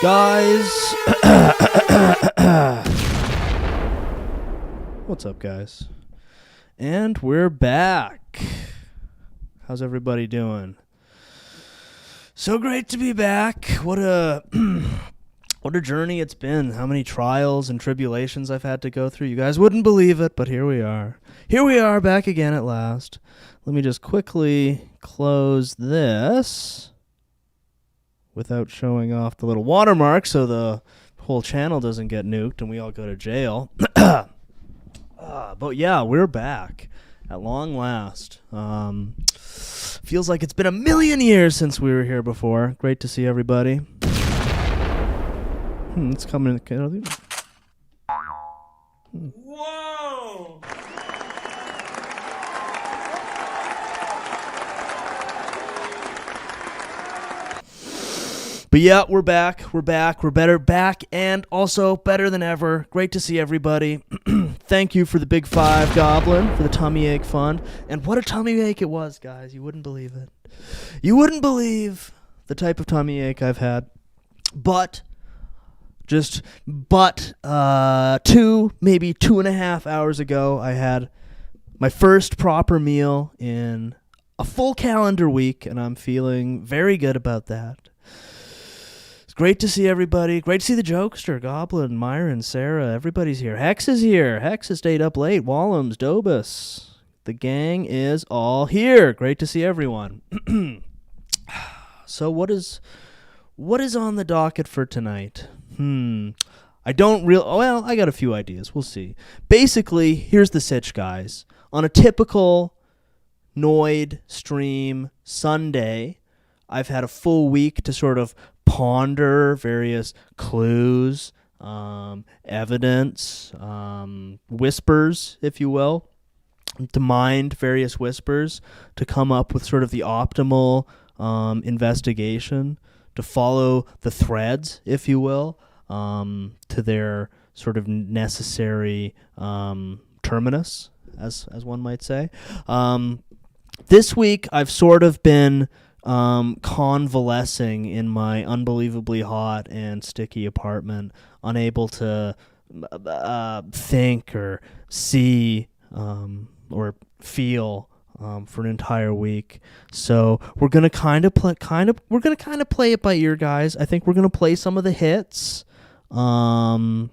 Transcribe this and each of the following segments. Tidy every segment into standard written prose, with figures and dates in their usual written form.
Guys, what's up, guys? And we're back. How's everybody doing? So great to be back. What a what a journey it's been. How many trials and tribulations I've had to go through. You guys wouldn't believe it, but here we are. Here we are, back again at last. Let me just quickly close this without showing off the little watermark so the whole channel doesn't get nuked and we all go to jail. But yeah, we're back at long last. Feels like it's been a million years since we were here before. Great to see everybody. It's coming in. Whoa! But yeah, we're back. We're better back and also better than ever. Great to see everybody. Thank you for the Big Five Goblin for the tummy ache fund. And what a tummy ache it was, guys. You wouldn't believe it. You wouldn't believe the type of tummy ache I've had. But 2, maybe 2.5 hours ago, I had my first proper meal in a full calendar week, and I'm feeling very good about that. Great to see everybody. Great to see the Jokester, Goblin, Myron, Sarah. Everybody's here. Hex is here. Hex has stayed up late. Wallums, Dobus. The gang is all here. Great to see everyone. So what is on the docket for tonight? I got a few ideas. We'll see. Basically, here's the sitch, guys. On a typical Noid stream Sunday, I've had a full week to sort of ponder various clues, evidence, whispers, if you will, to mind various whispers, to come up with sort of the optimal investigation, to follow the threads, if you will, to their sort of necessary terminus, as one might say. This week, I've sort of been convalescing in my unbelievably hot and sticky apartment, unable to think or see or feel for an entire week. So we're gonna kind of play it by ear, guys. I think we're gonna play some of the hits. Thank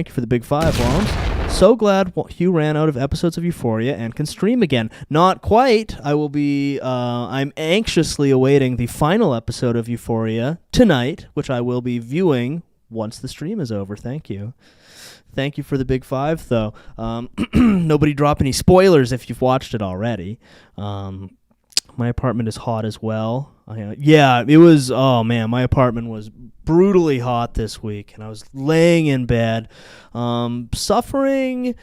you for the Big Five, Wallums. So glad Hugh ran out of episodes of Euphoria and can stream again. Not quite. I will be, I'm anxiously awaiting the final episode of Euphoria tonight, which I will be viewing once the stream is over. Thank you. Thank you for the Big Five, though. Nobody drop any spoilers if you've watched it already. My apartment is hot as well. It was, my apartment was brutally hot this week, and I was laying in bed, suffering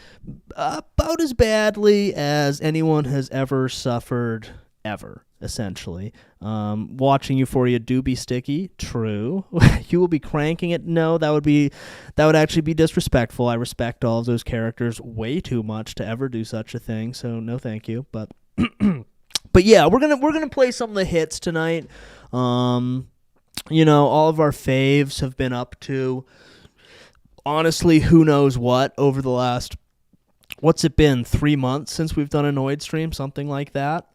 about as badly as anyone has ever suffered, ever, essentially. Watching Euphoria do be sticky, true. You will be cranking it, no, that would actually be disrespectful. I respect all of those characters way too much to ever do such a thing, so no thank you, but... But yeah, we're gonna play some of the hits tonight. All of our faves have been up to, honestly, who knows what over the last, what's it been, 3 months since we've done a Noid stream, something like that.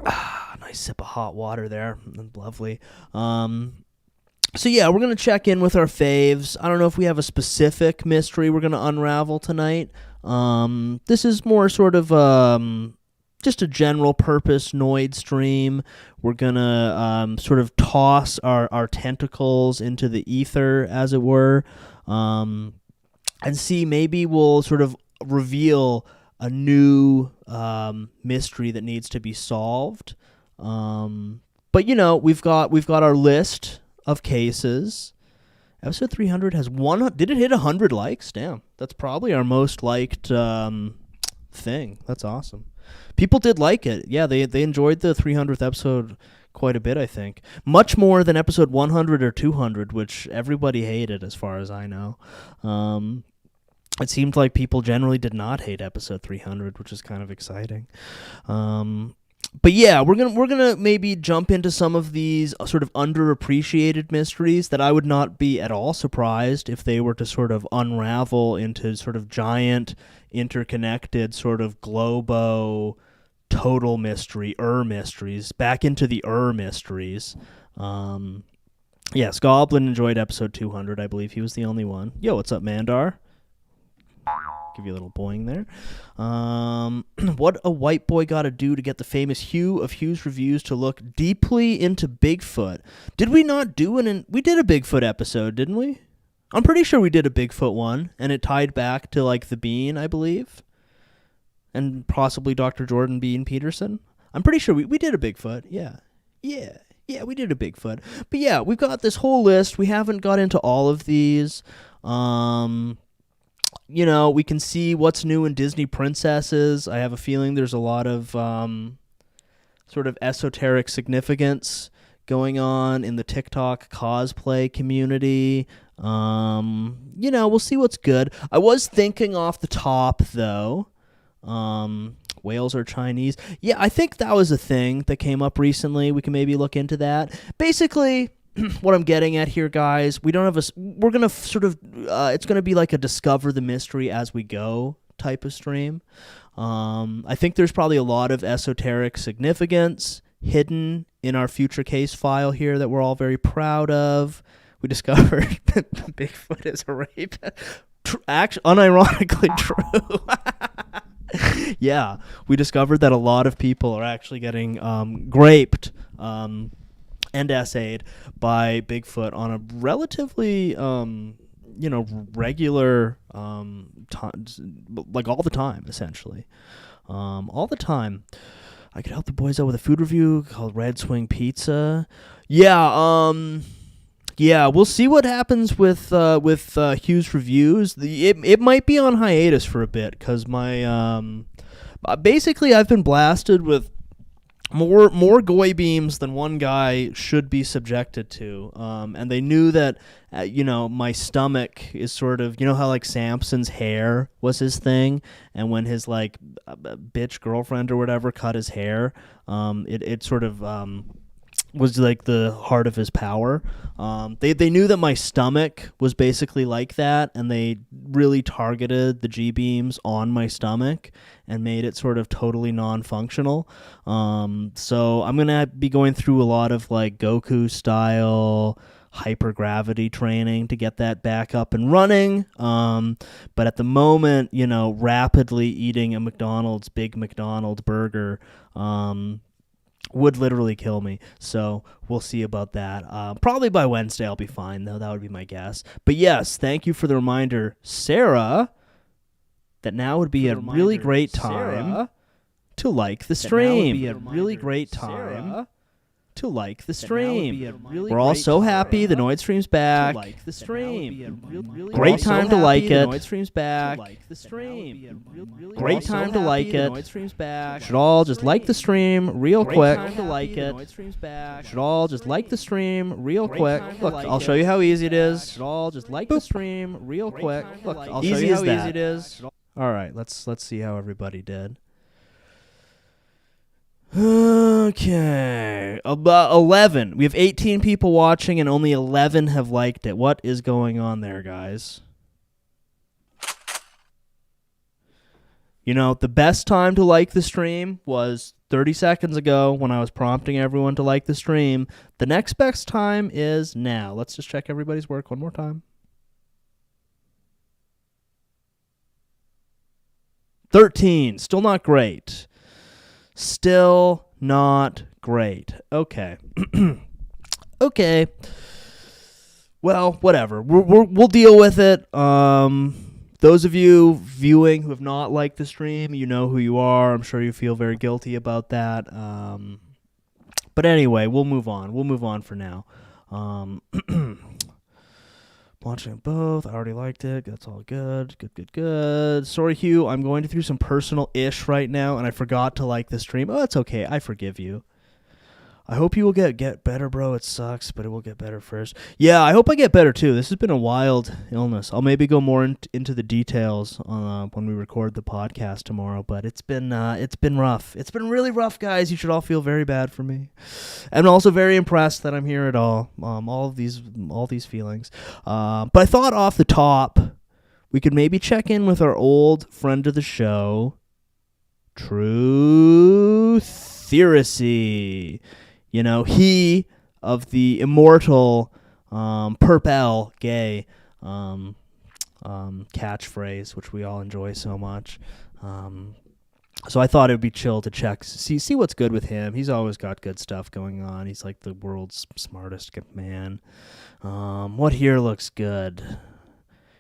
Nice sip of hot water there, lovely. So yeah, we're gonna check in with our faves. I don't know if we have a specific mystery we're gonna unravel tonight. This is more sort of just a general purpose Noid stream. We're gonna sort of toss our tentacles into the ether, as it were, and see, maybe we'll sort of reveal a new mystery that needs to be solved. But we've got our list of cases. Episode 300 has did it hit 100 likes? Damn, that's probably our most liked thing. That's awesome. People did like it. Yeah, they enjoyed the 300th episode quite a bit, I think. Much more than episode 100 or 200, which everybody hated as far as I know. It seemed like people generally did not hate episode 300, which is kind of exciting. But yeah, we're gonna maybe jump into some of these sort of underappreciated mysteries that I would not be at all surprised if they were to sort of unravel into sort of giant, interconnected, sort of globo total mysteries, back into the mysteries. Yes, Goblin enjoyed episode 200. I believe he was the only one. Yo, what's up, Mandar? Give you a little boing there. What a white boy got to do to get the famous Hugh of Hugh's Reviews to look deeply into Bigfoot. Did we not do we did a Bigfoot episode, didn't we? I'm pretty sure we did a Bigfoot one, and it tied back to, like, the Bean, I believe. And possibly Dr. Jordan Bean Peterson. I'm pretty sure we did a Bigfoot. Yeah, we did a Bigfoot. But yeah, we've got this whole list. We haven't got into all of these. We can see what's new in Disney princesses. I have a feeling there's a lot of sort of esoteric significance going on in the TikTok cosplay community. We'll see what's good. I was thinking off the top, though, whales are Chinese. Yeah, I think that was a thing that came up recently. We can maybe look into that. Basically, what I'm getting at here, guys, we're going to sort of, it's going to be like a discover the mystery as we go type of stream. I think there's probably a lot of esoteric significance hidden in our future case file here that we're all very proud of. We discovered that Bigfoot is a rapist. Actually, unironically true. Yeah, we discovered that a lot of people are actually getting graped and essayed by Bigfoot on a relatively, regular time, like all the time, essentially. All the time. I could help the boys out with a food review called Red Swing Pizza. Yeah, we'll see what happens with Hugh's Reviews. It might be on hiatus for a bit because basically I've been blasted with more goy beams than one guy should be subjected to, and they knew that my stomach is sort of, how like Samson's hair was his thing, and when his like bitch girlfriend or whatever cut his hair, it sort of was like the heart of his power. They knew that my stomach was basically like that, and they really targeted the G-beams on my stomach and made it sort of totally non-functional. So I'm going to be going through a lot of like Goku-style hypergravity training to get that back up and running. But at the moment, rapidly eating a Big McDonald's burger, would literally kill me. So we'll see about that. Probably by Wednesday I'll be fine, though. That would be my guess. But yes, thank you for the reminder, Sarah, that now would be a really great time to like the stream. To like the stream. We're all so happy the Noid stream's back. Like the stream. Great time to like it. Noid stream's back. Like the stream. Great time to like it. Noid stream's back. Should all just like the stream real quick. Great time to like it. Noid stream's back. Should all just like the stream real quick. Look, I'll show you how easy it is. Should all just like the stream real quick. Look, I'll show you how easy it is. All right, let's see how everybody did. Okay, about 11. We have 18 people watching and only 11 have liked it. What is going on there, guys? The best time to like the stream was 30 seconds ago when I was prompting everyone to like the stream. The next best time is now. Let's just check everybody's work one more time. 13. Still not great. Still not great. Okay. Okay. Well, whatever. We'll deal with it. Those of you viewing who have not liked the stream, you know who you are. I'm sure you feel very guilty about that. But anyway, we'll move on. We'll move on for now. Watching both. I already liked it. That's all good. Good. Sorry, Hugh. I'm going through some personal ish right now, and I forgot to like the stream. Oh, it's okay. I forgive you. I hope you will get better, bro. It sucks, but it will get better first. Yeah, I hope I get better too. This has been a wild illness. I'll maybe go more into the details when we record the podcast tomorrow. But it's been rough. It's been really rough, guys. You should all feel very bad for me. I'm also very impressed that I'm here at all. All these feelings. But I thought off the top, we could maybe check in with our old friend of the show, True Theorisy. You know, he of the immortal Purple Gay catchphrase, which we all enjoy so much. So I thought it would be chill to see what's good with him. He's always got good stuff going on. He's like the world's smartest man. What here looks good?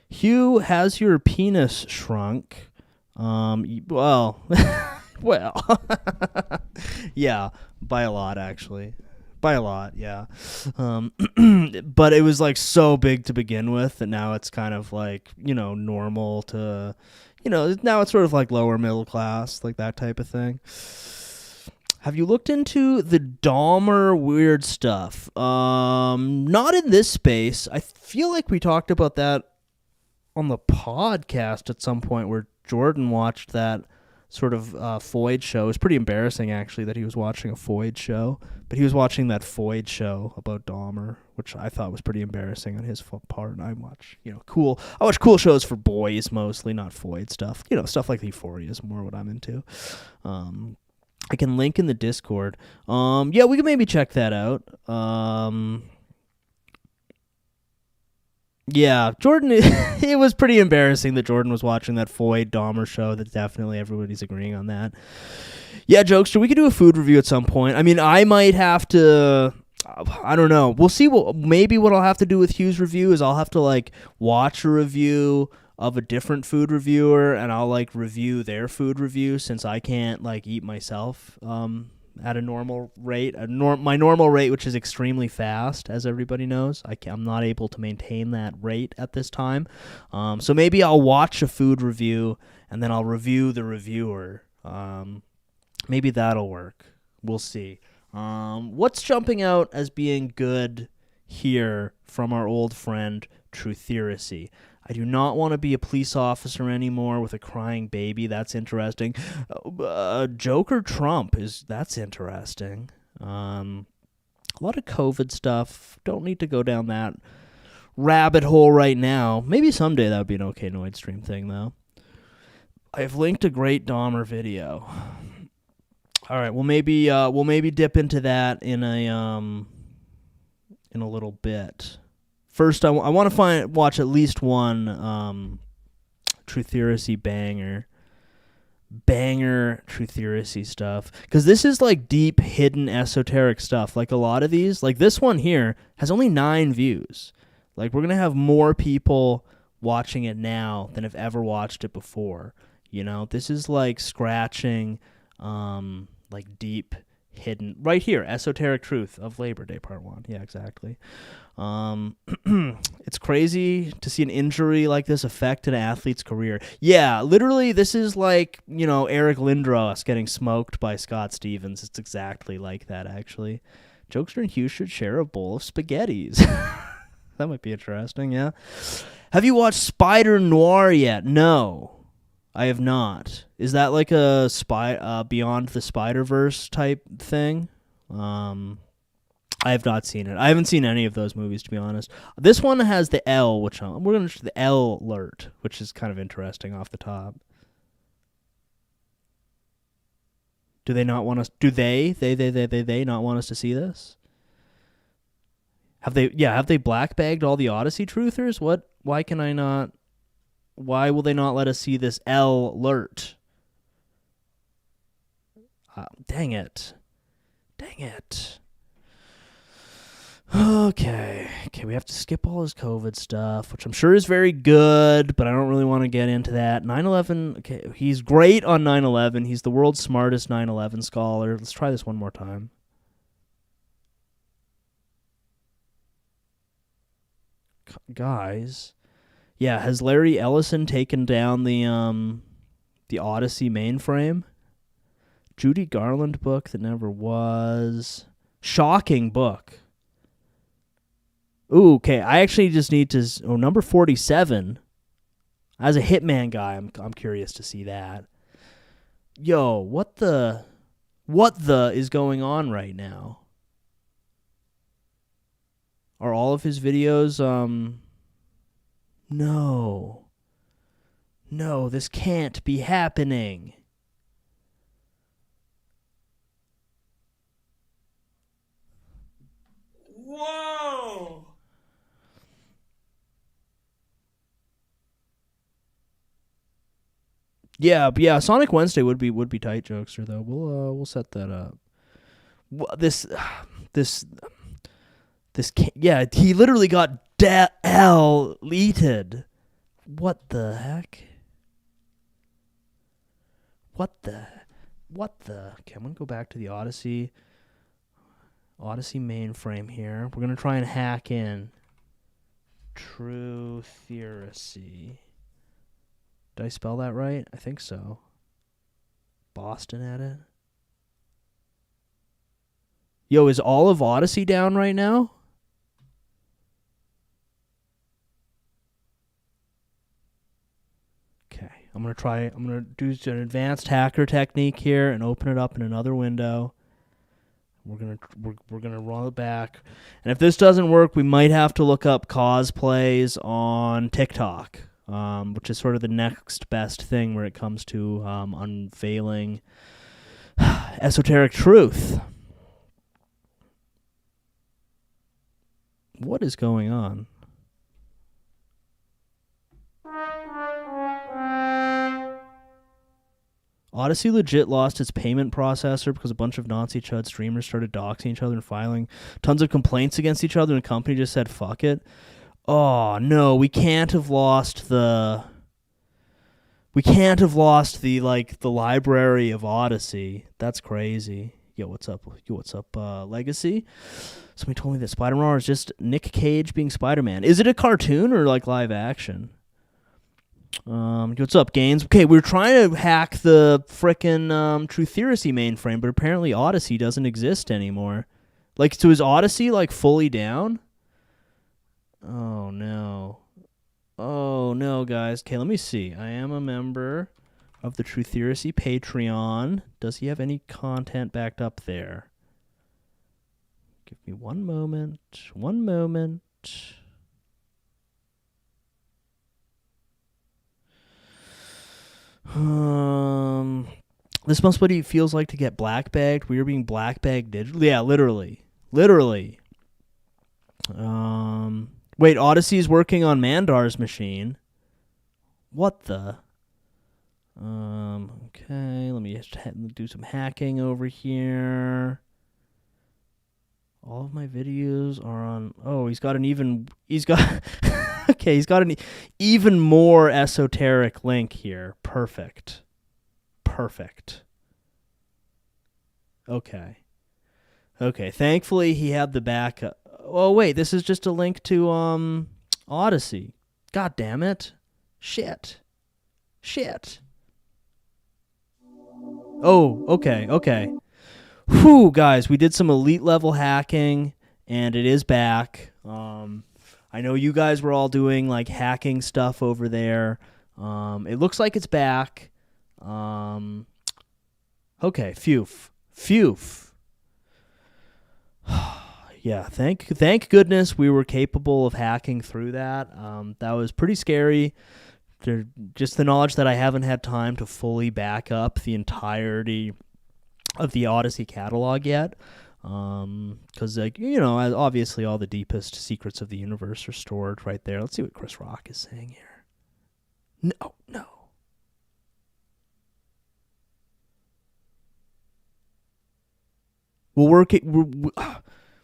Hugh, has your penis shrunk? Well, yeah, by a lot, actually. By a lot, yeah. But it was like so big to begin with that now it's kind of like, normal to, now it's sort of like lower middle class, like that type of thing. Have you looked into the Dahmer weird stuff? Not in this space. I feel like we talked about that on the podcast at some point where Jordan watched that sort of Foyd show. It was pretty embarrassing, actually, that he was watching a Foyd show. But he was watching that Foyd show about Dahmer, which I thought was pretty embarrassing on his part. And I watch, I watch cool shows for boys mostly, not Foyd stuff. Stuff like Euphoria is more what I'm into. I can link in the Discord. Yeah, we can maybe check that out. Yeah, Jordan, it was pretty embarrassing that Jordan was watching that Foyd Dahmer show. That definitely everybody's agreeing on that. Yeah, Jokester, we could do a food review at some point. I mean, I might have to, I don't know. We'll see. Maybe what I'll have to do with Hugh's review is I'll have to, watch a review of a different food reviewer, and I'll, review their food review since I can't, eat myself at a normal rate. My normal rate, which is extremely fast, as everybody knows. I'm not able to maintain that rate at this time. So maybe I'll watch a food review, and then I'll review the reviewer. Maybe that'll work. We'll see. What's jumping out as being good here from our old friend, True Theorisy? I do not want to be a police officer anymore with a crying baby. That's interesting. Joker Trump that's interesting. A lot of COVID stuff. Don't need to go down that rabbit hole right now. Maybe someday that would be an okay Noid stream thing, though. I've linked a great Dahmer video. All right, we'll maybe dip into that in a little bit. First, I want to watch at least one True Theorisy banger True Theorisy stuff, because this is deep, hidden, esoteric stuff. Like a lot of these, like this one here has only 9 views. We're gonna have more people watching it now than have ever watched it before. This is scratching, deep, hidden right here, esoteric truth of Labor Day Part 1. Yeah, exactly. It's crazy to see an injury like this affect an athlete's career. Yeah, literally, this is Eric Lindros getting smoked by Scott Stevens. It's exactly like that, actually. Jokester and Hugh should share a bowl of spaghettis. That might be interesting, yeah. Have you watched Spider Noir yet? No, I have not. Is that like a Beyond the Spider-Verse type thing? I have not seen it. I haven't seen any of those movies, to be honest. This one has the L, which we're going to the L alert, which is kind of interesting off the top. Do they not want us? Do they not want us to see this? Have they black bagged all the Odyssey truthers? What? Why can I not? Why will they not let us see this L alert? Dang it. Okay, we have to skip all his COVID stuff, which I'm sure is very good, but I don't really want to get into that. 9/11, okay, he's great on 9/11. He's the world's smartest 9/11 scholar. Let's try this one more time. Guys, yeah, has Larry Ellison taken down the Odyssey mainframe? Judy Garland book that never was. Shocking book. Ooh, okay. I actually just need to. Oh, number 47. As a Hitman guy, I'm curious to see that. Yo, what the is going on right now? Are all of his videos no. No, this can't be happening. Whoa! Yeah, Sonic Wednesday would be tight, Jokester, though. We'll set that up. This can't, yeah, he literally got deleted. What the heck? What the? Okay, I'm gonna go back to the Odyssey mainframe here. We're gonna try and hack in True Theory. Did I spell that right? I think so. Boston at it. Yo, is all of Odyssey down right now? Okay, I'm gonna do an advanced hacker technique here and open it up in another window. We're gonna roll it back, and if this doesn't work, we might have to look up cosplays on TikTok, which is sort of the next best thing where it comes to unveiling esoteric truth. What is going on? Odyssey legit lost its payment processor because a bunch of Nazi chud streamers started doxing each other and filing tons of complaints against each other, and the company just said, fuck it. Oh, no, we can't have lost the library of Odyssey. That's crazy. Yo, what's up, Legacy? Somebody told me that Spider-Man is just Nick Cage being Spider-Man. Is it a cartoon or like live action? What's up, Gaines? Okay, we were trying to hack the frickin' True Theory mainframe, but apparently Odyssey doesn't exist anymore. Like, so is Odyssey like fully down? Oh no. Oh no, guys. Okay, let me see. I am a member of the True Theory Patreon. Does he have any content backed up there? Give me one moment. This must be what it feels like to get black bagged. We are being black bagged digitally. Yeah, literally. Wait, Odyssey's working on Mandar's machine. What the? Okay, let me just do some hacking over here. All of my videos are on. Oh, he's got okay, he's got an even more esoteric link here. Perfect. Okay, thankfully he had the backup. Oh, wait, this is just a link to Odyssey. God damn it. Shit. Oh, okay. Whew, guys, we did some elite level hacking, and it is back. I know you guys were all doing like hacking stuff over there. It looks like it's back. Okay, phew. Yeah, thank goodness we were capable of hacking through that. That was pretty scary. Just the knowledge that I haven't had time to fully back up the entirety of the Odyssey catalog yet. Because, obviously all the deepest secrets of the universe are stored right there. Let's see what Chris Rock is saying here. No.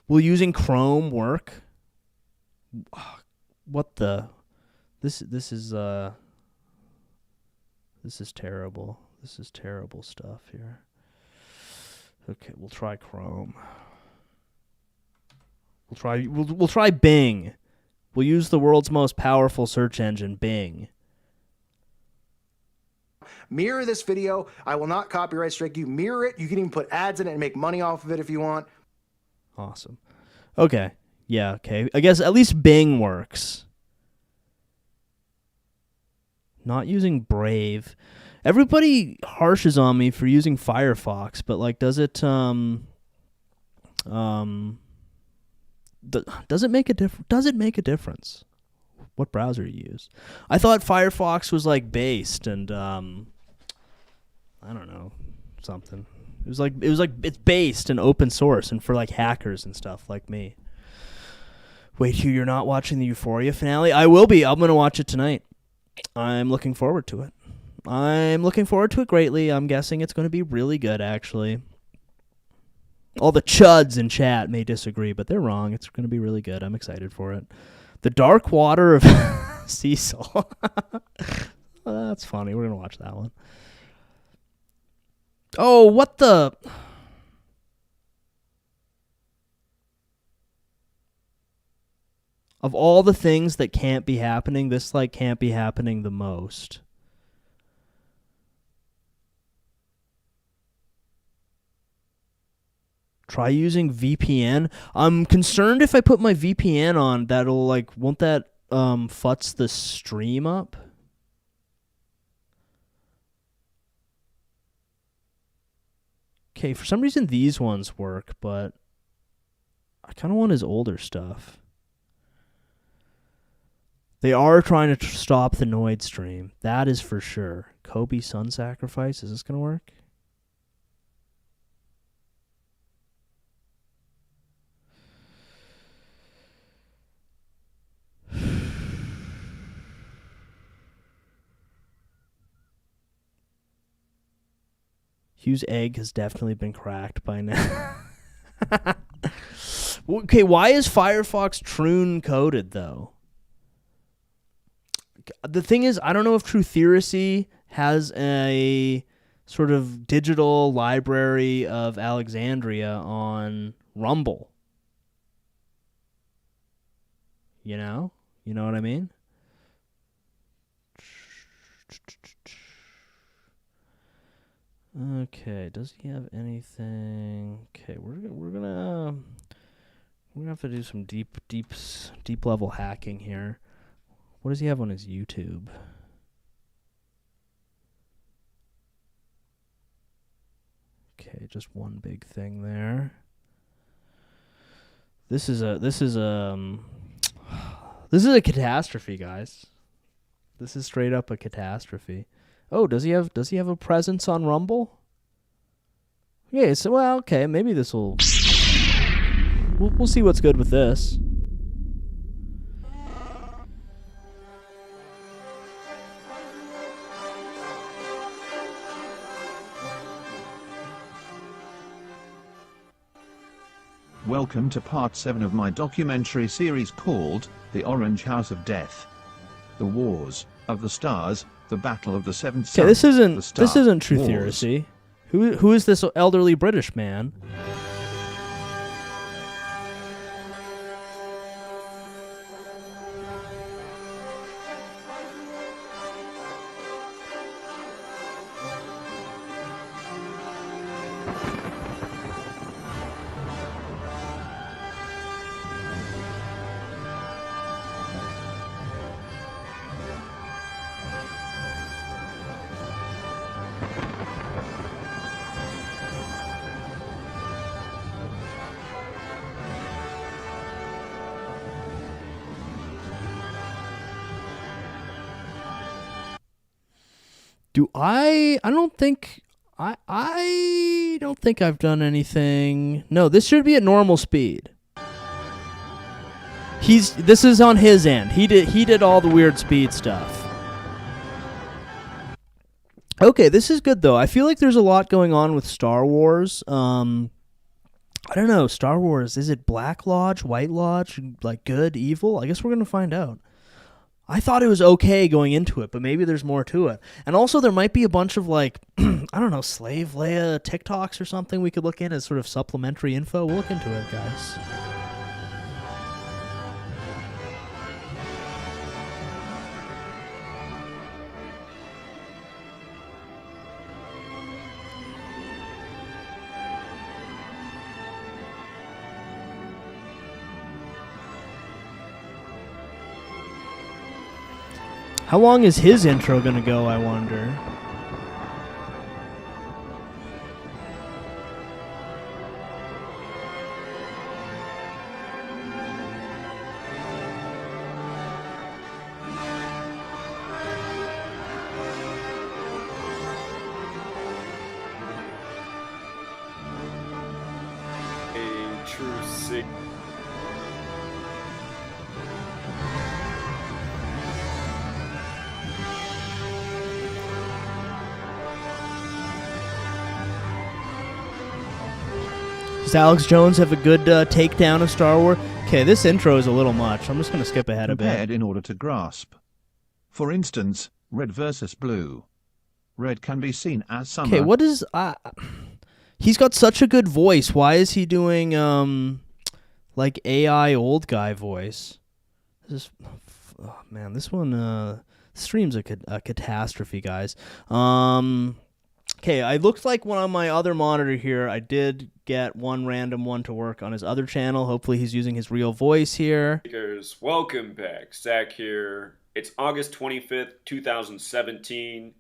Will using Chrome work? What the? This is terrible. This is terrible stuff here. Okay, we'll try Chrome. We'll try Bing. We'll use the world's most powerful search engine, Bing. Mirror this video. I will not copyright strike you. Mirror it. You can even put ads in it and make money off of it if you want. Awesome. Okay. Yeah, okay. I guess at least Bing works. Not using Brave. Everybody harshes on me for using Firefox, but like does it does it make a difference? What browser you use? I thought Firefox was like based and I don't know, something. It was like it's based and open source and for like hackers and stuff like me. Wait, Hugh, you're not watching the Euphoria finale? I will be. I'm going to watch it tonight. I'm looking forward to it. I'm looking forward to it greatly. I'm guessing it's going to be really good, actually. All the chuds in chat may disagree, but they're wrong. It's going to be really good. I'm excited for it. The Dark Water of Cecil. That's funny. We're going to watch that one. Oh, what the... Of all the things that can't be happening, this like can't be happening the most. Try using VPN. I'm concerned if I put my VPN on, that'll like, won't that futz the stream up? Okay, for some reason these ones work, but I kind of want his older stuff. They are trying to stop the Noid stream. That is for sure. Kobe Sun Sacrifice. Is this going to work? Hugh's egg has definitely been cracked by now. Okay, why is Firefox Troon coded, though? The thing is, I don't know if True Theory has a sort of digital library of Alexandria on Rumble. You know? You know what I mean? Okay, does he have anything? Okay, we're gonna have to do some deep level hacking here. What does he have on his YouTube? Okay, just one big thing there. This is a catastrophe, guys. This is straight up a catastrophe. Oh, does he have a presence on Rumble? Yeah, so well, okay, maybe this will we'll see what's good with this. Welcome to part 7 of my documentary series called The Orange House of Death. The Wars of the Stars, the Battle of the Seventh Sun. Okay, this isn't True Wars. Theory. Who is this elderly British man? I don't think I've done anything. No, this should be at normal speed. This is on his end. He did all the weird speed stuff. Okay, this is good though. I feel like there's a lot going on with Star Wars. I don't know, Star Wars, is it Black Lodge, White Lodge, like good, evil? I guess we're going to find out. I thought it was okay going into it, but maybe there's more to it. And also there might be a bunch of like, I don't know, Slave Leia TikToks or something we could look in as sort of supplementary info. We'll look into it, guys. How long is his intro gonna go, I wonder? A true sick. Does Alex Jones have a good takedown of Star Wars? Okay, this intro is a little much. I'm just going to skip ahead a bit. Compared in order to grasp. For instance, red versus blue. Red can be seen as summer. Okay, what is... he's got such a good voice. Why is he doing, like, AI old guy voice? This is... Oh, man, this one... stream's a catastrophe, guys. Okay, I looked like one on my other monitor here. I did get one random one to work on his other channel. Hopefully he's using his real voice here. Welcome back. Zach here. It's August 25th, 2017.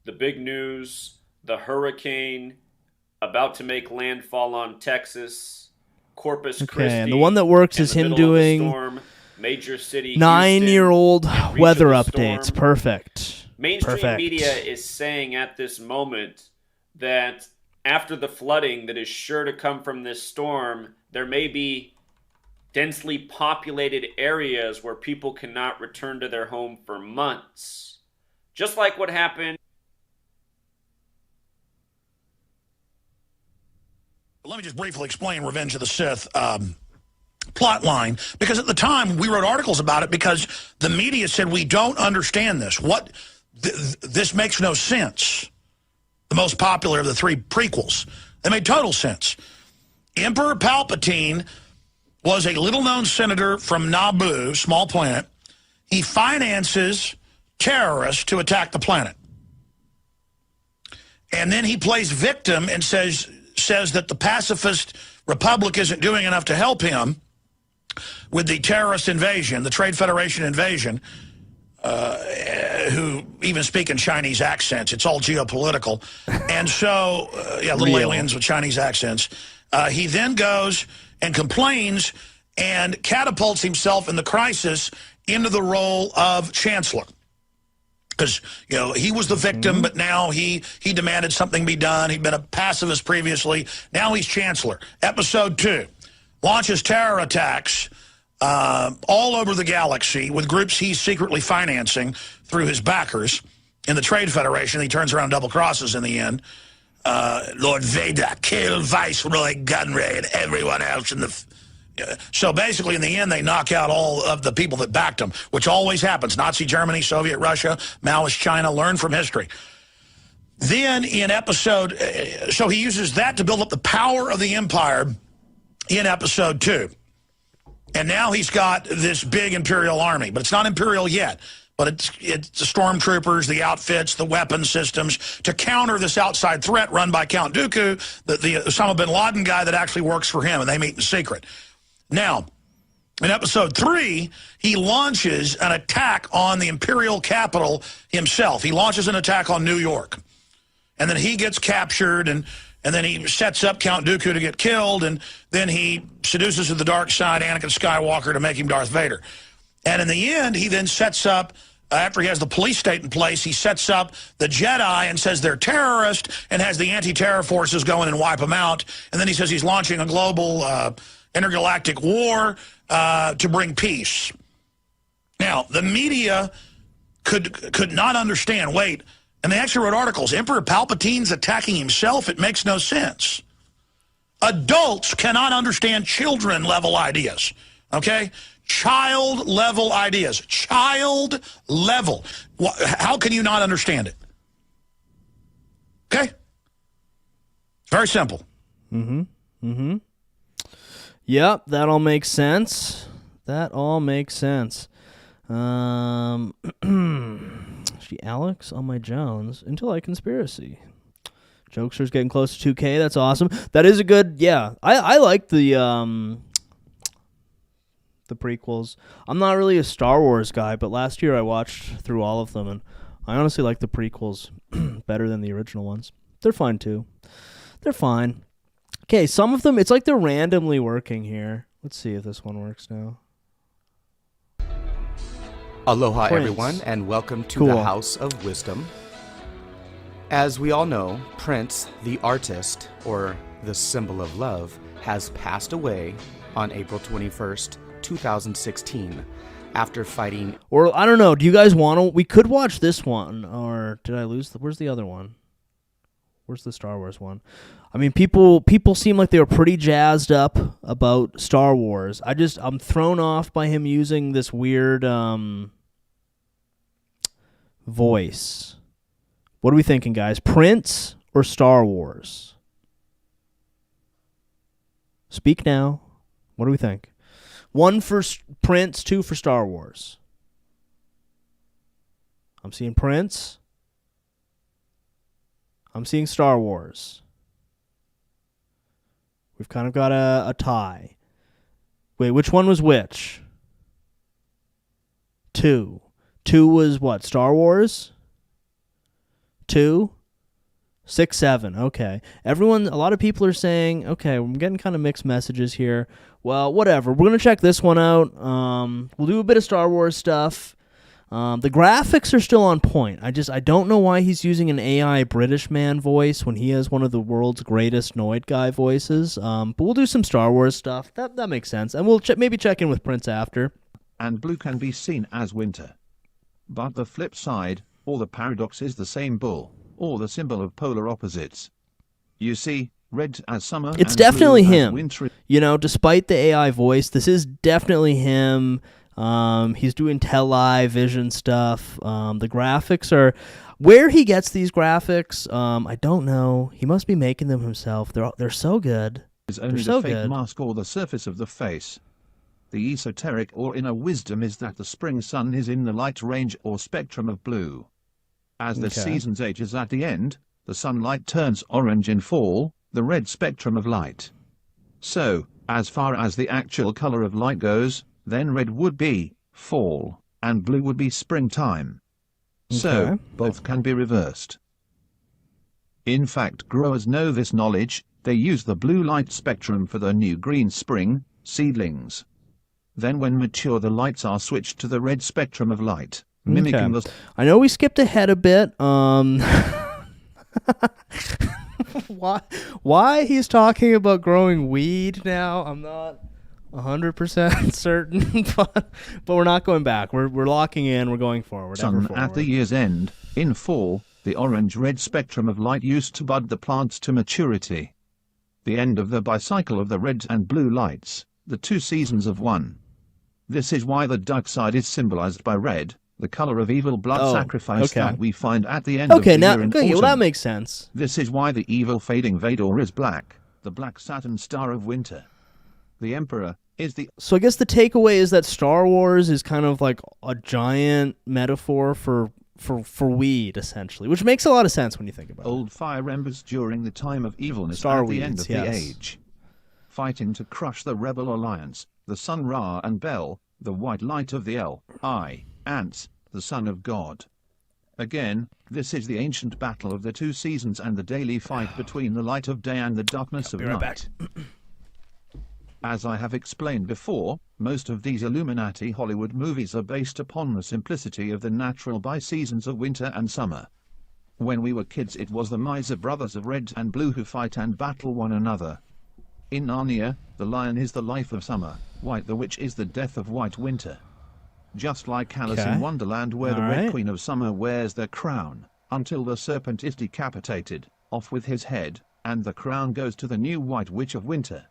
The big news, the hurricane about to make landfall on Texas. Corpus Christi. And the one that works is him doing storm, major city 9-year-old weather updates. Storm. Perfect. Mainstream media is saying at this moment that after the flooding that is sure to come from this storm, there may be densely populated areas where people cannot return to their home for months. Just like what happened. Let me just briefly explain Revenge of the Sith plot line, because at the time we wrote articles about it because the media said we don't understand this. This makes no sense. The most popular of the three prequels. They made total sense. Emperor Palpatine was a little-known senator from Naboo, small planet. He finances terrorists to attack the planet. And then he plays victim and says that the pacifist republic isn't doing enough to help him with the terrorist invasion, the Trade Federation invasion, who even speak in Chinese accents. It's all geopolitical. And so, little aliens with Chinese accents. He then goes and complains and catapults himself in the crisis into the role of chancellor. Because, he was the victim, but now he demanded something be done. He'd been a pacifist previously. Now he's chancellor. Episode 2 launches terror attacks all over the galaxy with groups he's secretly financing through his backers in the Trade Federation. He turns around and double crosses in the end. Lord Vader killed Viceroy Gunray and everyone else in the... So basically, in the end, they knock out all of the people that backed him, which always happens. Nazi Germany, Soviet Russia, Maoist China, learn from history. Then in episode... so he uses that to build up the power of the empire in episode 2. And now he's got this big Imperial army, but it's not Imperial yet. But it's the stormtroopers, the outfits, the weapon systems to counter this outside threat run by Count Dooku, the Osama bin Laden guy that actually works for him, and they meet in secret. Now, in episode 3, he launches an attack on the Imperial capital himself. He launches an attack on New York. And then he gets captured, and then he sets up Count Dooku to get killed, and then he seduces to the dark side Anakin Skywalker to make him Darth Vader. And in the end, he then sets up, after he has the police state in place, he sets up the Jedi and says they're terrorists and has the anti-terror forces go in and wipe them out. And then he says he's launching a global intergalactic war to bring peace. Now, the media could not understand, wait, and they actually wrote articles, Emperor Palpatine's attacking himself, it makes no sense. Adults cannot understand children-level ideas, okay? Child-level ideas. Child-level. How can you not understand it? Okay? Very simple. Yep, that all makes sense. That all makes sense. Actually, Alex on my Jones, Until I Conspiracy. Jokester's getting close to 2K. That's awesome. That is a good, yeah. I like the the prequels. I'm not really a Star Wars guy, but last year I watched through all of them, and I honestly like the prequels better than the original ones. They're fine too. They're fine. Okay, some of them, it's like they're randomly working here. Let's see if this one works now. Aloha, Prince. everyone, and welcome to Cool. the House of Wisdom. As we all know, Prince, the artist, or the symbol of love, has passed away on April 21st, 2016, after fighting... Or, I don't know, do you guys want to... We could watch this one, or did I lose... Where's the other one? Where's the Star Wars one? I mean, people seem like they were pretty jazzed up about Star Wars. I'm thrown off by him using this weird voice. What are we thinking, guys? Prince or Star Wars? Speak now. What do we think? 1 for Prince, 2 for Star Wars. I'm seeing Prince. I'm seeing Star Wars. We've kind of got a tie. Wait, which one was which? 2. 2 was what? Star Wars? 2? 6, 7. Okay. A lot of people are saying, okay, I'm getting kind of mixed messages here. Well, whatever. We're going to check this one out. We'll do a bit of Star Wars stuff. The graphics are still on point. I don't know why he's using an AI British man voice when he has one of the world's greatest Noid guy voices. But we'll do some Star Wars stuff. That makes sense. And we'll maybe check in with Prince after. And blue can be seen as winter. But the flip side, or the paradox, is the same bull, or the symbol of polar opposites. You see, red as summer. It's and definitely blue as him. winter. You know, despite the AI voice, this is definitely him. He's doing tele-vision stuff. The graphics are... Where he gets these graphics, I don't know. He must be making them himself. They're so good. Is only They're so the fake good. mask or the surface of the face. The esoteric or inner wisdom is that the spring sun is in the light range or spectrum of blue. As the Okay. seasons ages at the end, the sunlight turns orange in fall, the red spectrum of light. So, as far as the actual color of light goes, then red would be fall, and blue would be springtime. So, Okay. both can be reversed. In fact, growers know this knowledge. They use the blue light spectrum for the new green spring seedlings. Then when mature, the lights are switched to the red spectrum of light, mimicking Okay. the... I know we skipped ahead a bit. Why he's talking about growing weed now, I'm not 100% certain, but we're not going back. We're locking in. We're going forward. Ever sun forward. at the year's end. In fall, the orange-red spectrum of light used to bud the plants to maturity. The end of the bicycle of the red and blue lights, the 2 seasons of one. This is why the dark side is symbolized by red, the color of evil blood sacrifice okay. that we find at the end of the now year in okay, well, autumn. that makes sense. This is why the evil fading Vador is black, the black Saturn star of winter. The Emperor is the So I guess the takeaway is that Star Wars is kind of like a giant metaphor for weed, essentially, which makes a lot of sense when you think about it. old fire embers during the time of evilness Star at the end weeds, of the yes. age. Fighting to crush the rebel alliance, the sun Ra and Bel, the white light of the ants, the son of God. Again, this is the ancient battle of the 2 seasons and the daily fight between the light of day and the darkness of Be right night. As I have explained before, most of these Illuminati Hollywood movies are based upon the simplicity of the natural bi-seasons of winter and summer. When we were kids, it was the miser brothers of red and blue who fight and battle one another. In Narnia, the lion is the life of summer, White the witch is the death of white winter. Just like Alice Okay. in Wonderland, where the All Red right. Queen of Summer wears the crown, until the serpent is decapitated, off with his head, and the crown goes to the new White Witch of Winter.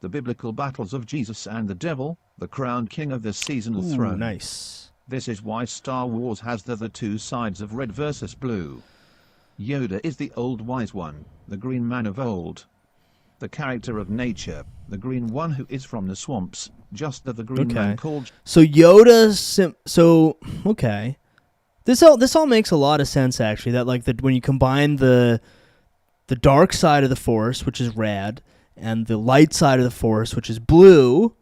The biblical battles of Jesus and the devil, the crowned king of the seasonal Ooh, throne. nice. This is why Star Wars has the 2 sides of red versus blue. Yoda is the old wise one, the green man of old. The character of nature, the green one who is from the swamps, just the green man Okay. called So Yoda's okay. This all makes a lot of sense actually. That like when you combine the dark side of the Force, which is red, and the light side of the Force, which is blue,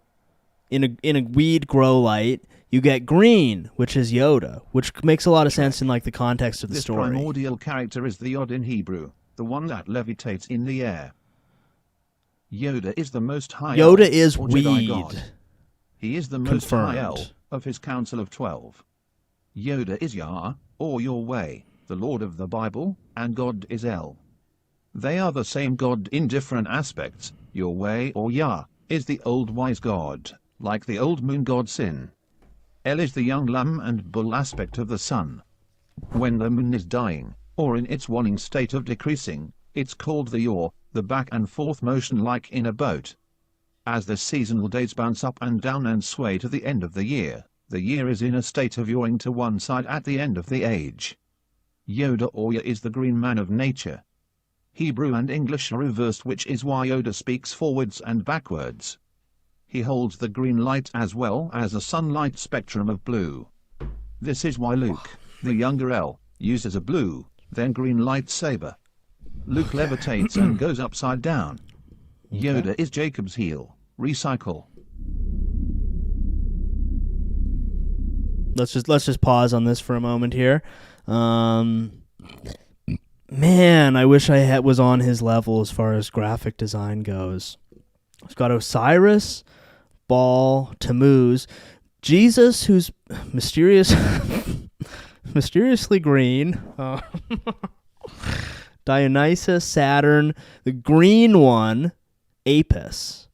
in a weed grow light, you get green, which is Yoda, which makes a lot of sense in like the context of the This story. primordial character is the Yod in Hebrew, the one that levitates in the air. Yoda is the most high Yoda El, is or Jedi weed. God. He is the most high El Confirmed. of his council of 12. Yoda is Yah, or your way, the Lord of the Bible, and God is El. They are the same God in different aspects. Your way, or Yah, is the old wise God, like the old moon god Sin. El is the young lamb and bull aspect of the sun. When the moon is dying, or in its waning state of decreasing, it's called the yaw, the back and forth motion like in a boat. As the seasonal days bounce up and down and sway to the end of the year is in a state of yawing to one side at the end of the age. Yoda or Yah is the green man of nature. Hebrew and English are reversed, which is why Yoda speaks forwards and backwards. He holds the green light as well as a sunlight spectrum of blue. This is why Luke, the younger El, uses a blue, then green lightsaber. Luke levitates and goes upside down. Yoda is Jacob's heel. Recycle. Let's just pause on this for a moment here. Man, I wish I was on his level as far as graphic design goes. We've got Osiris, Baal, Tammuz, Jesus, who's mysteriously green, Dionysus, Saturn, the green one, Apis.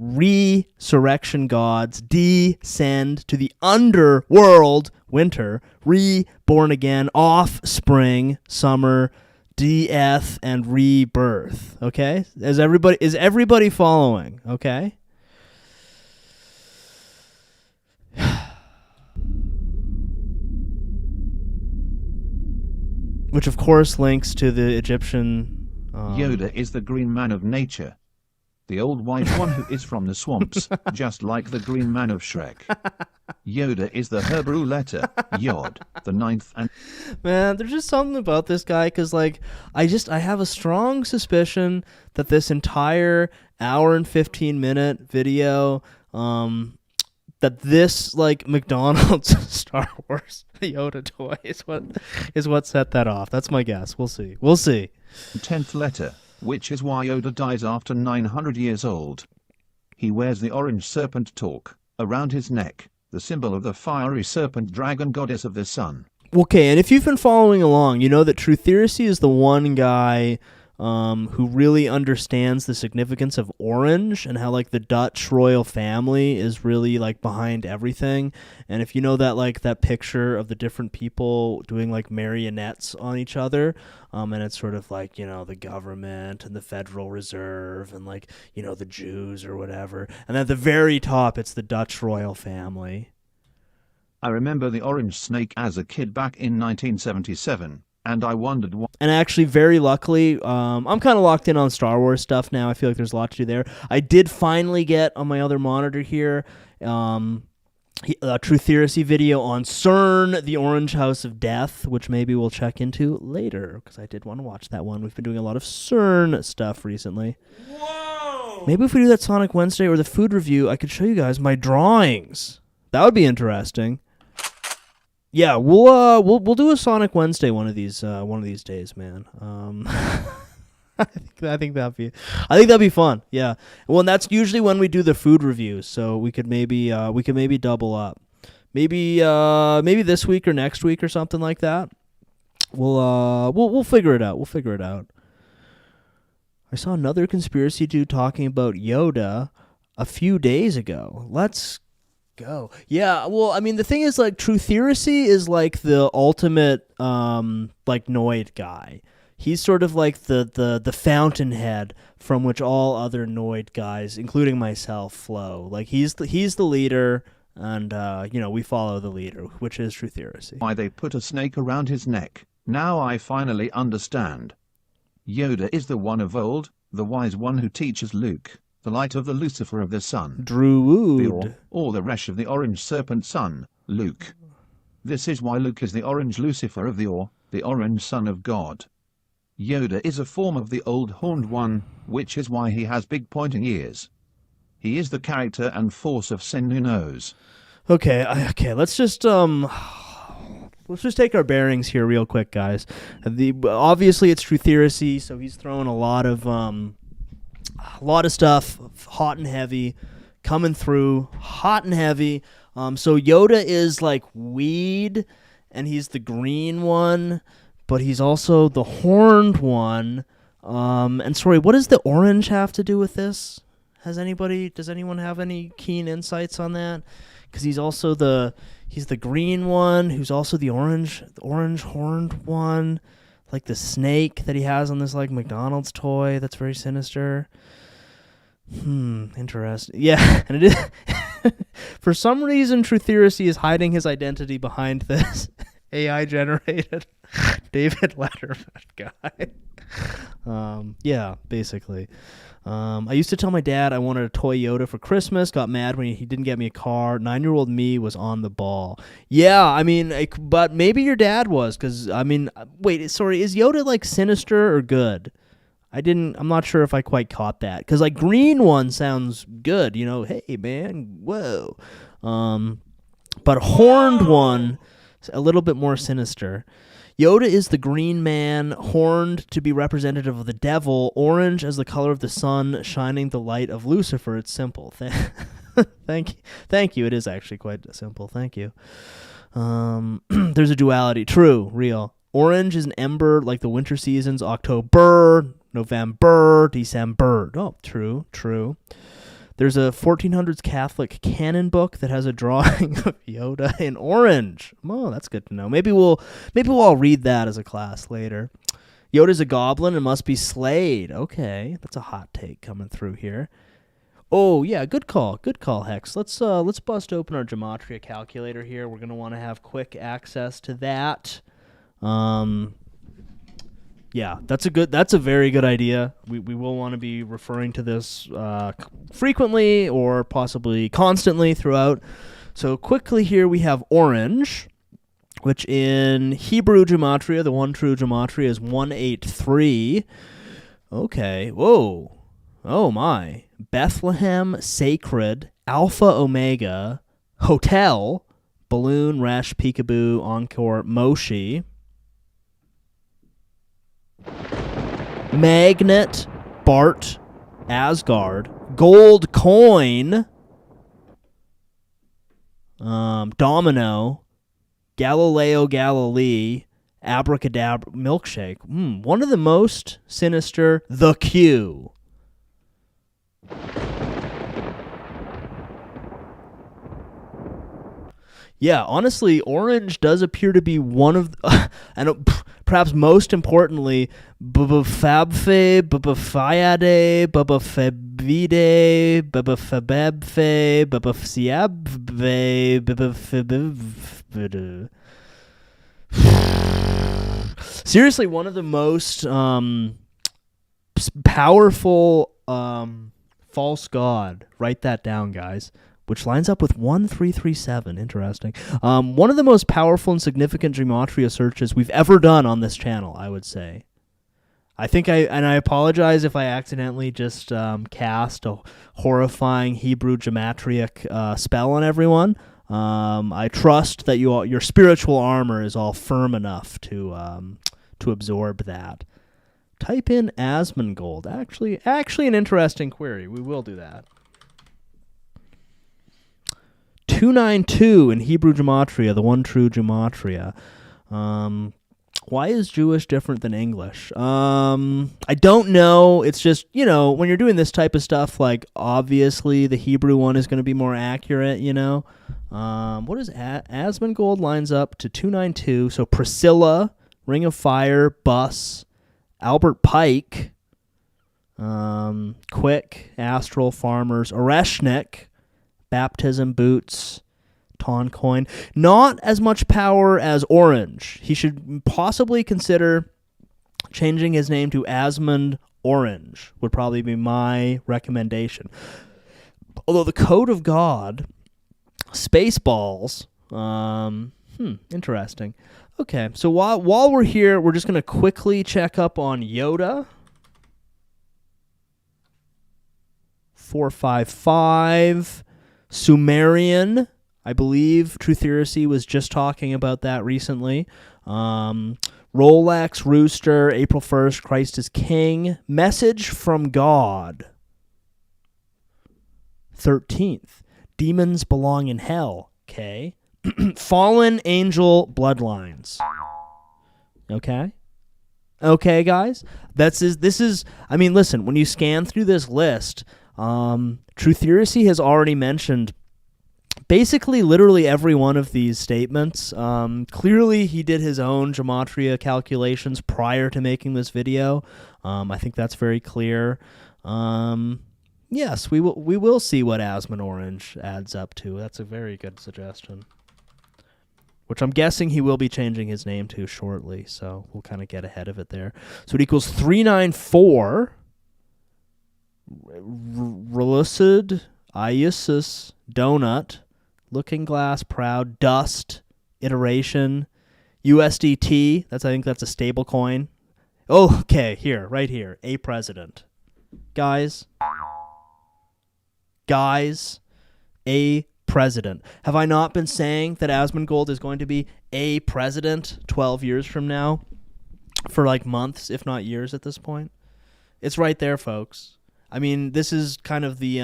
Resurrection gods descend to the underworld, winter, reborn again, offspring, summer, death, and rebirth. Okay? Is everybody following? Okay? Which of course links to the Egyptian Yoda is the green man of nature. The old white one who is from the swamps, just like the green man of Shrek. Yoda is the Hebrew letter, Yod, the ninth and... Man, there's just something about this guy, because, like, I have a strong suspicion that this entire hour and 15-minute video, that this, like, McDonald's Star Wars Yoda toy is what set that off. That's my guess. We'll see. 10th letter, which is why Yoda dies after 900 years old. He wears the orange serpent torque around his neck, the symbol of the fiery serpent dragon goddess of the sun. Okay, and if you've been following along, you know that True Theory is the one guy who really understands the significance of orange and how, like, the Dutch royal family is really, like, behind everything. And if you know that, like, that picture of the different people doing, like, marionettes on each other, and it's sort of like, you know, the government and the Federal Reserve and, like, you know, the Jews or whatever. And at the very top, it's the Dutch royal family. I remember the orange snake as a kid back in 1977. And I wondered why. And actually, very luckily, I'm kind of locked in on Star Wars stuff now. I feel like there's a lot to do there. I did finally get on my other monitor here a True Theory video on CERN, the Orange House of Death, which maybe we'll check into later, because I did want to watch that one. We've been doing a lot of CERN stuff recently. Whoa! Maybe if we do that Sonic Wednesday or the food review, I could show you guys my drawings. That would be interesting. Yeah, we'll do a Sonic Wednesday one of these days, man. I think that'd be fun. Yeah. Well, and that's usually when we do the food reviews, so we could maybe double up. Maybe this week or next week or something like that. We'll figure it out. We'll figure it out. I saw another conspiracy dude talking about Yoda a few days ago. Let's go. Yeah, well, I mean, the thing is, like, True Theory is like the ultimate like Noid guy. He's sort of like the fountainhead from which all other Noid guys, including myself, flow. Like, he's the leader, and we follow the leader, which is True Theory. Why they put a snake around his neck. Now I finally understand. Yoda is the one of old, the wise one who teaches Luke, the light of the Lucifer of the sun. Druid. Or the Resh of the orange serpent son, Luke. This is why Luke is the orange Lucifer of the orange son of God. Yoda is a form of the old horned one, which is why he has big pointing ears. He is the character and force of Sen who knows. Okay, let's just take our bearings here real quick, guys. Obviously it's Trutheracy, so he's throwing a lot of stuff, hot and heavy, coming through, hot and heavy. So Yoda is like weed, and he's the green one, but he's also the horned one. And sorry, what does the orange have to do with this? Does anyone have any keen insights on that? Because he's the green one, who's also the orange horned one, like the snake that he has on this like McDonald's toy that's very sinister. Interesting. Yeah, and it is. For some reason, Trutheracy is hiding his identity behind this AI-generated David Letterman guy. Yeah, basically. I used to tell my dad I wanted a toy Yoda for Christmas, got mad when he didn't get me a car. 9-year-old me was on the ball. Yeah, I mean, but maybe your dad was, because, I mean, wait, sorry, is Yoda, like, sinister or good? I'm not sure if I quite caught that, because, like, green one sounds good, you know, hey, man, whoa. But horned one, a little bit more sinister. Yoda is the green man, horned to be representative of the devil, orange as the color of the sun, shining the light of Lucifer. It's simple. Thank you. It is actually quite simple. Thank you. There's a duality. True, real. Orange is an ember like the winter seasons, October, November, December. Oh, true. There's a 1400s Catholic canon book that has a drawing of Yoda in orange. Oh, that's good to know. Maybe we'll all read that as a class later. Yoda's a goblin and must be slayed. Okay, that's a hot take coming through here. Oh yeah, good call, Hex. Let's bust open our gematria calculator here. We're gonna want to have quick access to that. Yeah, that's a very good idea. We will want to be referring to this frequently or possibly constantly throughout. So quickly here we have orange, which in Hebrew gematria, the one true gematria, is 183. Okay, whoa. Oh my. Bethlehem, sacred, Alpha Omega, hotel, balloon, Resh, peekaboo, encore, Moshi. Magnet, Bart, Asgard, gold coin, domino, Galileo Galilei, abracadabra, milkshake. One of the most sinister, the Q. Yeah, honestly, orange does appear to be one of, and perhaps most importantly, Babafabfe, Babafayade, Babafebide, Babafabebfe, Babafsiabve, Babafebide. Seriously, one of the most powerful false god. Write that down, guys. Which lines up with 1337. Interesting. One of the most powerful and significant gematria searches we've ever done on this channel, I would say. I apologize if I accidentally just cast a horrifying Hebrew gematria spell on everyone. I trust that your spiritual armor is all firm enough to absorb that. Type in Asmongold. Actually an interesting query. We will do that. 292 in Hebrew gematria, the one true gematria. Why is Jewish different than English? I don't know. It's just, when you're doing this type of stuff, like, obviously the Hebrew one is going to be more accurate, What is Asmongold lines up to 292? So Priscilla, Ring of Fire, Bus, Albert Pike, Quick, Astral, Farmers, Oreshnik, Baptism, Boots, Toncoin. Not as much power as Orange. He should possibly consider changing his name to Asmund Orange, would probably be my recommendation. Although the Code of God, Spaceballs, interesting. Okay, so while we're here, we're just going to quickly check up on Yoda. 455. Sumerian. I believe Truth Heresy was just talking about that recently. Rolex, Rooster, April 1st, Christ is King. Message from God. 13th. Demons belong in hell. Okay. Fallen angel bloodlines. Okay. Okay, guys. This is. I mean, listen. When you scan through this list, Truth Heresy has already mentioned basically literally every one of these statements. Clearly, he did his own gematria calculations prior to making this video. I think that's very clear. Yes, we will see what Asmon Orange adds up to. That's a very good suggestion. Which I'm guessing he will be changing his name to shortly, so we'll kind of get ahead of it there. So it equals 394. Relucid, Iusis, Donut, Looking Glass, Proud, Dust, Iteration, USDT. I think that's a stable coin. Oh, okay, right here. A president. Guys, a president. Have I not been saying that Asmongold is going to be a president 12 years from now? For like months, if not years at this point? It's right there, folks. I mean, this is kind of the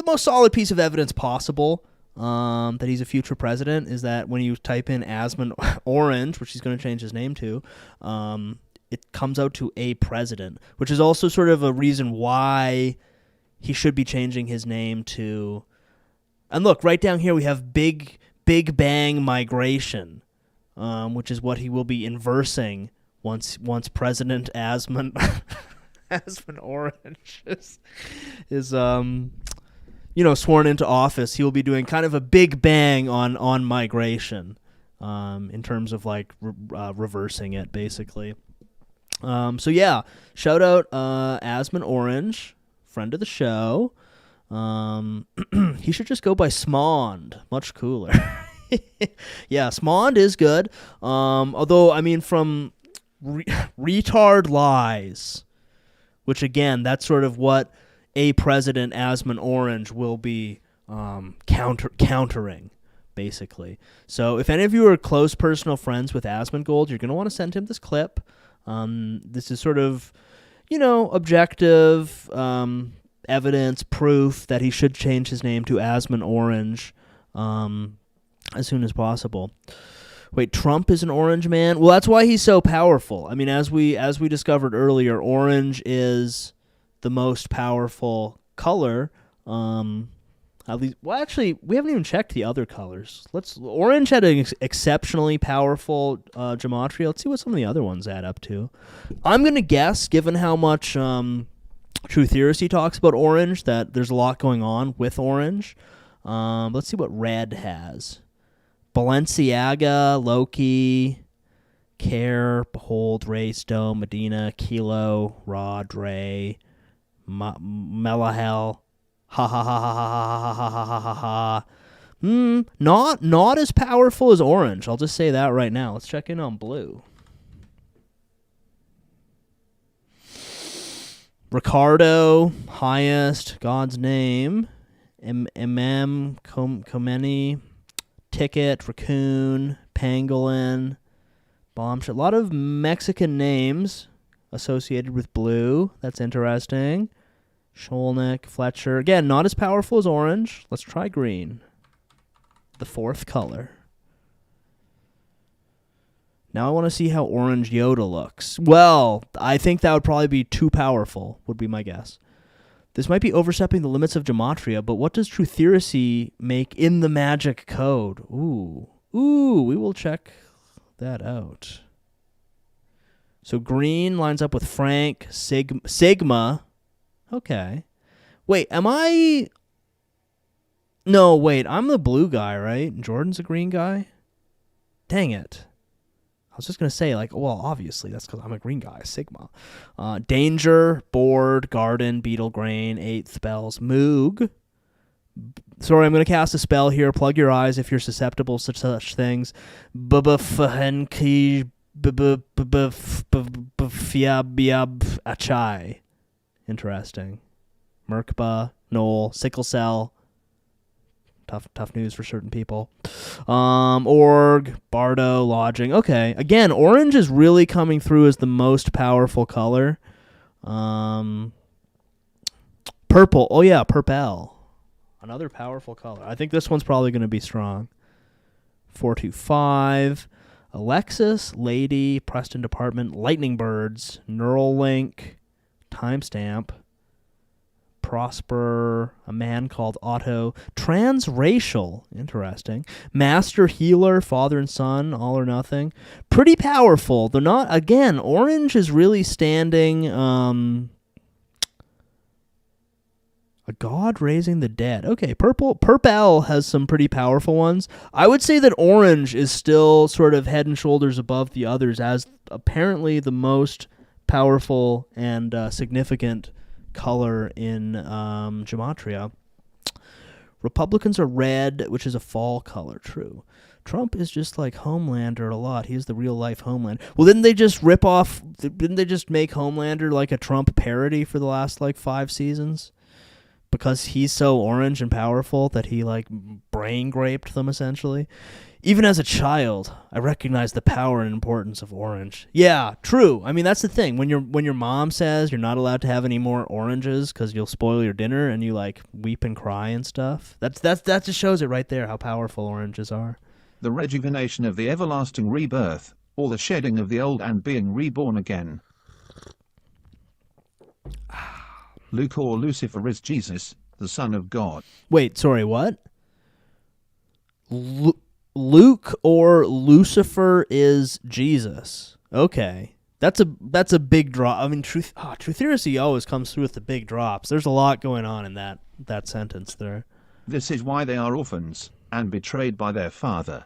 most solid piece of evidence possible that he's a future president is that when you type in Asmon Orange, which he's going to change his name to, it comes out to a president, which is also sort of a reason why he should be changing his name to... And look, right down here we have Big Bang Migration, which is what he will be inversing once President Asmon Orange is sworn into office. He will be doing kind of a big bang on migration, in terms of like reversing it basically. So yeah, shout out Asmon Orange, friend of the show. He should just go by Smond, much cooler. Yeah, Smond is good. Although I mean from retard lies, which again, that's sort of what a president Asmon Orange will be countering, basically. So if any of you are close personal friends with Asmongold, you're going to want to send him this clip. This is sort of, objective evidence, proof that he should change his name to Asmon Orange as soon as possible. Wait, Trump is an orange man? Well, that's why he's so powerful. I mean, as we discovered earlier, orange is the most powerful color. At least, well, actually, we haven't even checked the other colors. Orange had an exceptionally powerful gematria. Let's see what some of the other ones add up to. I'm gonna guess, given how much Truth Heresy talks about orange, that there's a lot going on with orange. Let's see what red has. Balenciaga, Loki, Care, Behold, Race, Dome, Medina, Kilo, Rod, Ray, Melahel. Ha ha ha ha ha ha ha ha ha ha. Not as powerful as orange. I'll just say that right now. Let's check in on blue. Ricardo, highest, God's name, Komeni, Ticket, Raccoon, Pangolin, Bombshell. A lot of Mexican names associated with blue. That's interesting. Sholnick, Fletcher. Again, not as powerful as orange. Let's try green. The fourth color. Now I want to see how orange Yoda looks. Well, I think that would probably be too powerful, would be my guess. This might be overstepping the limits of gematria, but what does Truth Heresy make in the magic code? Ooh, we will check that out. So green lines up with Frank, Sigma. Okay. Wait, am I... No, wait, I'm the blue guy, right? Jordan's a green guy? Dang it. I was just going to say, well, obviously, that's because I'm a green guy, Sigma. Danger, Board, Garden, Beetle Grain, 8 spells, Moog. Sorry, I'm going to cast a spell here. Plug your eyes if you're susceptible to such things. Bubba Fahenki Achai. Interesting. Merkaba, Knoll, sickle cell. Tough news for certain people. Org, Bardo, lodging. Okay. Again, orange is really coming through as the most powerful color. Purple. Oh, yeah, purple. Another powerful color. I think this one's probably going to be strong. 425. Alexis, Lady, Preston Department, Lightning Birds, Neuralink, Timestamp, Prosper, A Man Called Otto, Transracial, interesting, Master Healer, Father and Son, All or Nothing. Pretty powerful, though not, again, orange is really standing, A God Raising the Dead. Okay, purple has some pretty powerful ones. I would say that orange is still sort of head and shoulders above the others as apparently the most powerful and significant color in Gematria. Republicans are red, which is a fall color, true. Trump is just like Homelander a lot. He's the real-life Homelander. Well, didn't they just make Homelander like a Trump parody for the last, 5 seasons? Because he's so orange and powerful that he, brain-graped them, essentially. Even as a child, I recognized the power and importance of orange. Yeah, true. I mean, that's the thing. When your mom says you're not allowed to have any more oranges because you'll spoil your dinner, and you weep and cry and stuff. That just shows it right there how powerful oranges are. The rejuvenation of the everlasting rebirth, or the shedding of the old and being reborn again. Luke or Lucifer is Jesus, the Son of God. Wait, sorry, what? Luke or Lucifer is Jesus. Okay. That's a big drop. I mean, Trutheracy always comes through with the big drops. There's a lot going on in that sentence there. This is why they are orphans, and betrayed by their father.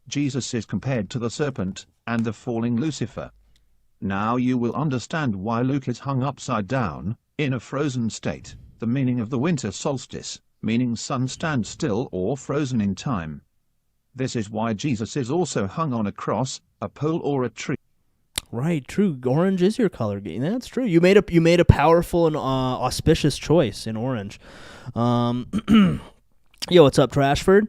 Jesus is compared to the serpent, and the falling Lucifer. Now you will understand why Luke is hung upside down, in a frozen state, the meaning of the winter solstice, meaning sun stands still or frozen in time. This is why Jesus is also hung on a cross, a pole or a tree. Right, true. Orange is your color. That's true. You made a powerful and auspicious choice in orange. Yo, what's up, Trashford?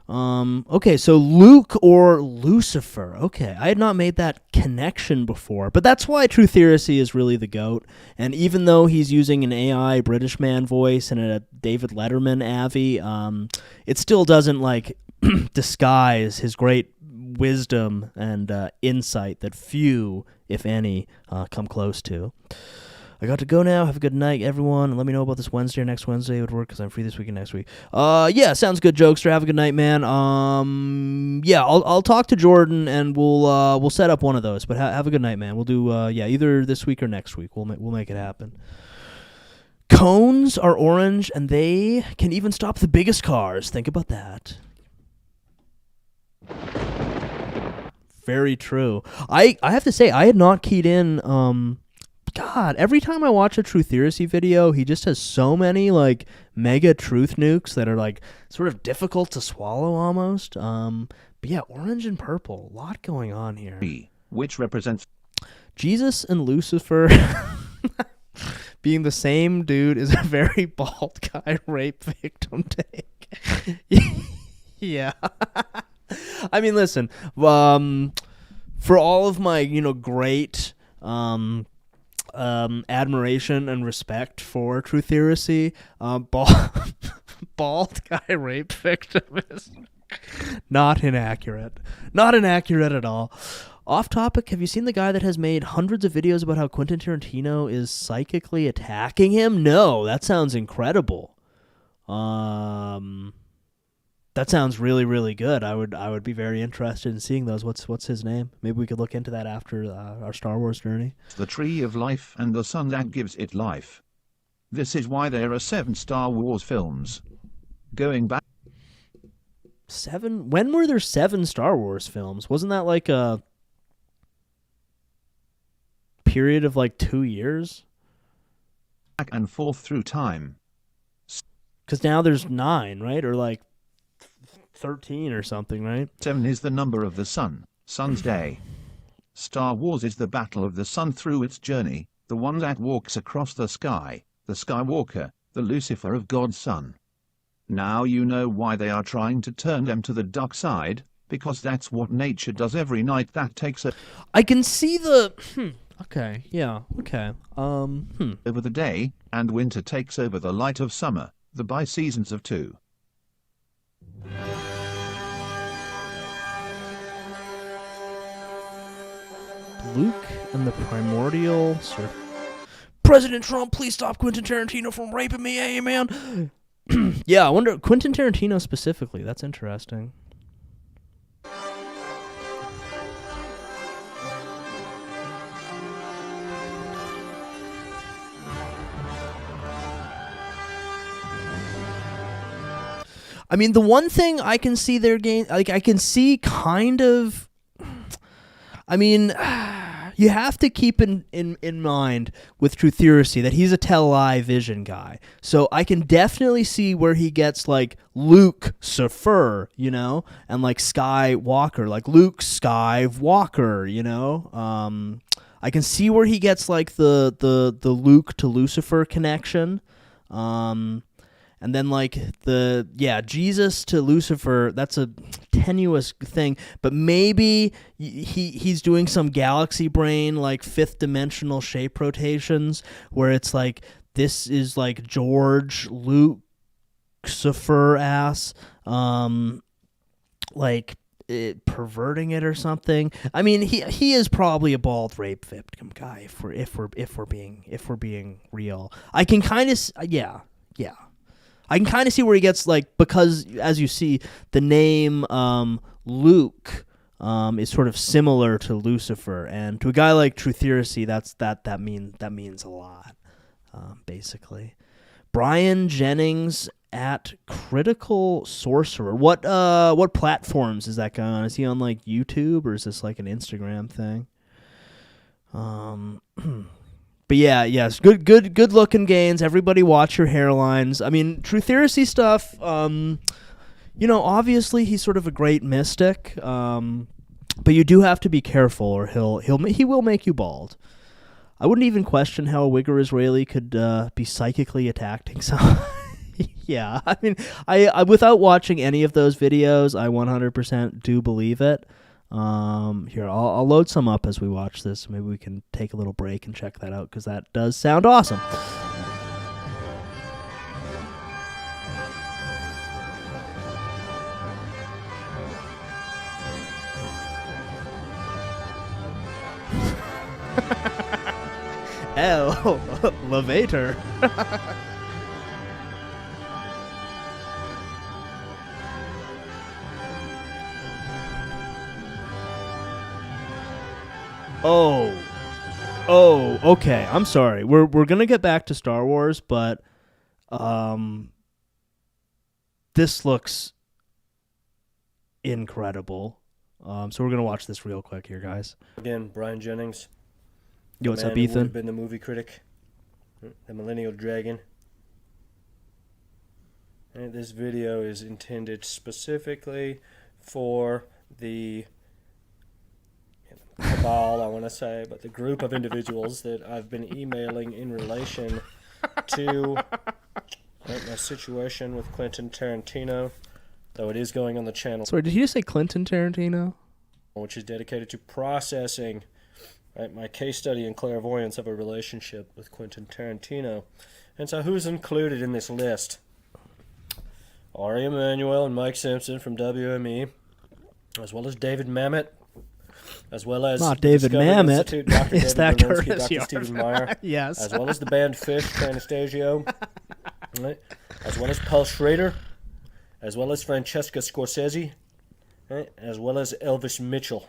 Okay, so Luke or Lucifer. Okay, I had not made that connection before, but that's why Trutheracy is really the GOAT. And even though he's using an AI British man voice and a David Letterman Avi, it still doesn't disguise his great wisdom and insight that few, if any, come close to. I got to go now. Have a good night, everyone. Let me know about this Wednesday or next Wednesday. It would work because I'm free this week and next week. Yeah, sounds good, Jokester. Have a good night, man. Yeah, I'll talk to Jordan and we'll set up one of those. But have a good night, man. We'll do either this week or next week. We'll make it happen. Cones are orange and they can even stop the biggest cars. Think about that. Very true. I have to say I had not keyed in. God, every time I watch a Trutheracy video, he just has so many mega truth nukes that are sort of difficult to swallow almost. But yeah, orange and purple, a lot going on here. Which represents Jesus and Lucifer being the same dude is a very bald guy rape victim take. Yeah. I mean, listen, for all of my great admiration and respect for Trutheracy, bald guy rape victim is not inaccurate. Not inaccurate at all. Off topic, have you seen the guy that has made hundreds of videos about how Quentin Tarantino is psychically attacking him? No, that sounds incredible. That sounds really, really good. I would be very interested in seeing those. What's his name? Maybe we could look into that after our Star Wars journey. the tree of life and the sun that gives it life. This is why there are 7 Star Wars films. Going back 7? When were there 7 Star Wars films? Wasn't that a period of 2 years? back and forth through time. Because now there's 9, right? Or 13 or something, right? 7 is the number of the sun, sun's day. Star Wars is the battle of the sun through its journey, the one that walks across the sky, the Skywalker, the Lucifer of God's son. Now you know why they are trying to turn them to the dark side, because that's what nature does every night. That takes I can see the... Okay, yeah, okay. over the day, and winter takes over the light of summer, the bi-seasons of two. Luke and the primordial... President Trump, please stop Quentin Tarantino from raping me, hey, man! Yeah, I wonder... Quentin Tarantino specifically, that's interesting. I mean, the one thing I can see their game, like I can see kind of, I mean, you have to keep in mind with Trutheuracy that he's a tell-lie vision guy. So I can definitely see where he gets like Luke Safir, you know, and like Skywalker, like Luke Skywalker, you know. I can see where he gets like the Luke to Lucifer connection. And then, like, Jesus to Lucifer, that's a tenuous thing. But maybe he's doing some galaxy brain, like, fifth-dimensional shape rotations, where it's like, this is, like, George Lucifer ass, like, perverting it or something. I mean, he is probably a bald rape victim guy, if we're being real. I can kind of, yeah. I can kind of see where he gets, like, because, as you see, the name Luke is sort of similar to Lucifer, and to a guy like Trutheuracy, that means a lot, basically. Brian Jennings at Critical Sorcerer. What platforms is that guy on? Is he on, like, YouTube, or is this, like, an Instagram thing? But yeah, yes, good looking gains. Everybody watch your hairlines. I mean, Trutheuracy stuff, you know, obviously he's sort of a great mystic, but you do have to be careful or he will make you bald. I wouldn't even question how a Wigger Israeli could be psychically attacking someone. Yeah, I mean, I without watching any of those videos, I 100% do believe it. Here, I'll load some up as we watch this. Maybe we can take a little break and check that out, because that does sound awesome. Elevator. Oh, okay. I'm sorry. We're gonna get back to Star Wars, but this looks incredible. So we're gonna watch this real quick here, guys. Again, Brian Jennings. Yo, what's up, Who would Ethan? have been the movie critic, the Millennial Dragon. And this video is intended specifically for the cabal, I want to say, but the group of individuals that I've been emailing in relation to my situation with Quentin Tarantino, though it is going on the channel. Sorry, did you just say Clinton Tarantino? Which is dedicated to processing my case study and clairvoyance of a relationship with Quentin Tarantino. And so who's included in this list? Ari Emanuel and Mike Simpson from WME, as well as David Mamet, as well as not David Mamet. Institute, Dr. Is David that Berlinski, Curtis Dr. Stephen Meyer, Yes. as well as the band Fish, Anastasio, right? As well as Paul Schrader, as well as Francesca Scorsese, right? As well as Elvis Mitchell.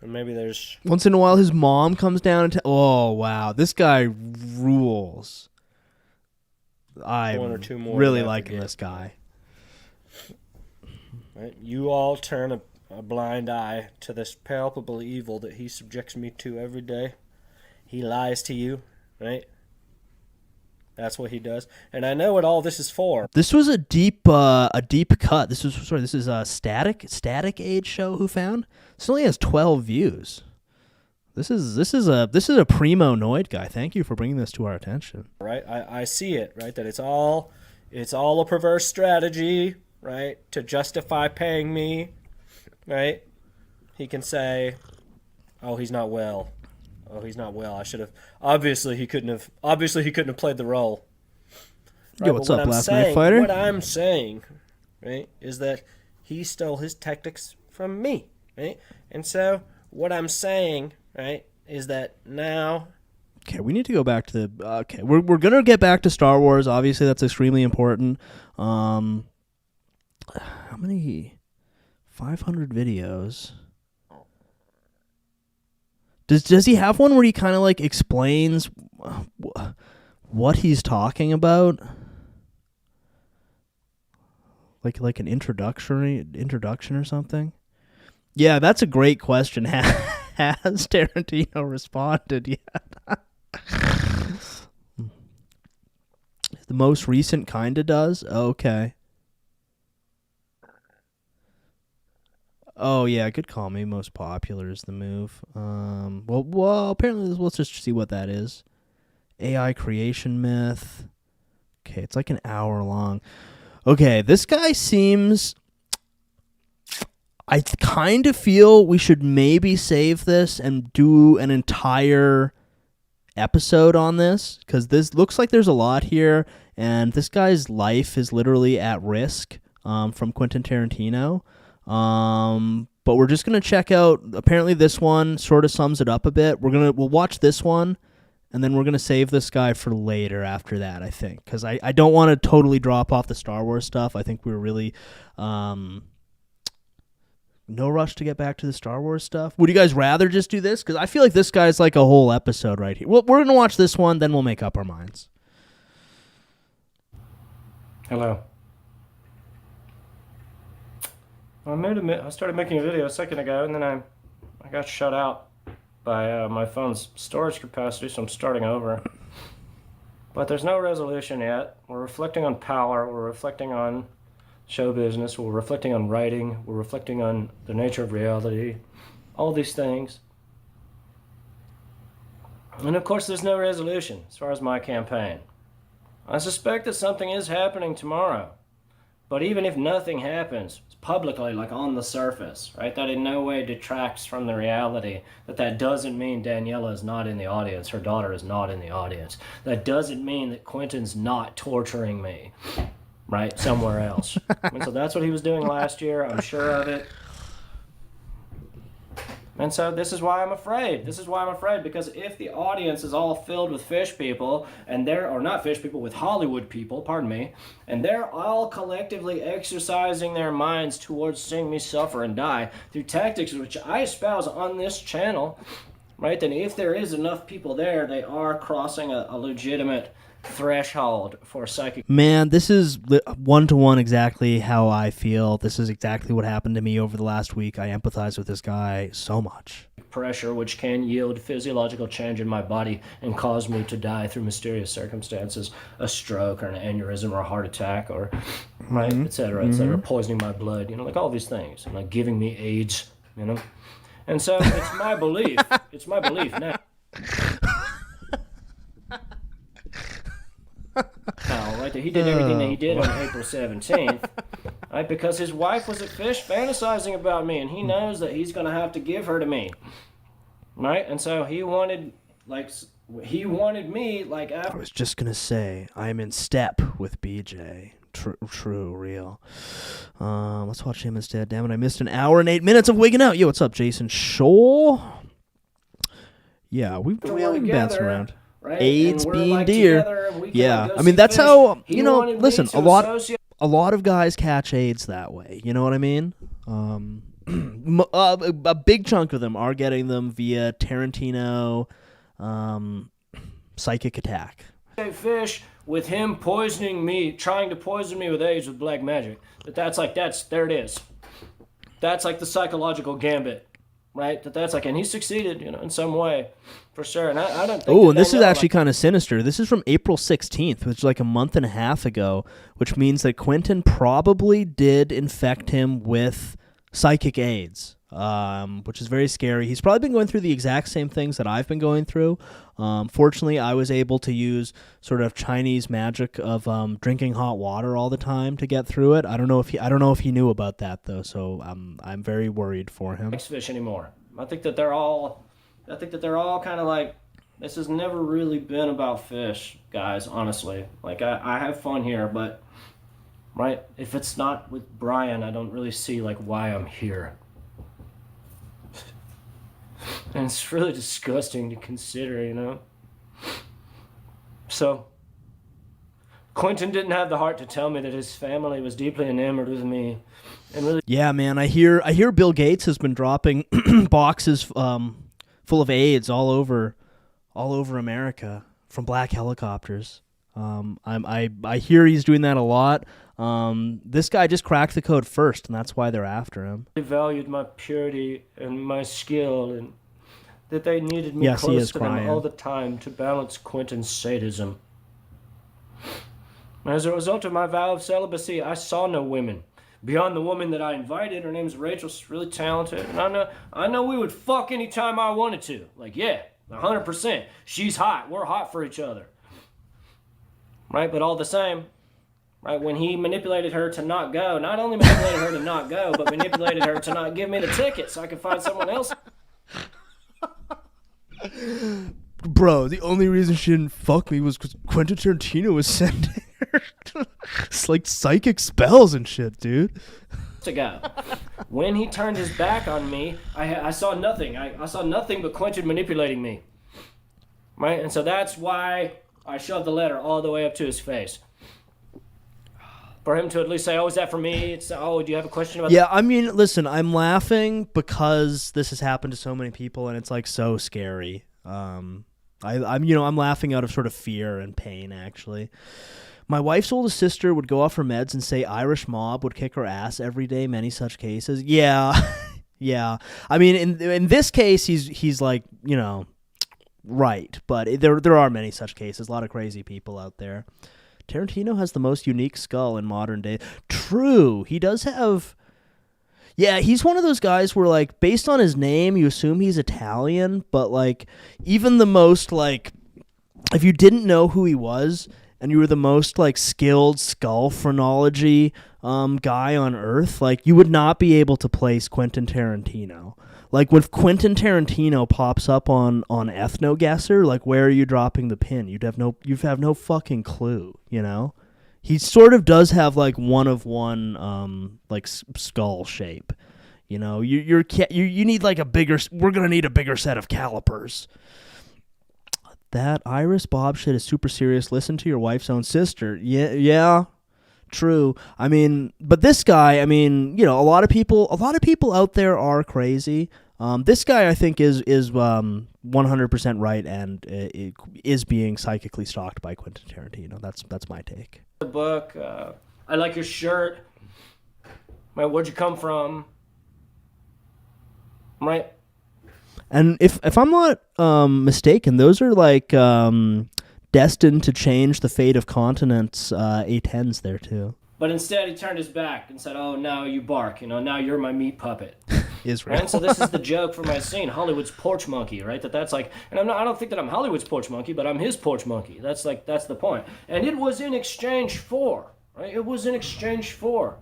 And maybe there's... Once in a while, his mom comes down and... oh, wow. This guy rules. I'm one or two more really that I liking forget. this guy. Right? You all turn a blind eye to this palpable evil that he subjects me to every day. He lies to you, right? That's what he does. And I know what all this is for. This was a deep cut. This is a Static Age show. Who found? This only has 12 views. This is a primo Noid guy. Thank you for bringing this to our attention. Right? I see it, right? That it's all a perverse strategy, right? To justify paying me, right? He can say, "Oh, he's not well. Oh, he's not well. I should have." Obviously, he couldn't have played the role. Right? Yo, what's up, Last Night Fighter? What I'm saying, right, is that he stole his tactics from me, right? And so what I'm saying, right, is that now. Okay, we need to go back to the. Okay, we're gonna get back to Star Wars. Obviously, that's extremely important. How many? 500 videos. Does he have one where he kind of like explains what he's talking about? Like an introduction or something? Yeah, that's a great question. Has Tarantino responded yet? The most recent kinda does? Okay. Oh yeah, good call. Maybe most popular is the move. Well, apparently let's just see what that is. AI creation myth. Okay, it's like an hour long. Okay, this guy seems. I kind of feel we should maybe save this and do an entire episode on this, because this looks like there's a lot here, and this guy's life is literally at risk from Quentin Tarantino. But we're just gonna check out. Apparently, this one sort of sums it up a bit. We'll watch this one, and then we're gonna save this guy for later after that. I think, because I don't want to totally drop off the Star Wars stuff. I think we're really no rush to get back to the Star Wars stuff. Would you guys rather just do this? Because I feel like this guy's like a whole episode right here. Well, we're gonna watch this one, then we'll make up our minds. Hello. I started making a video a second ago, and then I got shut out by my phone's storage capacity, so I'm starting over. But there's no resolution yet. We're reflecting on power. We're reflecting on show business. We're reflecting on writing. We're reflecting on the nature of reality. All these things. And of course, there's no resolution as far as my campaign. I suspect that something is happening tomorrow. But even if nothing happens publicly, like on the surface, right, that in no way detracts from the reality, that doesn't mean Daniela is not in the audience, her daughter is not in the audience. That doesn't mean that Quentin's not torturing me, right, somewhere else. And so that's what he was doing last year, I'm sure of it. And so this is why I'm afraid. Because if the audience is all filled with fish people, or not fish people, with Hollywood people, pardon me, and they're all collectively exercising their minds towards seeing me suffer and die through tactics which I espouse on this channel, right, then if there is enough people there, they are crossing a legitimate threshold for psychic. Man, this is one-to-one exactly how I feel. This is exactly what happened to me over the last week. I empathize with this guy so much. Pressure, which can yield physiological change in my body and cause me to die through mysterious circumstances, a stroke or an aneurysm or a heart attack, or right, etc., poisoning my blood, like all these things, like giving me AIDS, And so it's my belief. It's my belief now. Right, that he did everything that he did on April 17th, right, because his wife was at Fish fantasizing about me, and he knows that he's going to have to give her to me, right, and so he wanted me, like, after. I was just going to say, I'm in step with BJ. True, real. Let's watch him instead. Damn it, I missed an hour and 8 minutes of Wiggin Out. Yo, what's up, Jason Scholl? Yeah, we've been bouncing around. Right? AIDS being like dear. Yeah, I mean, that's fish. How, listen, a lot of guys catch AIDS that way. You know what I mean? A big chunk of them are getting them via Tarantino psychic attack. Fish with him poisoning me, trying to poison me with AIDS with black magic. There it is. That's like the psychological gambit. right? That's like, and he succeeded, in some way, for sure. And I don't think. Oh, that and they this is know, actually like, kind of sinister. This is from April 16th, which is like a month and a half ago, which means that Quentin probably did infect him with psychic AIDS, which is very scary. He's probably been going through the exact same things that I've been going through. Fortunately, I was able to use sort of Chinese magic of drinking hot water all the time to get through it. I don't know if he knew about that though, so I'm very worried for him. likes fish anymore. I think that they're all kind of like, this has never really been about fish, guys, honestly. Like, I have fun here, but, right, if it's not with Brian, I don't really see, like, why I'm here. And it's really disgusting to consider, So, Quentin didn't have the heart to tell me that his family was deeply enamored with me. And really, Yeah, man, I hear Bill Gates has been dropping boxes full of AIDS all over America from black helicopters. I hear he's doing that a lot. This guy just cracked the code first, and that's why they're after him. they valued my purity and my skill, and that they needed me Yes, he close is to crying. them all the time to balance Quentin's sadism. As a result of my vow of celibacy, I saw no women beyond the woman that I invited. Her name's Rachel. She's really talented, and I know we would fuck anytime I wanted to. Like, yeah, 100%. She's hot. We're hot for each other. Right, but all the same, right, when he manipulated her to not go, not only manipulated her to not go, but manipulated her to not give me the ticket so I could find someone else. Bro, the only reason she didn't fuck me was because Quentin Tarantino was sending her it's like psychic spells and shit, dude. To go. When he turned his back on me, I saw nothing. I saw nothing but Quentin manipulating me. Right, and so that's why I shoved the letter all the way up to his face. For him to at least say, "Oh, is that for me?" It's, "Oh, do you have a question about Yeah, I mean, listen, I'm laughing because this has happened to so many people, and it's like so scary. I'm laughing out of sort of fear and pain, actually. My wife's oldest sister would go off her meds and say Irish mob would kick her ass every day. Many such cases. Yeah, yeah. I mean, in this case, he's like, right, but there are many such cases. A lot of crazy people out there. Tarantino has the most unique skull in modern day. True, he does have. Yeah, he's one of those guys where, like, based on his name, you assume he's Italian, but, like, even the most, like, if you didn't know who he was and you were the most, like, skilled skull phrenology guy on Earth, like, you would not be able to place Quentin Tarantino. Like, when Quentin Tarantino pops up on Ethnoguesser, like, where are you dropping the pin? You'd have no fucking clue, He sort of does have like one of one like skull shape. You need like a bigger. We're gonna need a bigger set of calipers. That Iris Bob shit is super serious. Listen to your wife's own sister. Yeah, true. I mean, but this guy, a lot of people out there are crazy. This guy, I think, is 100% right and is being psychically stalked by Quentin Tarantino. That's my take. the book? I like your shirt. Right, where'd you come from? Right. And if I'm not mistaken, those are like destined to change the fate of continents. A10s there too. But instead, he turned his back and said, "Oh, now you bark. Now you're my meat puppet." Israel. Right? So this is the joke for my scene, Hollywood's porch monkey, right? That's like, and I don't think that I'm Hollywood's porch monkey, but I'm his porch monkey. That's the point. And it was in exchange for, right? It was in exchange for,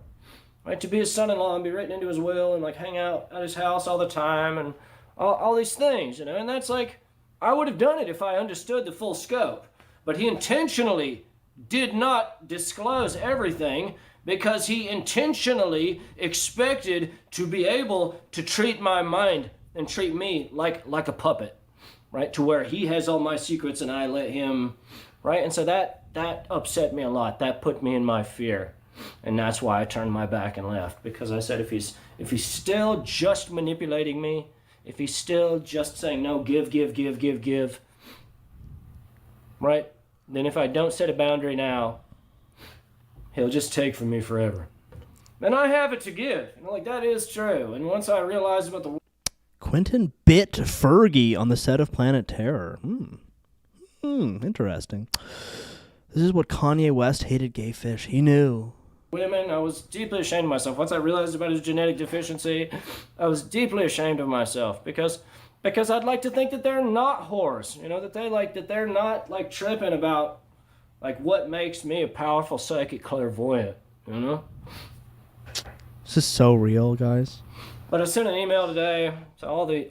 right? To be his son-in-law and be written into his will and like hang out at his house all the time and all these things, And that's like, I would have done it if I understood the full scope. But he intentionally did not disclose everything because he intentionally expected to be able to treat my mind and treat me like a puppet, right? To where he has all my secrets and I let him, right? And so that upset me a lot. That put me in my fear. And that's why I turned my back and left, because I said if he's still just manipulating me, if he's still just saying no, give, right? Then if I don't set a boundary now, he'll just take from me forever. And I have it to give. That is true. And once I realized about the... Quentin bit Fergie on the set of Planet Terror. Interesting. This is what Kanye West hated gay fish. He knew. Women, I was deeply ashamed of myself. Once I realized about his genetic deficiency, I was deeply ashamed of myself because I'd like to think that they're not whores, that they're not like tripping about like what makes me a powerful psychic clairvoyant, This is so real, guys. But I sent an email today to all the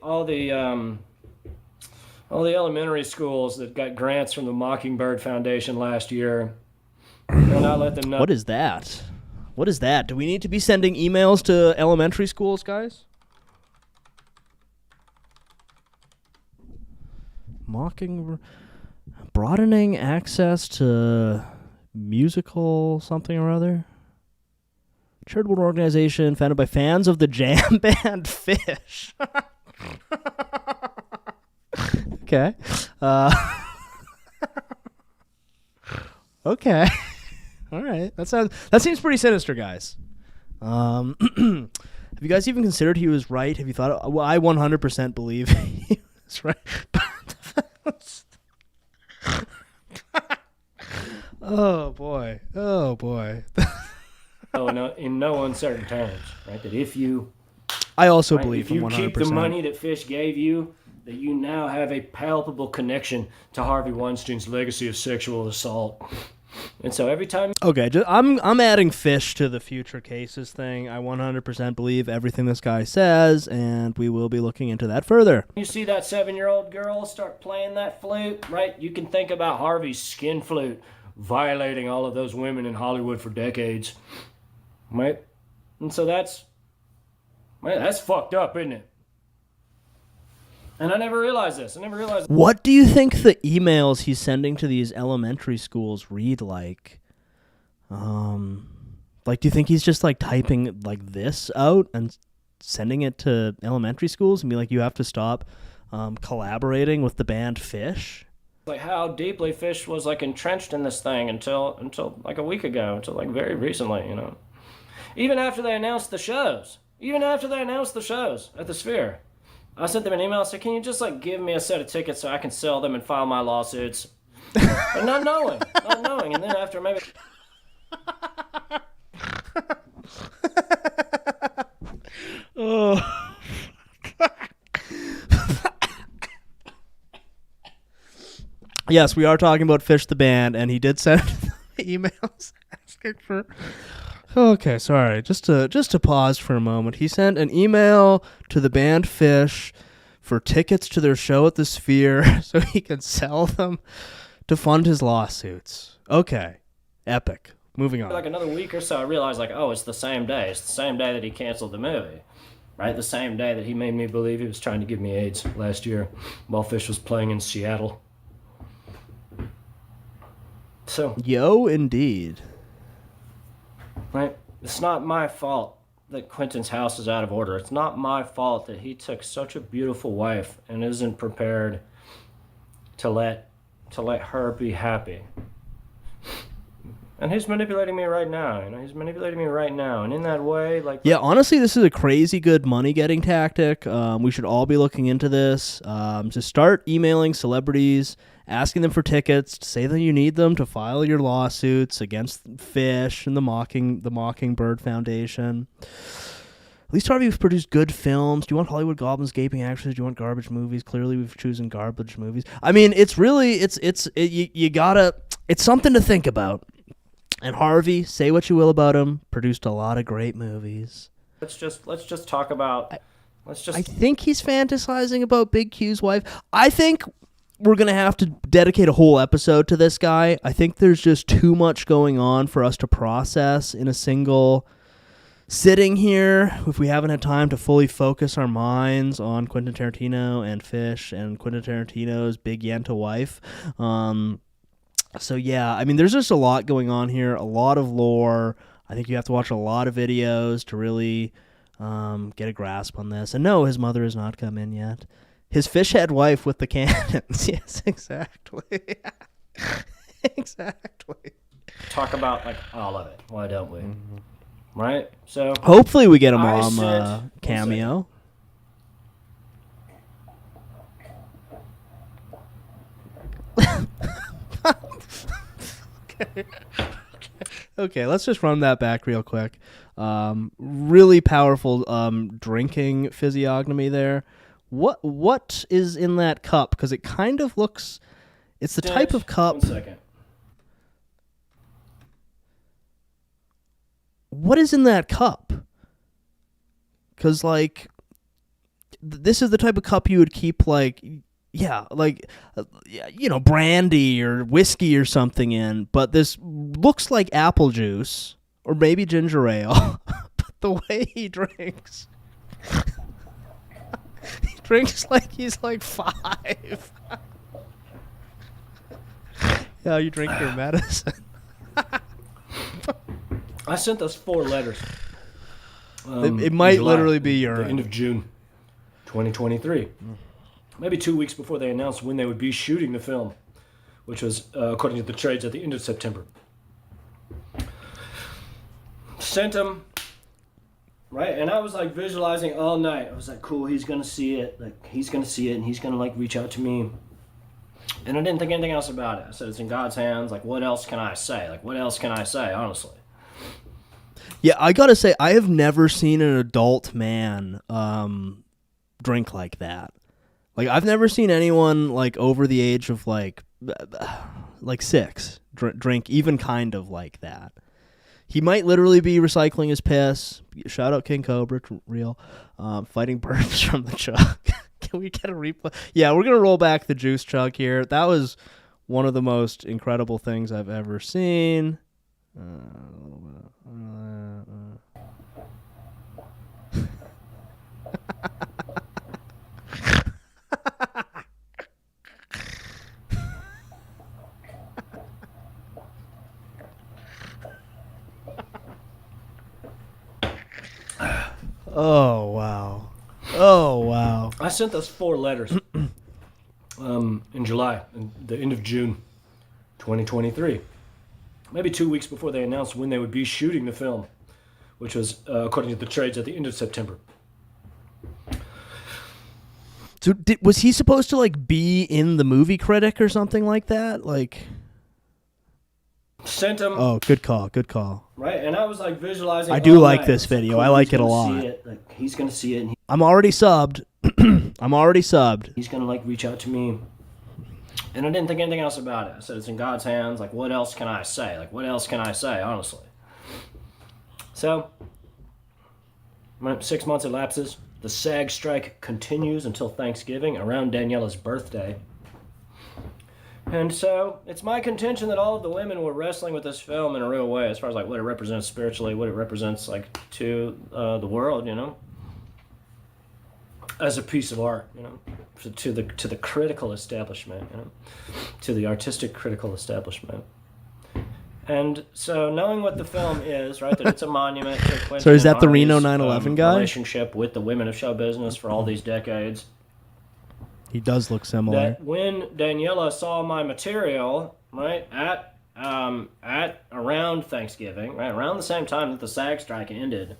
elementary schools that got grants from the Mockingbird Foundation last year. And I let them know. What is that? What is that? Do we need to be sending emails to elementary schools, guys? Broadening access to musical something or other. Charitable organization founded by fans of the jam band Fish. Okay. Okay. All right. That seems pretty sinister, guys. Have you guys even considered he was right? Have you thought? Well, I 100% believe he was right. Oh boy. Oh boy. In no uncertain terms, right? That if you, I also right, believe if you 100%. keep the money that Fish gave you, that you now have a palpable connection to Harvey Weinstein's legacy of sexual assault. And so every time... Okay, I'm adding Fish to the future cases thing. I 100% believe everything this guy says, and we will be looking into that further. You see that 7-year-old girl start playing that flute, right? You can think about Harvey's skin flute violating all of those women in Hollywood for decades, right? And so that's fucked up, isn't it? And I never realized this. What do you think the emails he's sending to these elementary schools read like? Like, do you think he's just like typing like this out and sending it to elementary schools and be like, you have to stop collaborating with the band Fish? Like how deeply Fish was like entrenched in this thing until like a week ago, until like very recently, Even after they announced the shows at the Sphere. I sent them an email and said, can you just like give me a set of tickets so I can sell them and file my lawsuits? But not knowing. And then after maybe... Oh. Yes, we are talking about Fish the band, and he did send emails asking for... Okay, sorry. Just to pause for a moment. He sent an email to the band Fish for tickets to their show at the Sphere so he could sell them to fund his lawsuits. Okay. Epic. Moving on. Like another week or so, I realized it's the same day. It's the same day that he canceled the movie. Right? The same day that he made me believe he was trying to give me AIDS last year while Fish was playing in Seattle. So. Yo, indeed. Right? It's not my fault that Quentin's house is out of order. It's not my fault that he took such a beautiful wife and isn't prepared to let her be happy. And he's manipulating me right now. And in that way, like... Yeah, honestly, this is a crazy good money-getting tactic. We should all be looking into this. To start emailing celebrities, asking them for tickets, to say that you need them to file your lawsuits against Fish and the Mockingbird Foundation. At least Harvey's produced good films. Do you want Hollywood goblins, gaping actresses? Do you want garbage movies? Clearly, we've chosen garbage movies. I mean, it's really, you gotta, it's something to think about. And Harvey, say what you will about him, produced a lot of great movies. Let's just talk about. I think he's fantasizing about Big Q's wife. I think we're going to have to dedicate a whole episode to this guy. I think there's just too much going on for us to process in a single sitting here. If we haven't had time to fully focus our minds on Quentin Tarantino and Fish and Quentin Tarantino's Big Yenta wife. So yeah, I mean, there's just a lot going on here, a lot of lore. I think you have to watch a lot of videos to really get a grasp on this. And no, his mother has not come in yet. His fish head wife with the cannons. Yes, exactly. Exactly. Talk about like all of it. Why don't we? Mm-hmm. Right? So hopefully we get a mom cameo. Okay, let's just run that back real quick. Really powerful drinking physiognomy there. What is in that cup? Because it kind of looks... It's the type of cup... 1 second. What is in that cup? Because, like, this is the type of cup you would keep, like... Yeah, like, brandy or whiskey or something in, but this looks like apple juice or maybe ginger ale. But the way he drinks, he drinks like he's like 5. Yeah, you drink your medicine. I sent us 4 letters. It might July, literally be the urine. end of June 2023. Maybe 2 weeks before they announced when they would be shooting the film, which was, according to the trades, at the end of September. Sent them, right? And I was like visualizing all night. I was like, cool, he's going to see it. Like, he's going to see it, and he's going to like reach out to me. And I didn't think anything else about it. I said, it's in God's hands. Like, what else can I say? Like, what else can I say, honestly? Yeah, I gotta say, I have never seen an adult man drink like that. Like, I've never seen anyone, like, over the age of, like 6 drink even kind of like that. He might literally be recycling his piss. Shout out King Cobra, real. Fighting birds from the jug. Can we get a replay? Yeah, we're going to roll back the juice chug here. That was one of the most incredible things I've ever seen. A little bit. Oh, wow. Oh, wow. I sent those 4 letters in July, in the end of June 2023. Maybe 2 weeks before they announced when they would be shooting the film, which was, according to the trades, at the end of September. So was he supposed to, like, be in the movie critic or something like that? Like... Sent him. Oh, good call, good call. Right, and I was like visualizing. I do all like night. this video. Cool, I like he's it a gonna lot. See it. Like, he's gonna see it, and I'm already subbed. I'm already subbed. he's gonna like reach out to me. And I didn't think anything else about it. I said, it's in God's hands. Like, what else can I say? Like, what else can I say, honestly? So, 6 months elapses. The SAG strike continues until Thanksgiving, around Daniela's birthday. And so, it's my contention that all of the women were wrestling with this film in a real way, as far as like what it represents spiritually, what it represents like to the world, you know, as a piece of art, you know, to the critical establishment, you know, to the artistic critical establishment. And so, knowing what the film is, right, that it's a monument to Quentin So is that the and Reno Mari's, 9/11 guy? relationship with the women of show business for all these decades. He does look similar. That when Daniela saw my material, right, at around Thanksgiving, right, around the same time that the SAG strike ended,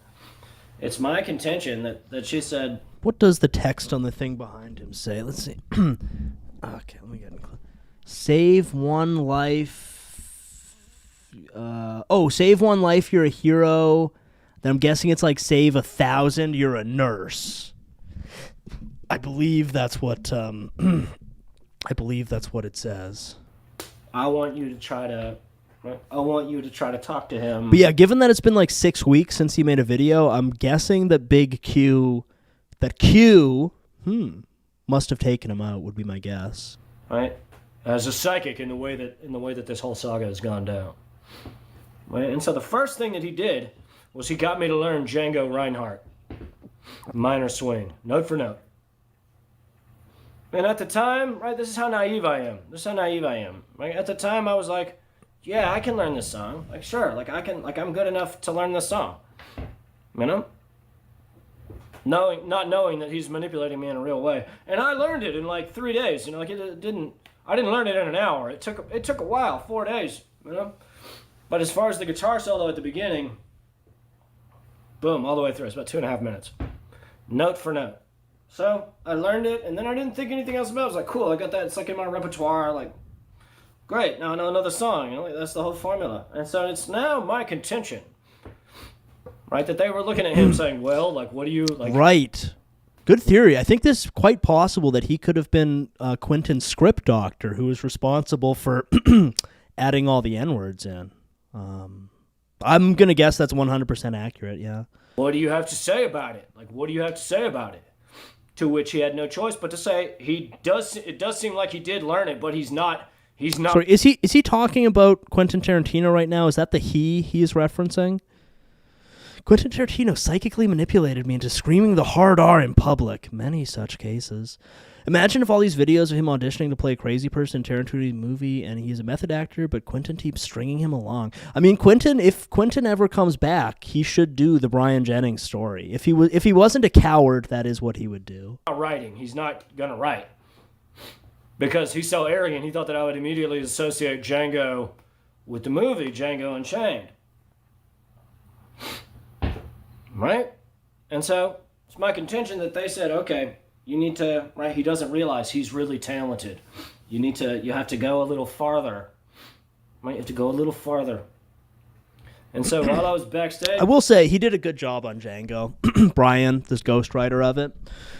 it's my contention that she said, What does the text on the thing behind him say? Let's see. Okay, let me get it. Save one life. Save one life, you're a hero. Then I'm guessing it's like save 1,000, you're a nurse. I believe that's what it says. I want you to try to talk to him. But yeah, given that it's been like 6 weeks since he made a video, I'm guessing that Q must have taken him out, would be my guess. Right? As a psychic in the way that this whole saga has gone down. Right? And so the first thing that he did was he got me to learn Django Reinhardt. Minor swing, note for note. And at the time, right, this is how naive I am. Right? At the time I was like, yeah, I can learn this song. Like, sure, I'm good enough to learn this song. You know? Not knowing that he's manipulating me in a real way. And I learned it in like 3 days, you know, like I didn't learn it in an hour. It took a while, 4 days, you know? But as far as the guitar solo at the beginning, boom, all the way through. It's about 2.5 minutes. Note for note. So I learned it, and then I didn't think anything else about it. I was like, cool, I got that. It's like in my repertoire. Like, Great, now I know another song. That's the whole formula. And so it's now my contention, right, that they were looking at him saying, well, like, what do you, like... Right. Good theory. I think this is quite possible that he could have been Quentin's script doctor who was responsible for adding all the N-words in. I'm going to guess that's 100% accurate, yeah. What do you have to say about it? Like, what do you have to say about it? To which he had no choice but to say it does seem like he did learn it, but he's not. Sorry, is he talking about Quentin Tarantino right now? Is that the he is referencing? Quentin Tarantino psychically manipulated me into screaming the hard R in public. Many such cases. Imagine if all these videos of him auditioning to play a crazy person in Tarantino's movie, and he's a method actor, but Quentin keeps stringing him along. I mean, if Quentin ever comes back, he should do the Brian Jennings story. If he wasn't a coward, that is what he would do. Writing, he's not gonna write because he's so arrogant. He thought that I would immediately associate Django with the movie Django Unchained, right? And so it's my contention that they said, okay. You need to, right, he doesn't realize he's really talented. You have to go a little farther. Right, you have to go a little farther. And so while I was backstage... I will say, he did a good job on Django. Brian, this ghostwriter of it.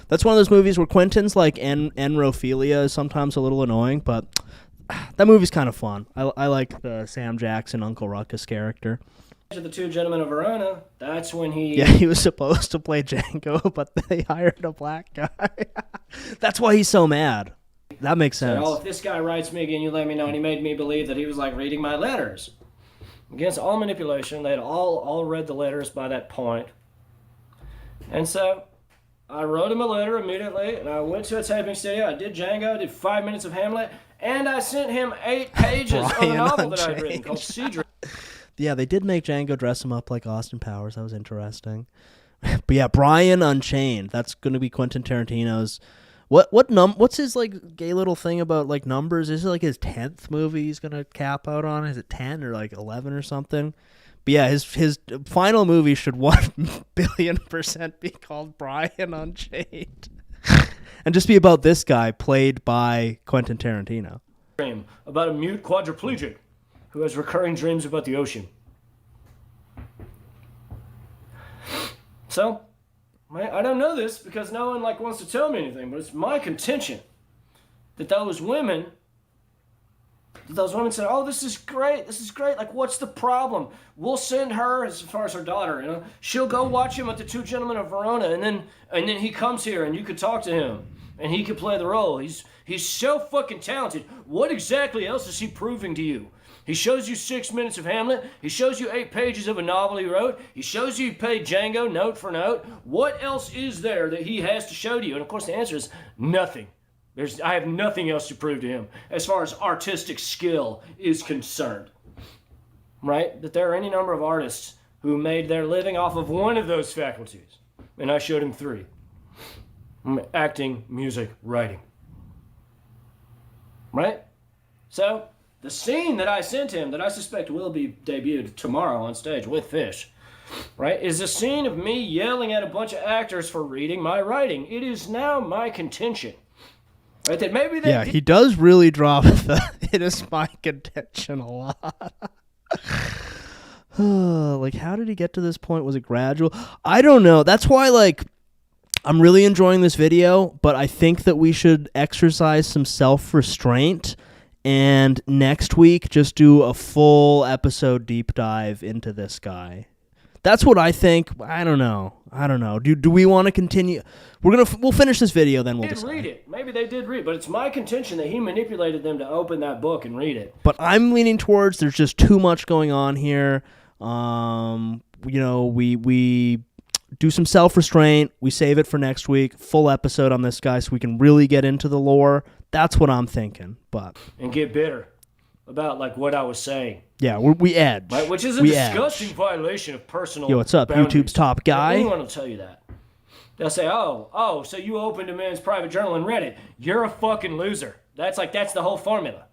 That's one of those movies where Quentin's like Enrophilia is sometimes a little annoying, but that movie's kind of fun. I like the Sam Jackson, Uncle Ruckus character. To the Two Gentlemen of Verona, that's when he... Yeah, he was supposed to play Django, but they hired a black guy. That's why he's so mad. That makes sense. Said, if this guy writes me again, you let me know. And he made me believe that he was like reading my letters. Against all manipulation, they had all read the letters by that point. And so I wrote him a letter immediately, and I went to a taping studio. I did Django, I did 5 minutes of Hamlet, and I sent him 8 pages of a novel that I'd written called Cedric. Yeah, they did make Django dress him up like Austin Powers. That was interesting. But yeah, Brian Unchained. That's going to be Quentin Tarantino's. What's his like gay little thing about like numbers? Is it like his 10th movie he's going to cap out on? Is it 10 or like 11 or something? But yeah, his final movie should 1,000,000,000% be called Brian Unchained. And just be about this guy played by Quentin Tarantino. About a mute quadriplegic who has recurring dreams about the ocean. So, I don't know this because no one wants to tell me anything, but it's my contention that those women said, oh, this is great, like, what's the problem? We'll send her, as far as her daughter, she'll go watch him at the Two Gentlemen of Verona, and then he comes here and you could talk to him, and he could play the role. He's so fucking talented. What exactly else is he proving to you? He shows you 6 minutes of Hamlet. He shows you 8 pages of a novel he wrote. He shows you played Django note for note. What else is there that he has to show to you? And of course the answer is nothing. I have nothing else to prove to him as far as artistic skill is concerned. Right? That there are any number of artists who made their living off of one of those faculties. And I showed him 3. Acting, music, writing. Right? So... the scene that I sent him, that I suspect will be debuted tomorrow on stage with Fish, right, is a scene of me yelling at a bunch of actors for reading my writing. It is now my contention, right, that maybe they... Yeah, he does really drop the "it is my contention" a lot. Like, how did he get to this point? Was it gradual? I don't know. That's why, I'm really enjoying this video, but I think that we should exercise some self-restraint and next week just do a full episode deep dive into this guy. That's what I think. I don't know. Do we want to continue? We'll finish this video, then we'll decide. Read it. Maybe they did read, but it's my contention that he manipulated them to open that book and read it. But I'm leaning towards there's just too much going on here. We do some self-restraint. We save it for next week. Full episode on this guy so we can really get into the lore. That's what I'm thinking. And get bitter about what I was saying. Yeah, we edge. Right, which is a disgusting violation of personal Yo, what's up, boundaries. YouTube's top guy? Anyone will tell you that. They'll say, oh, so you opened a man's private journal and read it. You're a fucking loser. That's the whole formula.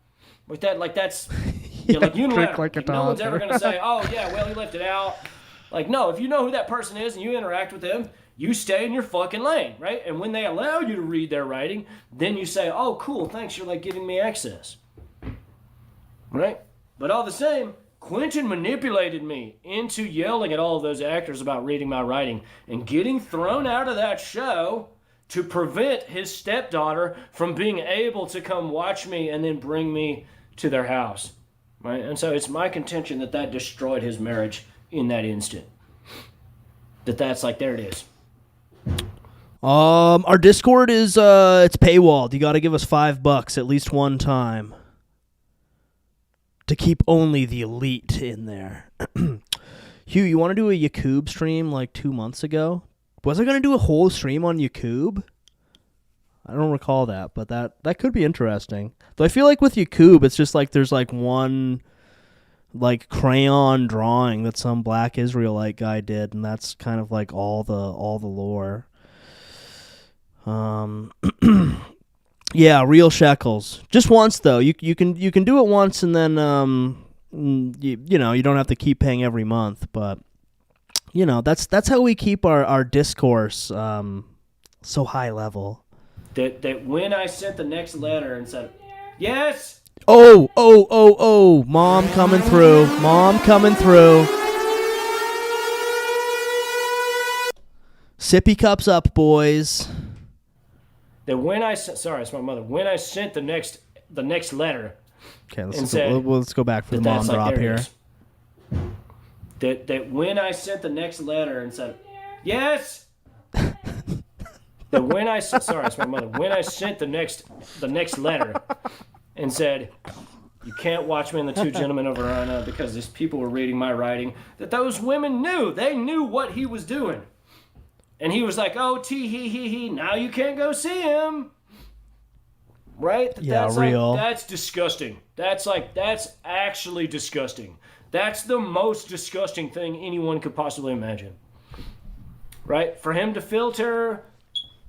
With that, that's unilateral. No one's ever going to say, oh, yeah, well, he left it out. No, if you know who that person is and you interact with them, you stay in your fucking lane, right? And when they allow you to read their writing, then you say, oh, cool, thanks, you're giving me access. Right? But all the same, Quentin manipulated me into yelling at all of those actors about reading my writing and getting thrown out of that show to prevent his stepdaughter from being able to come watch me and then bring me to their house. Right? And so it's my contention that that destroyed his marriage in that instant. That's like, there it is. Our Discord is it's paywalled. You got to give us $5 at least one time to keep only the elite in there. Hugh, you want to do a Yakub stream like 2 months ago? Was I going to do a whole stream on Yakub? I don't recall that, but that could be interesting. Though I feel like with Yakub, it's just like there's like one like crayon drawing that some black Israelite guy did, and that's kind of like all the lore. Yeah, real shekels. Just once though. You can do it once, and then you know, you don't have to keep paying every month, but you know, that's how we keep our discourse so high level. That when I sent the next letter and said, yes. Oh, mom coming through. Sippy cups up, boys. That when I sent, sorry, it's my mother. When I sent the next letter, okay, let's go back for the mom drop here. That when I sent the next letter and said, yes. That when I sorry, it's my mother. When I sent the next letter and said, you can't watch me and the two gentlemen over on because these people were reading my writing, that those women knew. They knew what he was doing. And he was like, oh, he, now you can't go see him. Right? Yeah, real. That's disgusting. That's actually disgusting. That's the most disgusting thing anyone could possibly imagine. Right? For him to filter,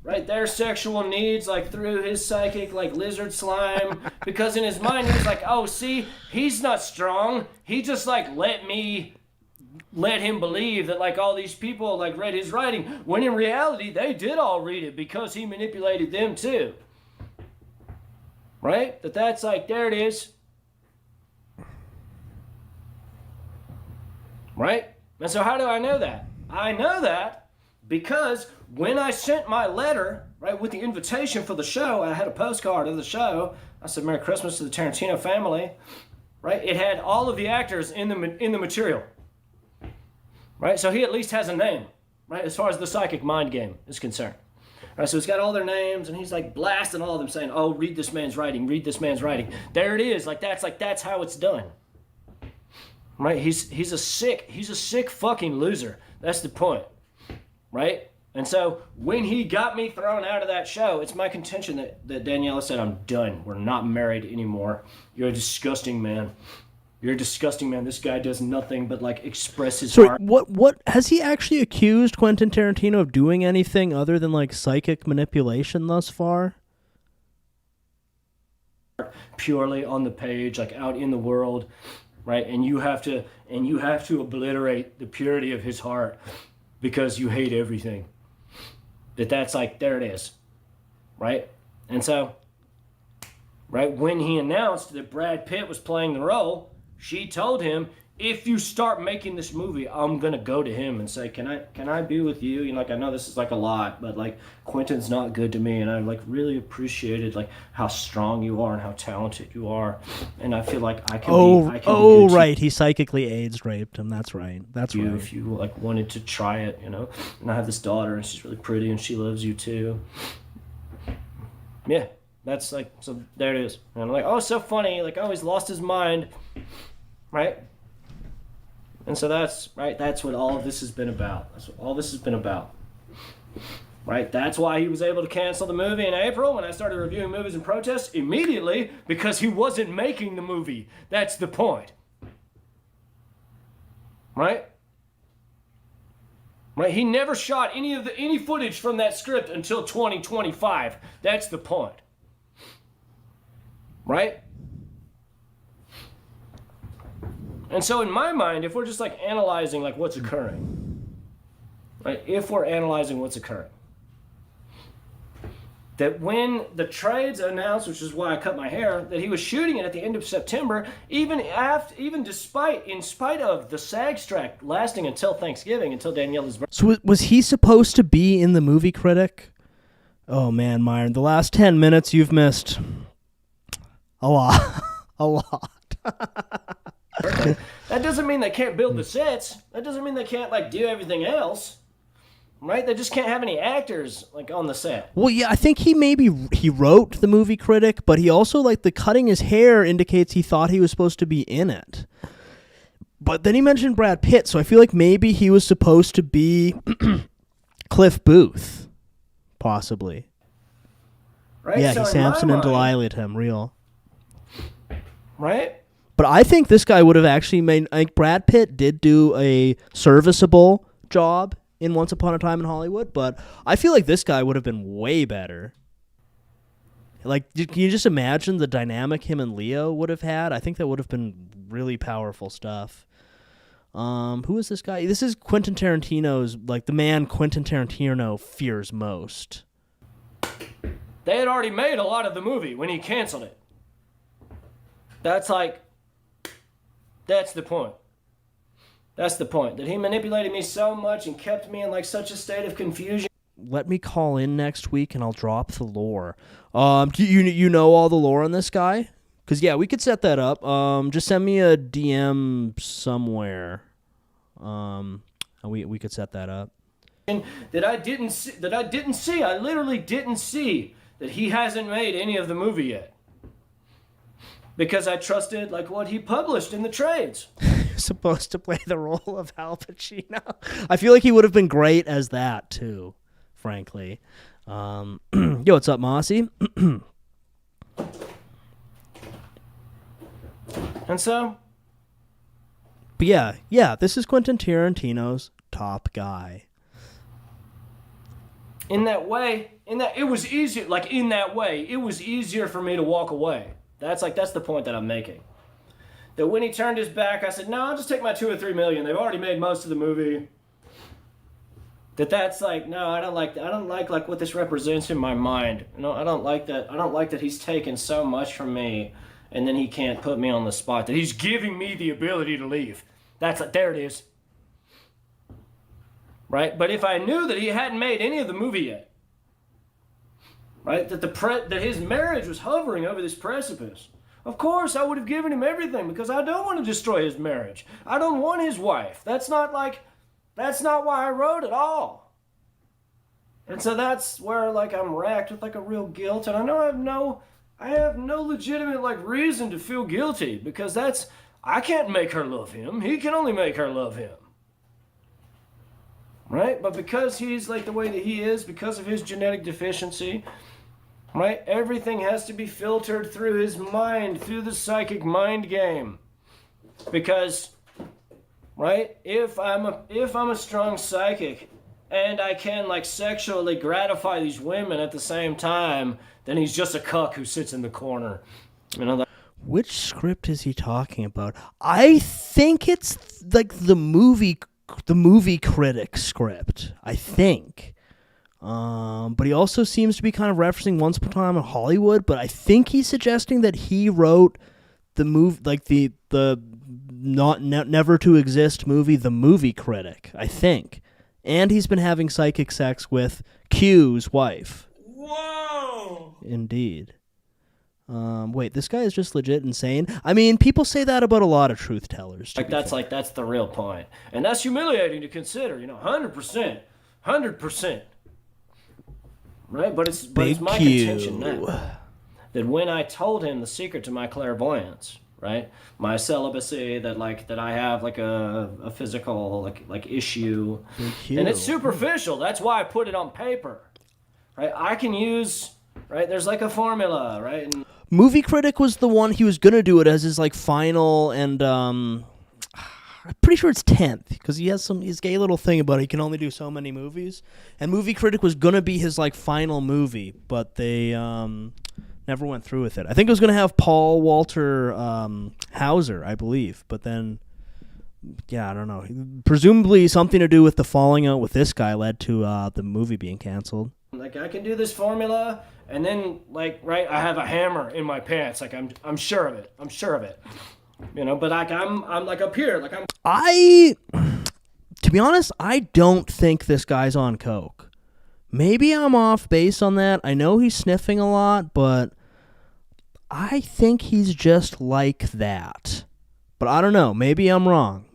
right, their sexual needs, like through his psychic, like lizard slime, because in his mind, he's like, oh, see, he's not strong. He just like let him believe that like all these people like read his writing, when in reality they did all read it because he manipulated them too. Right? That's like, there it is. Right? And so how do I know that? I know that because when I sent my letter, right, with the invitation for the show, I had a postcard of the show. I said, Merry Christmas to the Tarantino family. Right? It had all of the actors in the material. Right? So he at least has a name, right, as far as the psychic mind game is concerned. Right? So he's got all their names, and he's like blasting all of them saying, oh, read this man's writing, read this man's writing. There it is. That's how it's done. Right? He's a sick fucking loser. That's the point. Right? And so when he got me thrown out of that show, it's my contention that Daniela said, I'm done. We're not married anymore. You're a disgusting man. You're a disgusting man. This guy does nothing but like express his heart. What has he actually accused Quentin Tarantino of doing anything other than like psychic manipulation thus far? Purely on the page, like out in the world, right? And you have to obliterate the purity of his heart because you hate everything. That's like, there it is, right? And so, right, when he announced that Brad Pitt was playing the role, she told him, if you start making this movie, I'm going to go to him and say, can I be with you? You know, like, I know this is like a lot, but like Quentin's not good to me. And I like really appreciated like how strong you are and how talented you are. And I feel like I can be good right. He psychically AIDS raped him. That's right. That's right. If you like wanted to try it, you know, and I have this daughter and she's really pretty and she loves you too. Yeah. That's like, so there it is. And I'm like, oh, so funny. Like, oh, he's lost his mind. Right? And so that's, right, that's what all of this has been about. That's what all this has been about. Right? That's why he was able to cancel the movie in April when I started reviewing movies and protests immediately, because he wasn't making the movie. That's the point. Right? Right? He never shot any footage from that script until 2025. That's the point. Right? And so in my mind, if we're just like analyzing like what's occurring, right? If we're analyzing what's occurring, that when the trades announced, which is why I cut my hair, that he was shooting it at the end of September, in spite of the SAG strike lasting until Thanksgiving, until Daniela's birthday. So was he supposed to be in the Movie Critic? Oh man, Myron, the last 10 minutes you've missed a lot. A lot. That doesn't mean they can't build the sets. That doesn't mean they can't like do everything else. Right? They just can't have any actors like on the set. Well, yeah, I think he wrote the Movie Critic, but he also, like, the cutting his hair indicates he thought he was supposed to be in it. But then he mentioned Brad Pitt, so I feel like maybe he was supposed to be Cliff Booth, possibly. Right? Yeah, so he Samson and mind, Delilah'd him, real. Right? But I think this guy would have actually made. I think Brad Pitt did do a serviceable job in Once Upon a Time in Hollywood, but I feel like this guy would have been way better. Like, can you just imagine the dynamic him and Leo would have had? I think that would have been really powerful stuff. Who is this guy? This is Quentin Tarantino's, like, the man Quentin Tarantino fears most. They had already made a lot of the movie when he canceled it. That's the point. That's the point. That he manipulated me so much and kept me in like such a state of confusion. Let me call in next week and I'll drop the lore. Do you know all the lore on this guy? Because, yeah, we could set that up. Just send me a DM somewhere. We could set that up. That I didn't see. I literally didn't see that he hasn't made any of the movie yet. Because I trusted like what he published in the trades. Supposed to play the role of Al Pacino. I feel like he would have been great as that too, frankly. Yo, what's up, Mossy? And so? But yeah, this is Quentin Tarantino's top guy. In that way, it was easier. Like in that way, it was easier for me to walk away. That's the point that I'm making. That when he turned his back, I said, no, I'll just take my 2 or 3 million. They've already made most of the movie. That's like, no, I don't like what this represents in my mind. No, I don't like that. I don't like that he's taken so much from me and then he can't put me on the spot. That he's giving me the ability to leave. There it is. Right? But if I knew that he hadn't made any of the movie yet, right? That his marriage was hovering over this precipice. Of course, I would have given him everything because I don't want to destroy his marriage. I don't want his wife. That's not why I wrote it all. And so that's where like I'm racked with like a real guilt, and I know I have no legitimate like reason to feel guilty because I can't make her love him. He can only make her love him. Right? But because he's like the way that he is, because of his genetic deficiency, right? Everything has to be filtered through his mind, through the psychic mind game. Because, right? If I'm a strong psychic and I can like sexually gratify these women at the same time, then he's just a cuck who sits in the corner. You know that. Which script is he talking about? I think it's like the movie critic script, I think. But he also seems to be kind of referencing Once Upon a Time in Hollywood, but I think he's suggesting that he wrote the movie, like the never to exist movie, The Movie Critic, I think. And he's been having psychic sex with Q's wife. Whoa! Indeed. Wait, this guy is just legit insane. I mean, people say that about a lot of truth tellers. That's the real point. And that's humiliating to consider, 100%. 100%. Right? But it's my contention now that when I told him the secret to my clairvoyance, right? My celibacy, that I have like a physical like issue. And it's superficial. That's why I put it on paper. Right? I can use, right? There's like a formula, right? And Movie Critic was the one he was gonna do it as his like final, and I'm pretty sure it's 10th because he has his gay little thing about he can only do so many movies, and Movie Critic was gonna be his like final movie, but they never went through with it. I think it was gonna have Paul Walter Hauser, I believe, but then I don't know. Presumably something to do with the falling out with this guy led to the movie being canceled. Like, I can do this formula, and then, like, right, I have a hammer in my pants. Like, I'm sure of it. I'm sure of it. You know, but like I'm like up here, like To be honest, I don't think this guy's on coke. Maybe I'm off base on that. I know he's sniffing a lot, but I think he's just like that. But I don't know. Maybe I'm wrong.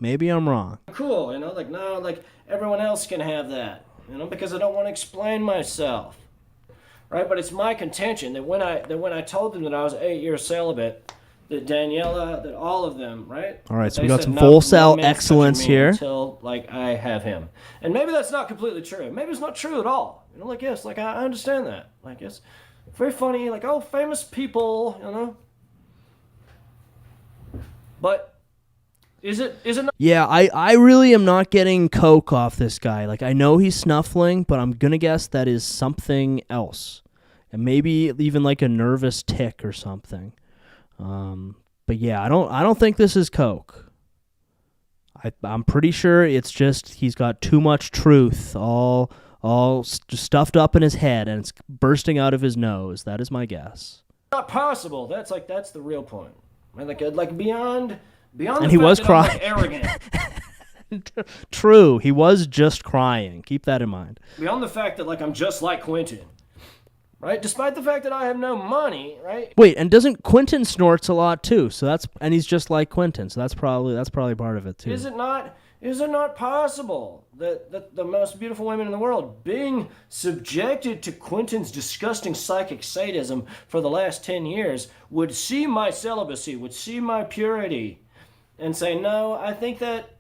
cool, you know, like, no, like everyone else can have that, you know, because I don't want to explain myself. Right? But it's my contention that when I told them that I was 8 years celibate, that Daniela, that all of them, right? All right, so They we got said some no- full no cell man's excellence touching me here. until like I have him. And maybe that's not completely true. Maybe it's not true at all. You know, like, yes, like I understand that. Like, it's very funny, like, oh, famous people, you know. But is it not? Yeah, I really am not getting coke off this guy. Like, I know he's snuffling, but I'm gonna guess that is something else. And maybe even like a nervous tick or something. But yeah, I don't think this is coke. I'm pretty sure it's just he's got too much truth all stuffed up in his head and it's bursting out of his nose. That is my guess. Not possible. That's the real point. Right? Like beyond And the he fact was that I'm, like, crying. arrogant. True, he was just crying. Keep that in mind. Beyond the fact that, like, I'm just like Quentin. Right? Despite the fact that I have no money, right? Wait, and doesn't Quentin snorts a lot too? So and he's just like Quentin. So that's probably part of it too. Is it not possible that the most beautiful women in the world, being subjected to Quentin's disgusting psychic sadism for the last 10 years, would see my celibacy, would see my purity, and say, no, I think that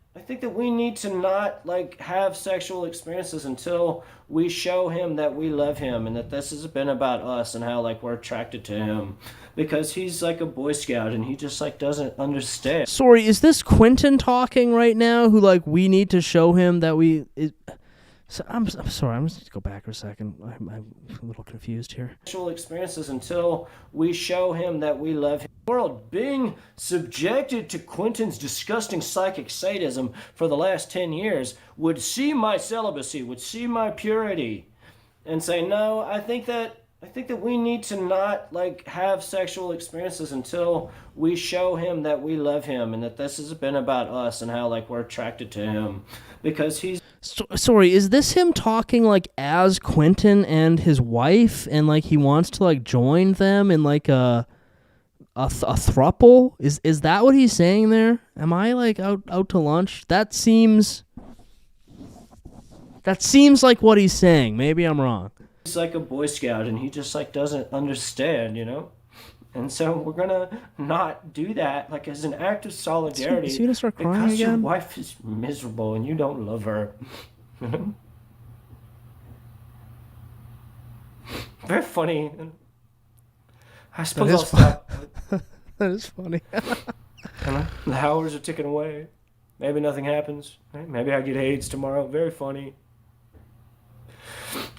we need to not, like, have sexual experiences until we show him that we love him and that this has been about us and how, like, we're attracted to him because he's like a Boy Scout and he just, like, doesn't understand. Sorry, is this Quentin talking right now? Who, like, we need to show him that we? So I'm sorry. I'm just gonna go back for a second. I'm a little confused here. Sexual experiences until we show him that we love him. World, being subjected to Quentin's disgusting psychic sadism for the last 10 years, would see my celibacy, would see my purity, and say, no, I think that we need to not, like, have sexual experiences until we show him that we love him and that this has been about us and how, like, we're attracted to him because he's. Sorry, is this him talking, like, as Quentin and his wife, and, like, he wants to, like, join them in, like, a throuple? Is that what he's saying there? Am I, like, out to lunch? That seems like what he's saying. Maybe I'm wrong. He's like a Boy Scout and he just, like, doesn't understand, you know? And so we're gonna not do that, like, as an act of solidarity. Is he gonna start crying because your again? wife is miserable and you don't love her. Very funny. I suppose I'll stop. That is funny. The hours are ticking away. Maybe nothing happens. Right? Maybe I get AIDS tomorrow. Very funny.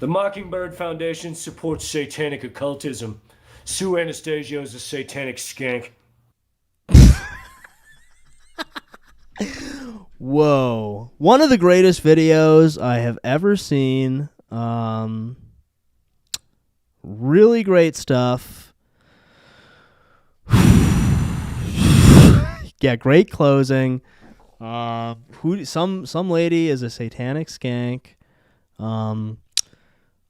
The Mockingbird Foundation supports satanic occultism. Sue Anastasio is a satanic skank. Whoa. One of the greatest videos I have ever seen. Really great stuff. Yeah, great closing. Some lady is a satanic skank.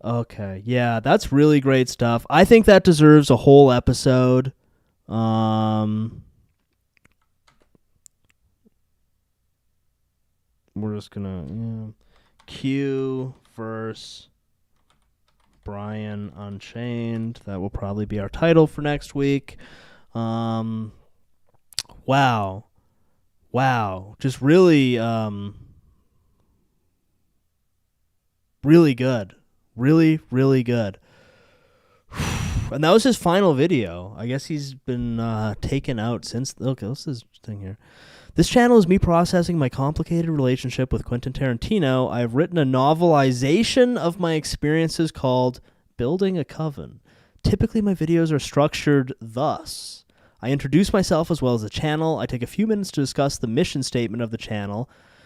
Okay, yeah, that's really great stuff. I think that deserves a whole episode. We're just gonna Q verse Brian Unchained. That will probably be our title for next week. Wow, just really, really good. Really, really good. And that was his final video. I guess he's been taken out since. Okay, what's this thing here? This channel is me processing my complicated relationship with Quentin Tarantino. I've written a novelization of my experiences called Building a Coven. Typically, my videos are structured thus. I introduce myself as well as the channel. I take a few minutes to discuss the mission statement of the channel.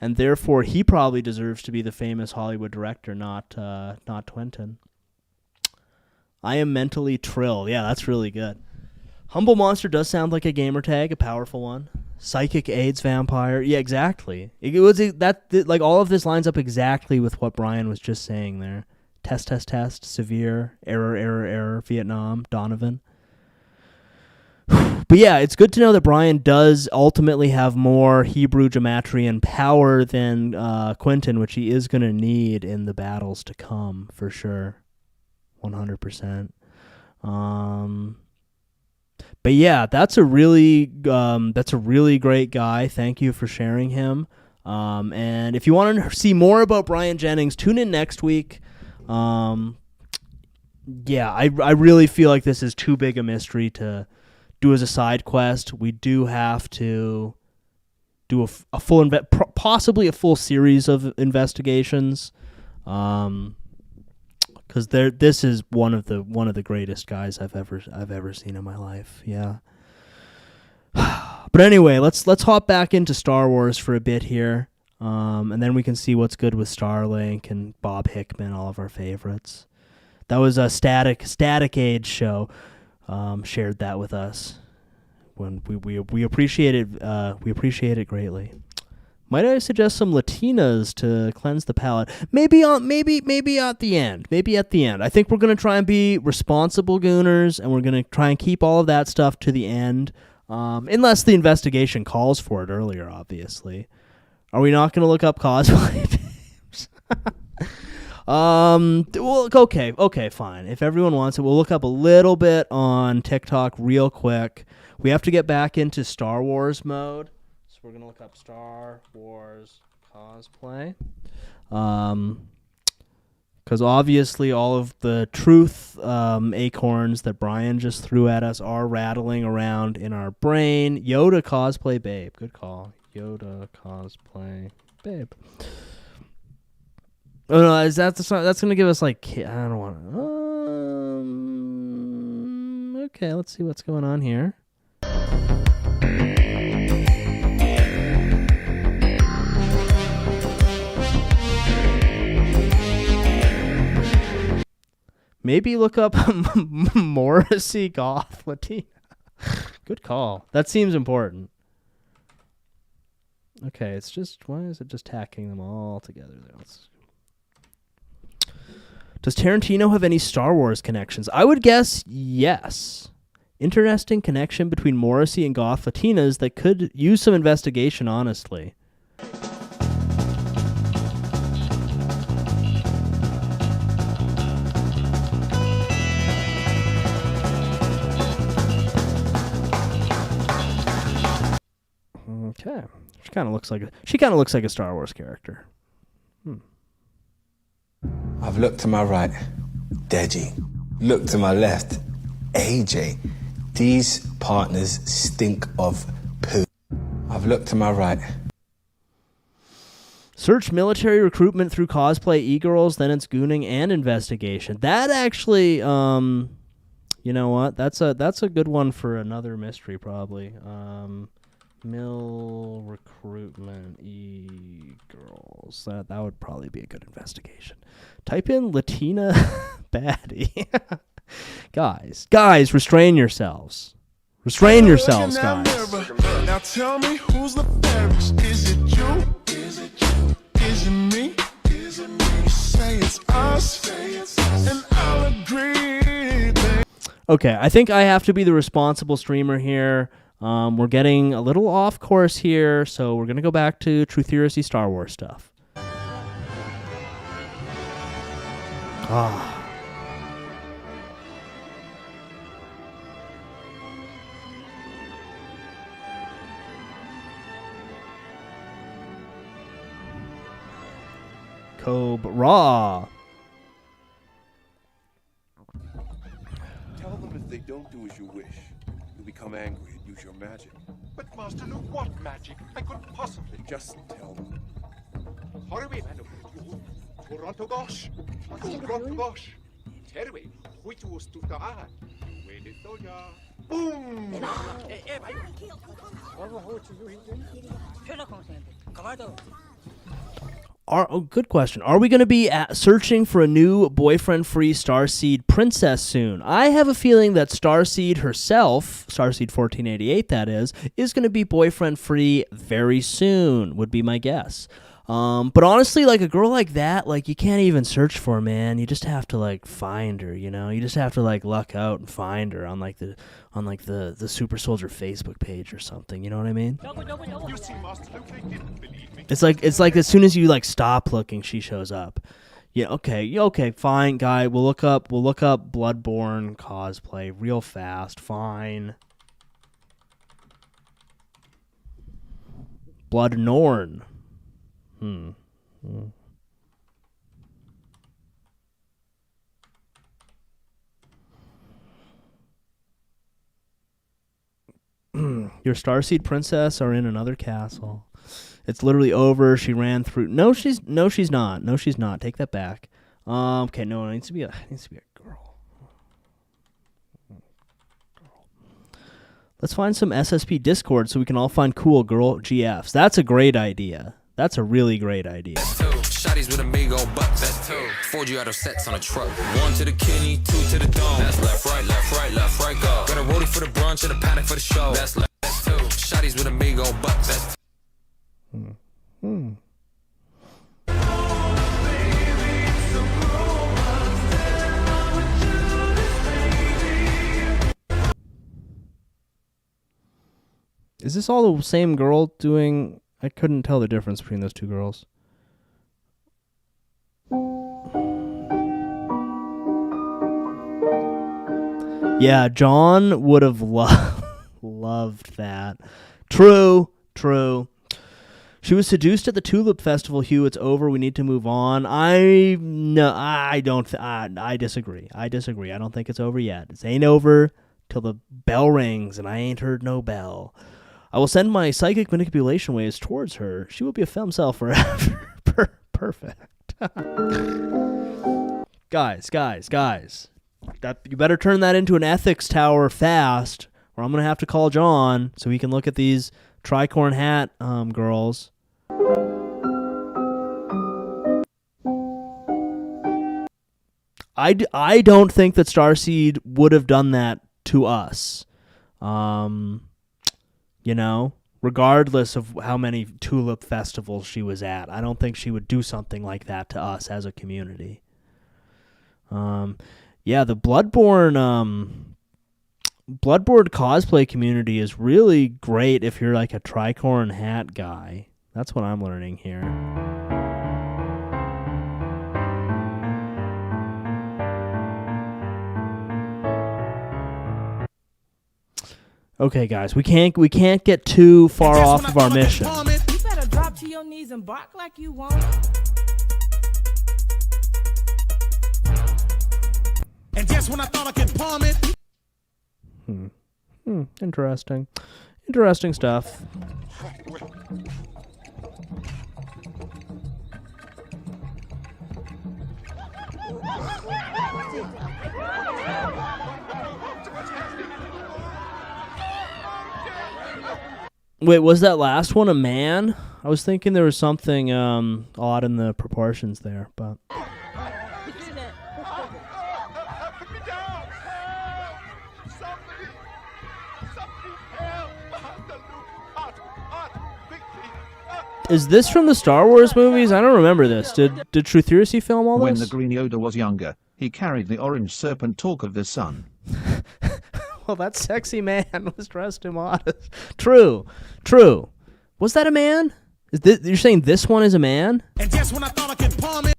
and therefore he probably deserves to be the famous Hollywood director, not Quentin. I am mentally Trill. Yeah, that's really good. Humble Monster does sound like a gamer tag, a powerful one. Psychic AIDS vampire. Yeah, exactly. It was like all of this lines up exactly with what Brian was just saying there. Test, severe, error, Vietnam, Donovan. But yeah, it's good to know that Brian does ultimately have more Hebrew Gematrian power than Quentin, which he is going to need in the battles to come, for sure. 100%. But yeah, that's a really great guy. Thank you for sharing him. And if you want to see more about Brian Jennings, tune in next week. Yeah, I really feel like this is too big a mystery to do as a side quest. We do have to do a full possibly a full series of investigations, because this is one of the greatest guys I've ever seen in my life. Yeah. But anyway, let's hop back into Star Wars for a bit here, and then we can see what's good with Starlink and Bob Hickman, all of our favorites. That was a Static Age show. Shared that with us. When we appreciate it. We appreciate it greatly. Might I suggest some Latinas to cleanse the palate? Maybe at the end. Maybe at the end. I think we're gonna try and be responsible gooners, and we're gonna try and keep all of that stuff to the end, unless the investigation calls for it earlier. Obviously, are we not gonna look up cosplay? Well, okay, fine. If everyone wants it, we'll look up a little bit on TikTok real quick. We have to get back into Star Wars mode. So we're going to look up Star Wars cosplay. Because obviously all of the truth acorns that Brian just threw at us are rattling around in our brain. Yoda cosplay babe. Good call. Yoda cosplay babe. Oh no, is that's going to give us like, I don't want to. Okay, let's see what's going on here. Maybe look up Morrissey Goth Latina. Good call. That seems important. Okay, it's just, why is it just tacking them all together there? Does Tarantino have any Star Wars connections? I would guess yes. Interesting connection between Morrissey and Goth Latinas that could use some investigation, honestly. Okay. She kind of looks like a Star Wars character. I've looked to my right, Deji. Looked to my left, AJ. These partners stink of poo. I've looked to my right. Search military recruitment through cosplay e-girls, then it's gooning and investigation. That actually, you know what? That's a good one for another mystery, probably. Mil recruitment e-girls. That would probably be a good investigation. Type in Latina baddie. Guys, restrain yourselves. Restrain yourselves, guys. Now tell me who's the fairest? Is it you? Is it you? Is it me? Is it me? You say it's us, and I'll agree. Okay, I think I have to be the responsible streamer here. We're getting a little off course here, so we're going to go back to True Theory Star Wars stuff. Cobra. Tell them if they don't do as you wish, you'll become angry and use your magic. But Master, no, what magic? I couldn't possibly. Just tell them. Toronto gosh. Toronto gosh. Terway. Which was to the eye. When it told ya. Boom! Good question. Are we going to be searching for a new boyfriend-free Starseed princess soon? I have a feeling that Starseed herself, Starseed 1488 that is going to be boyfriend-free very soon, would be my guess. But honestly, like a girl like that, like you can't even search for, man. You just have to like find her, you know? You just have to like luck out and find her on the Super Soldier Facebook page or something, you know what I mean? It's like as soon as you like stop looking, she shows up. Yeah, okay, fine, guy. We'll look up Bloodborne cosplay real fast. Fine. Bloodnorn. Your Starseed princess are in another castle. It's literally over. She ran through. No, she's not. No, she's not. Take that back. Okay, no, it needs to be a girl. Let's find some SSP Discord so we can all find cool girl GFs. That's a great idea. That's a really great idea. Shotties with amigo, but that's two. 4G out of sets on a truck. 1 to the kidney, 2 to the dome. That's left, right, go. Got a rollie for the brunch and a panic for the show. That's left, that's two. Shotties with amigo, but that's Is this all the same girl doing? I couldn't tell the difference between those two girls. Yeah, John would have loved that. True. She was seduced at the Tulip Festival. Hugh, it's over. We need to move on. I disagree. I don't think it's over yet. It ain't over till the bell rings, and I ain't heard no bell. I will send my psychic manipulation waves towards her. She will be a femcel forever. Perfect. Guys. You better turn that into an ethics tower fast, or I'm going to have to call John so he can look at these tricorn hat girls. I don't think that Starseed would have done that to us. You know, regardless of how many Tulip festivals she was at, I don't think she would do something like that to us as a community. Yeah, the Bloodborne cosplay community is really great if you're like a tricorn hat guy. That's what I'm learning here. Okay, guys, we can't get too far off of our mission. You better drop to your knees and bark like you want. And just when I thought I could palm it. Interesting stuff. Wait, was that last one a man? I was thinking there was something odd in the proportions there, but... Is this from the Star Wars movies? I don't remember this. Did Truth film all this? When the Green Yoda was younger, he carried the orange serpent talk of the sun. Well, that sexy man was dressed immodest. True. Was that a man? You're saying this one is a man? And just when I thought I could palm it.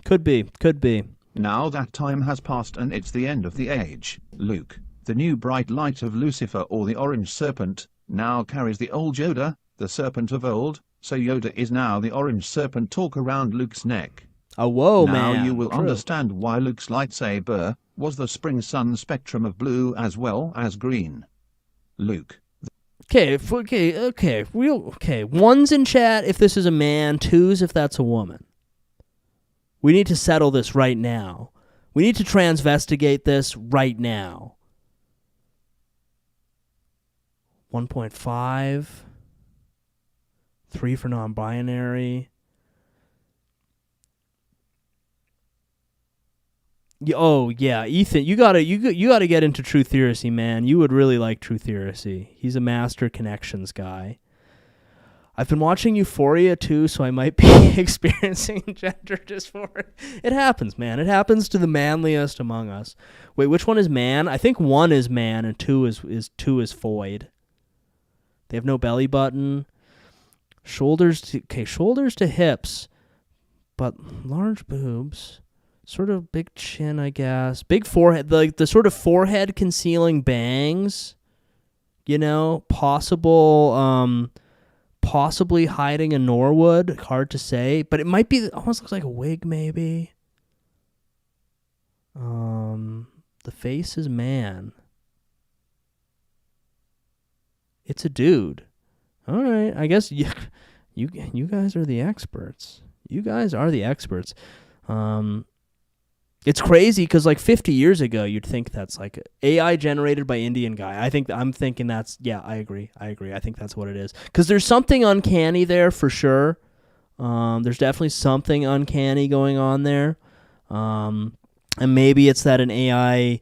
Could be. Now that time has passed and it's the end of the age. Luke, the new bright light of Lucifer or the orange serpent, now carries the old Yoda, the serpent of old, so Yoda is now the orange serpent talk around Luke's neck. Oh, whoa, now man. Now you will True. understand why Luke's lightsaber was the spring sun spectrum of blue as well as green. Luke. Okay. One's in chat if this is a man, two's if that's a woman. We need to settle this right now. We need to transvestigate this right now. 1.5. 3 for non-binary. Oh yeah, Ethan, you gotta get into True Theory, man. You would really like True Theory. He's a master connections guy. I've been watching Euphoria too, so I might be experiencing gender dysphoria. It happens, man. It happens to the manliest among us. Wait, which one is man? I think 1 is man and 2 is void. They have no belly button. Shoulders to hips, but large boobs. Sort of big chin, I guess. Big forehead, like the sort of forehead concealing bangs. You know, possibly hiding a Norwood. Hard to say, but it might be. Almost looks like a wig, maybe. The face is man. It's a dude. All right, I guess you guys are the experts. You guys are the experts. It's crazy because like 50 years ago, you'd think that's like AI generated by Indian guy. I'm thinking that's, yeah, I agree. I think that's what it is. Because there's something uncanny there for sure. There's definitely something uncanny going on there. And maybe it's that an AI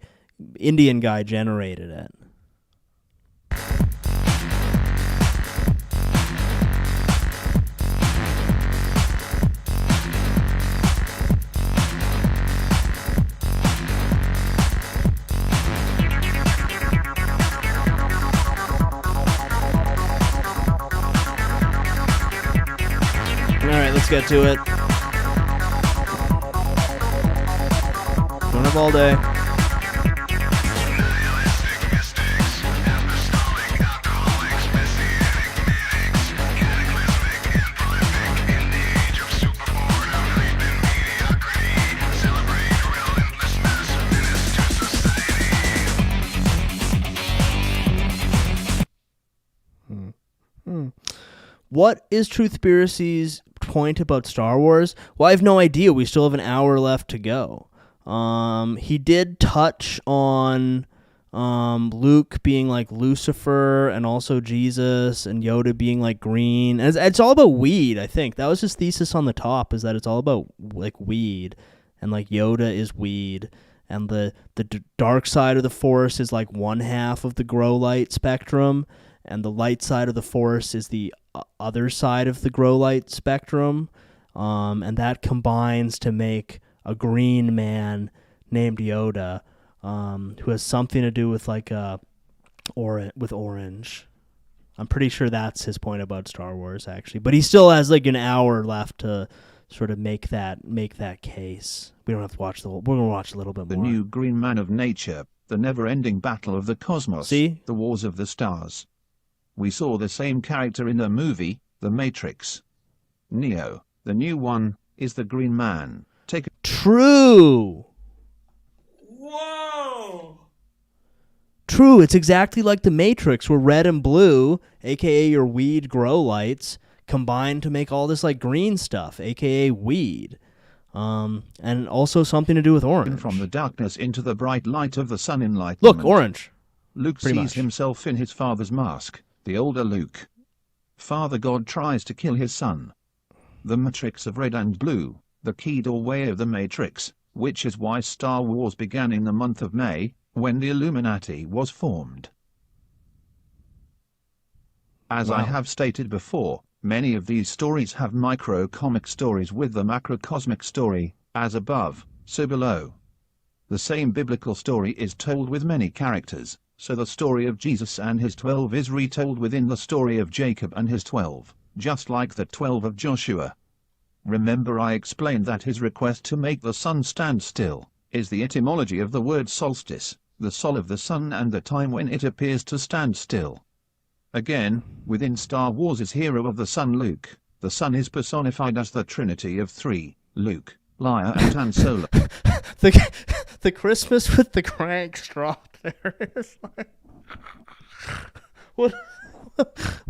Indian guy generated it. Let's get to it. Don't have all day. What is Truthspiracy's point about Star Wars? Well, I have no idea. We still have an hour left to go. He did touch on Luke being like Lucifer and also Jesus, and Yoda being like green. And it's all about weed, I think. That was his thesis on the top, is that it's all about like weed, and like Yoda is weed, and the dark side of the Force is like one half of the grow light spectrum, and the light side of the Force is the other side of the grow light spectrum, and that combines to make a green man named Yoda, who has something to do with like with orange. I'm pretty sure that's his point about Star Wars, actually, but he still has like an hour left to sort of make that case. We don't have to watch the whole. We're gonna watch a little bit more. The new green man of nature, the never-ending battle of the cosmos, See? The wars of the stars. We saw the same character in the movie, The Matrix. Neo, the new one, is the green man. True. Whoa! True, it's exactly like The Matrix, where red and blue, aka your weed grow lights, combine to make all this like green stuff, aka weed. And also something to do with orange. From the darkness into the bright light of the sun enlightenment. Look, orange. Luke sees himself in his father's mask, the older Luke. Father God tries to kill his son. The matrix of red and blue, the key doorway of the Matrix, which is why Star Wars began in the month of May, when the Illuminati was formed. As I have stated before, many of these stories have micro-comic stories with the macrocosmic story, as above, so below. The same biblical story is told with many characters, so the story of Jesus and his 12 is retold within the story of Jacob and his 12, just like the 12 of Joshua. Remember I explained that his request to make the sun stand still is the etymology of the word solstice, the sol of the sun and the time when it appears to stand still. Again, within Star Wars' hero of the sun Luke, the sun is personified as the trinity of three, Luke, Leia and Han Solo. The Christmas with the cranks drop there is like... What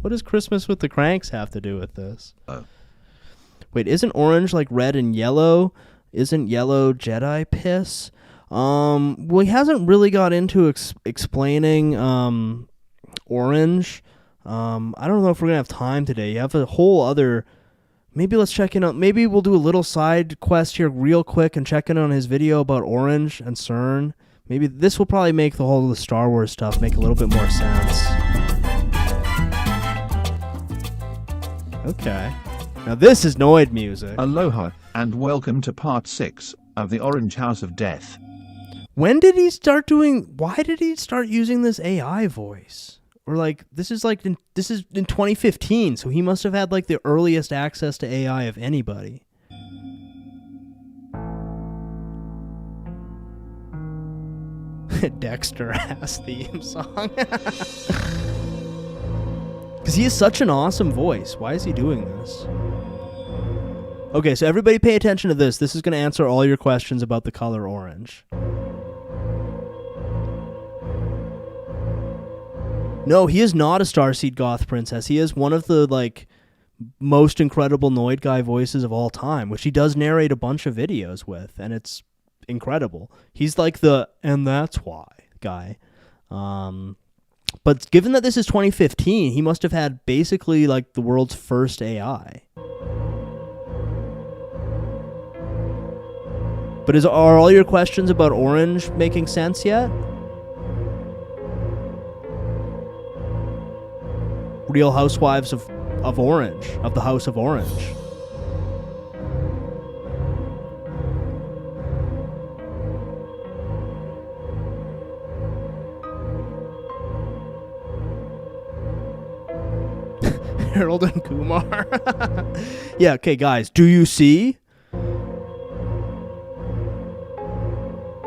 does Christmas with the cranks have to do with this? Oh. Wait, isn't orange like red and yellow? Isn't yellow Jedi piss? Well, he hasn't really got into explaining orange. I don't know if we're gonna have time today. You have a whole other. Maybe let's check in on. Maybe we'll do a little side quest here real quick and check in on his video about Orange and CERN. Maybe this will probably make the whole of the Star Wars stuff make a little bit more sense. Okay. Now this is Noid music. Aloha, and welcome to part 6 of the Orange House of Death. When did he start doing... Why did he start using this AI voice? Or like, this is in 2015, so he must have had like the earliest access to AI of anybody. Dexter ass theme song. Because he has such an awesome voice. Why is he doing this? Okay, so everybody pay attention to this. This is going to answer all your questions about the color orange. No, he is not a Starseed Goth Princess. He is one of the, like, most incredible Noid guy voices of all time, which he does narrate a bunch of videos with, and it's incredible. He's like the, and that's why guy. But given that this is 2015, he must have had basically, like, the world's first AI. But are all your questions about Orange making sense yet? Real Housewives of Orange, of the House of Orange. Harold and Kumar. Yeah, okay, guys, do you see?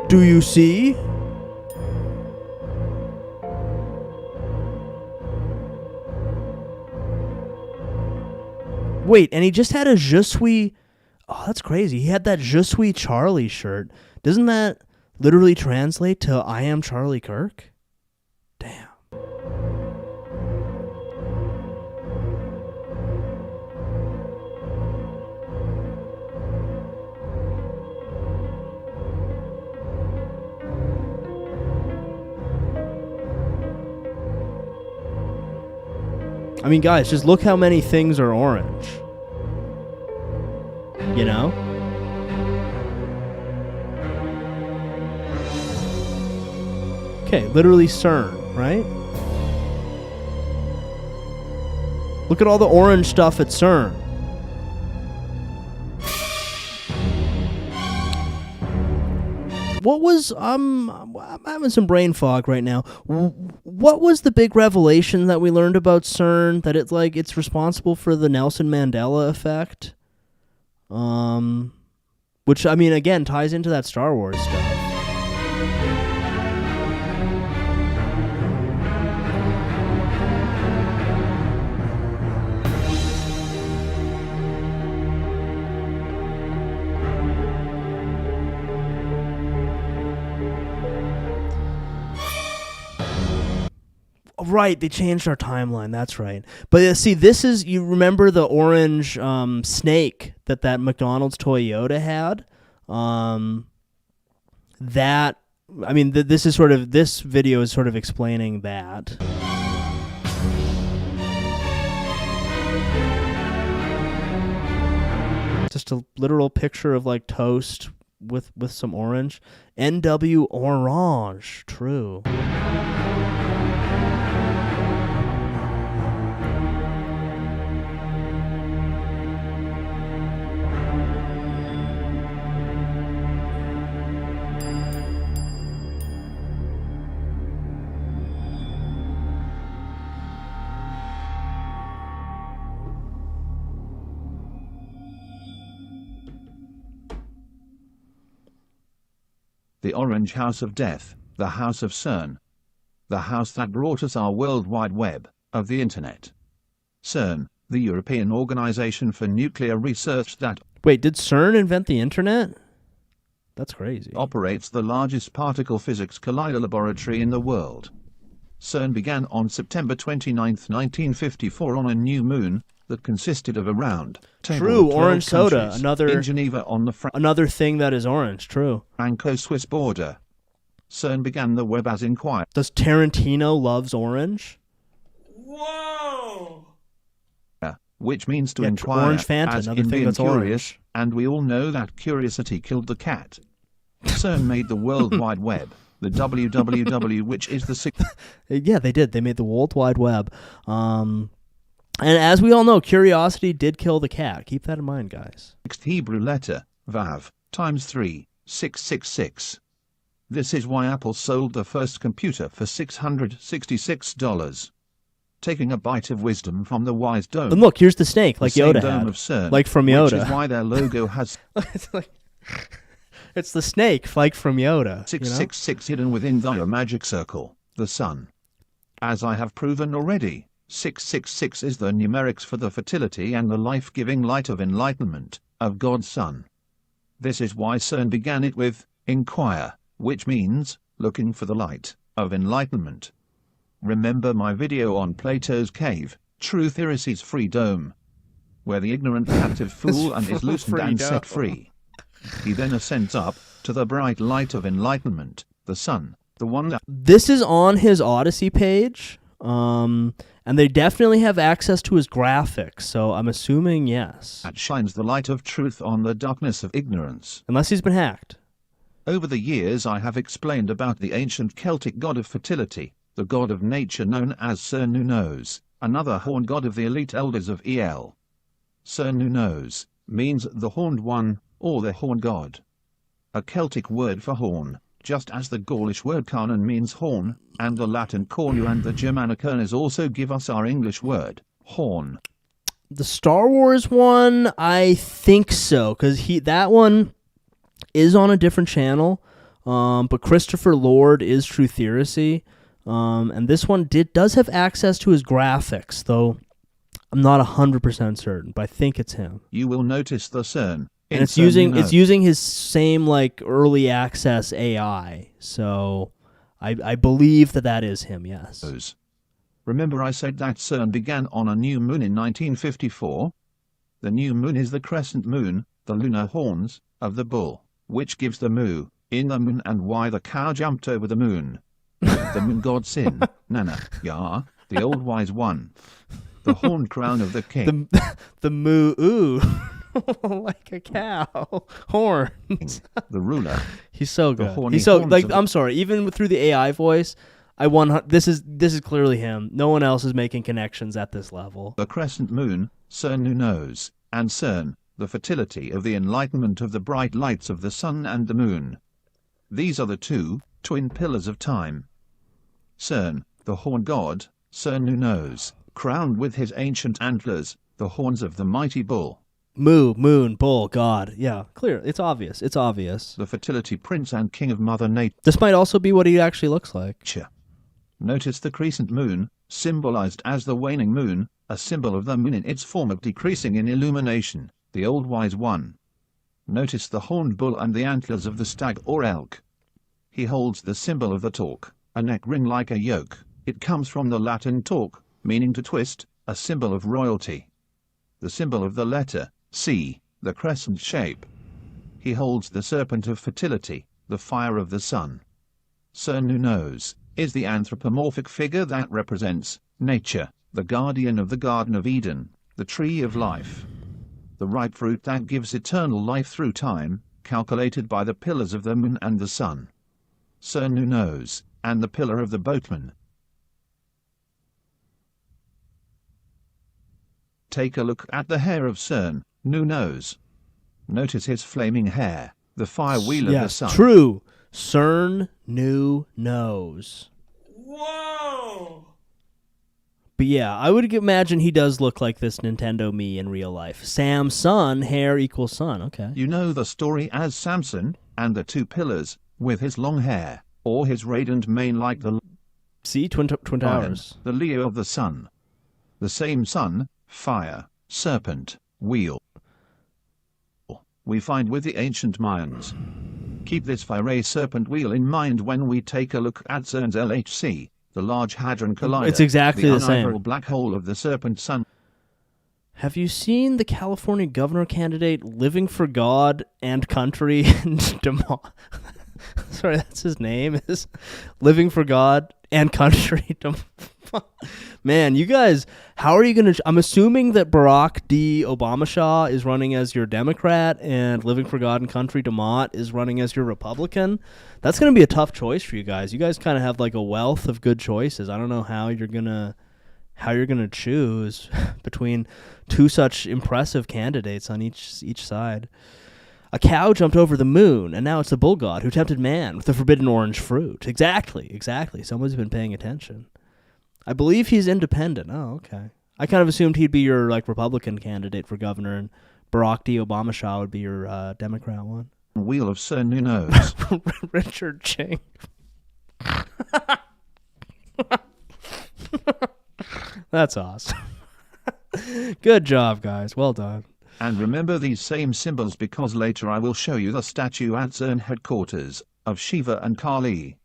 Do you see? Wait, and he just had a Je suis... Oh, that's crazy. He had that Je suis Charlie shirt. Doesn't that literally translate to I am Charlie Kirk? Damn. I mean, guys, just look how many things are orange. You know? Okay, literally CERN, right? Look at all the orange stuff at CERN. What was, I'm having some brain fog right now. What was the big revelation that we learned about CERN? That it's like, it's responsible for the Nelson Mandela effect? Which, I mean, again, ties into that Star Wars stuff. Right, they changed our timeline. That's right. But see, this is, you remember the orange snake that McDonald's Toyota had? That, I mean, this is sort of, this video is sort of explaining that. Just a literal picture of like toast with some orange. NW Orange, true. The Orange House of Death, the House of CERN. The house that brought us our World Wide Web of the Internet. CERN, the European Organization for Nuclear Research that... Wait, did CERN invent the Internet? That's crazy. Operates the largest particle physics collider laboratory in the world. CERN began on September 29, 1954 on a new moon that consisted of a round table True, of 12 orange soda, countries another in Geneva on the another thing that is orange, true. Franco-Swiss border. CERN began the web as inquiry. Does Tarantino loves orange? Whoa! Which means to Yeah, inquire, orange Fanta, as another in thing being that's curious, orange. and we all know that curiosity killed the cat. CERN made the World Wide Web, the WWW, which is the Yeah, they did. They made the World Wide Web. And as we all know, curiosity did kill the cat. Keep that in mind, guys. sixth Hebrew letter, Vav, times 3, 666. This is why Apple sold the first computer for $666. Taking a bite of wisdom from the wise dome. And look, here's the snake, like the same Yoda dome had. of CERN, Like from which Yoda. is why their logo has It's the snake, like from Yoda. 666 hidden within the magic circle, the sun. As I have proven already, 666 is the numerics for the fertility and the life-giving light of enlightenment, of God's Son. This is why CERN began it with, inquire, which means, looking for the light, of enlightenment. Remember my video on Plato's cave, True Theory's Free Dome, where the ignorant captive fool and is loosened and set free. He then ascends up to the bright light of enlightenment, the sun, the one that This is on his Odyssey page, and they definitely have access to his graphics, so I'm assuming yes. shines the light of truth on the darkness of ignorance. Unless he's been hacked. Over the years I have explained about the ancient Celtic god of fertility, the god of nature known as Cernunnos, another horned god of the elite elders of El. Cernunnos means the horned one, or the horn god. A Celtic word for horn, just as the Gaulish word carnan means horn, and the Latin cornu and the Germanic urnes also give us our English word, horn. The Star Wars one, I think so, because that one is on a different channel, but Christopher Lord is True Theory, and this one does have access to his graphics, though I'm not 100% certain, but I think it's him. You will notice the CERN. And it's using his same like early access AI, so I believe that is him. Yes. Remember I said that CERN began on a new moon in 1954? The new moon is the crescent moon, the lunar horns, of the bull, which gives the moo in the moon and why the cow jumped over the moon. The moon god Sin, Nana, Yah, the old wise one. The horned crown of the king. The moo ooh. Like a cow. Horns. The ruler. He's so good. horny He's so horns like of I'm sorry, even through the AI voice, this is clearly him. No one else is making connections at this level. The crescent moon, Cernunnos, and CERN, the fertility of the enlightenment of the bright lights of the sun and the moon. These are the two twin pillars of time. CERN, the horn god, Cernunnos, crowned with his ancient antlers, the horns of the mighty bull. Moo, moon, bull, god. Yeah, clear. It's obvious. It's obvious. The fertility prince and king of Mother Nature. This might also be what he actually looks like. Notice the crescent moon, symbolized as the waning moon, a symbol of the moon in its form of decreasing in illumination, the old wise one. Notice the horned bull and the antlers of the stag or elk. He holds the symbol of the torque, a neck ring like a yoke. It comes from the Latin torque, meaning to twist, a symbol of royalty. The symbol of the letter C, the crescent shape. He holds the serpent of fertility, the fire of the sun. Cernunnos is the anthropomorphic figure that represents nature, the guardian of the Garden of Eden, the tree of life. The ripe fruit that gives eternal life through time, calculated by the pillars of the moon and the sun. Cernunnos, and the pillar of the boatman. Take a look at the hair of Cernunnos. Notice his flaming hair, the fire wheel of the sun. True. Cernunnos. Whoa! But yeah, I would imagine he does look like this Nintendo Mii in real life. Samson, hair equals sun. Okay. You know the story as Samson, and the two pillars, with his long hair, or his radiant mane like the Twin Towers. The Leo of the sun. The same sun, fire, serpent, wheel. We find with the ancient Mayans. Keep this fire serpent wheel in mind when we take a look at CERN's LHC, the Large Hadron Collider. It's exactly the same. The black hole of the serpent sun. Have you seen the California governor candidate living for God and country and sorry, that's his name, is living for God and country Man, you guys, how are you going to... I'm assuming that Barack D. Obama Shah is running as your Democrat and Living for God and Country DeMott is running as your Republican. That's going to be a tough choice for you guys. You guys kind of have like a wealth of good choices. I don't know how you're going to choose between two such impressive candidates on each side. A cow jumped over the moon, and now it's the bull god who tempted man with the forbidden orange fruit. Exactly. Someone's been paying attention. I believe he's independent. Oh, okay. I kind of assumed he'd be your like Republican candidate for governor, and Barack D. Obama Shah would be your Democrat one. Wheel of Sir Nuno's. Richard Ching. That's awesome. Good job, guys. Well done. And remember these same symbols because later I will show you the statue at CERN headquarters of Shiva and Kali.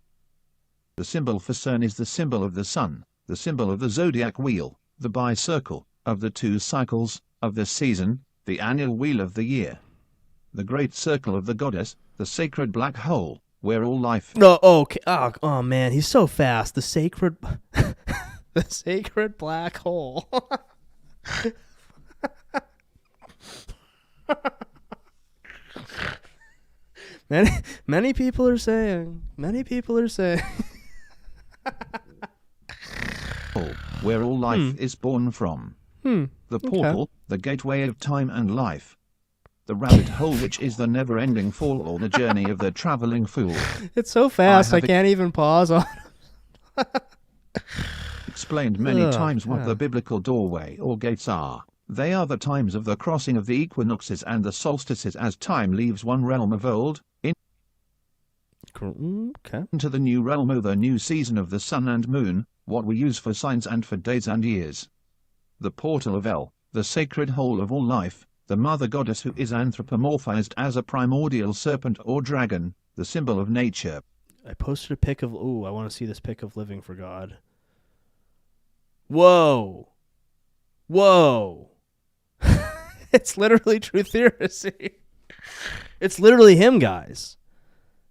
The symbol for CERN is the symbol of the sun, the symbol of the zodiac wheel, the bicircle of the 2 cycles of the season, the annual wheel of the year. The great circle of the goddess, the sacred black hole, where all life... No, okay. Oh man, he's so fast. The sacred... the sacred black hole. Many people are saying. where all life is born from. The portal, the gateway of time and life. The rabbit hole which is the never-ending fall or the journey of the traveling fool. It's so fast I can't even pause on. Explained many times what the biblical doorway or gates are. They are the times of the crossing of the equinoxes and the solstices as time leaves one realm of old into the new realm or the new season of the sun and moon, what we use for signs and for days and years. The portal of El, the sacred hole of all life, the mother goddess who is anthropomorphized as a primordial serpent or dragon, the symbol of nature. I posted a pic of... Ooh, I want to see this pic of Living for God. Whoa. It's literally True Theory. It's literally him, guys.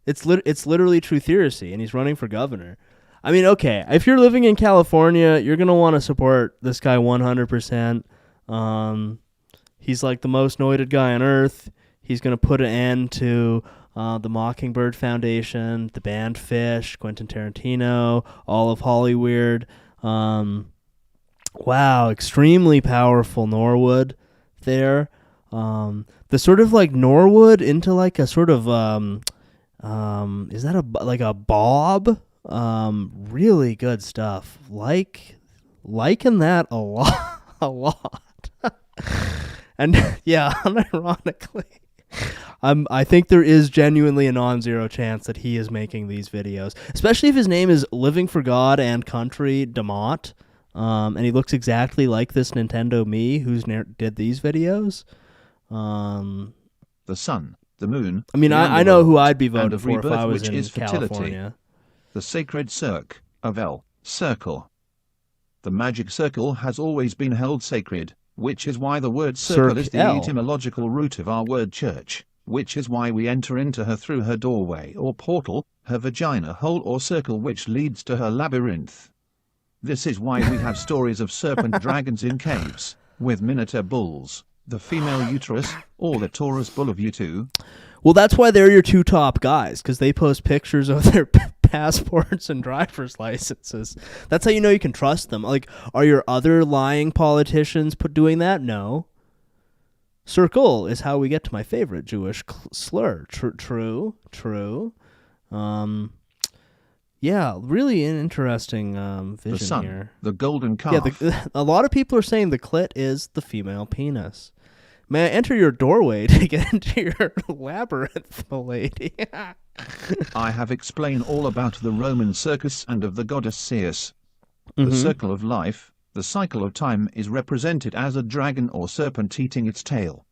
It's literally True Theory, and he's running for governor. I mean, okay, if you're living in California, you're going to want to support this guy 100%. He's like the most noided guy on earth. He's going to put an end to the Mockingbird Foundation, the band Fish, Quentin Tarantino, all of Hollywood. Wow, extremely powerful Norwood there. The sort of like Norwood into like a sort of is that a bob? Really good stuff. Liking that a lot. And yeah, unironically, I think there is genuinely a non-zero chance that he is making these videos, especially if his name is Living for God and Country DeMott, and he looks exactly like this Nintendo me who's did these videos. The sun, the moon. I mean, I know who I'd be voting for if I was which in is fertility. California. The sacred cirque of El, circle. The magic circle has always been held sacred, which is why the word circle is the etymological root of our word church, which is why we enter into her through her doorway or portal, her vagina hole or circle which leads to her labyrinth. This is why we have stories of serpent dragons in caves, with minotaur bulls, the female uterus, or the Taurus bull of U2. Well, that's why they're your two top guys, because they post pictures of their passports and driver's licenses. That's how you know you can trust them. Like, are your other lying politicians doing that? No. Circle is how we get to my favorite Jewish slur. True. Yeah, really an interesting vision the sun, here. The golden calf. Yeah, a lot of people are saying the clit is the female penis. May I enter your doorway to get into your labyrinth, milady? I have explained all about the Roman circus and of the goddess Ceus. The circle of life, the cycle of time, is represented as a dragon or serpent eating its tail.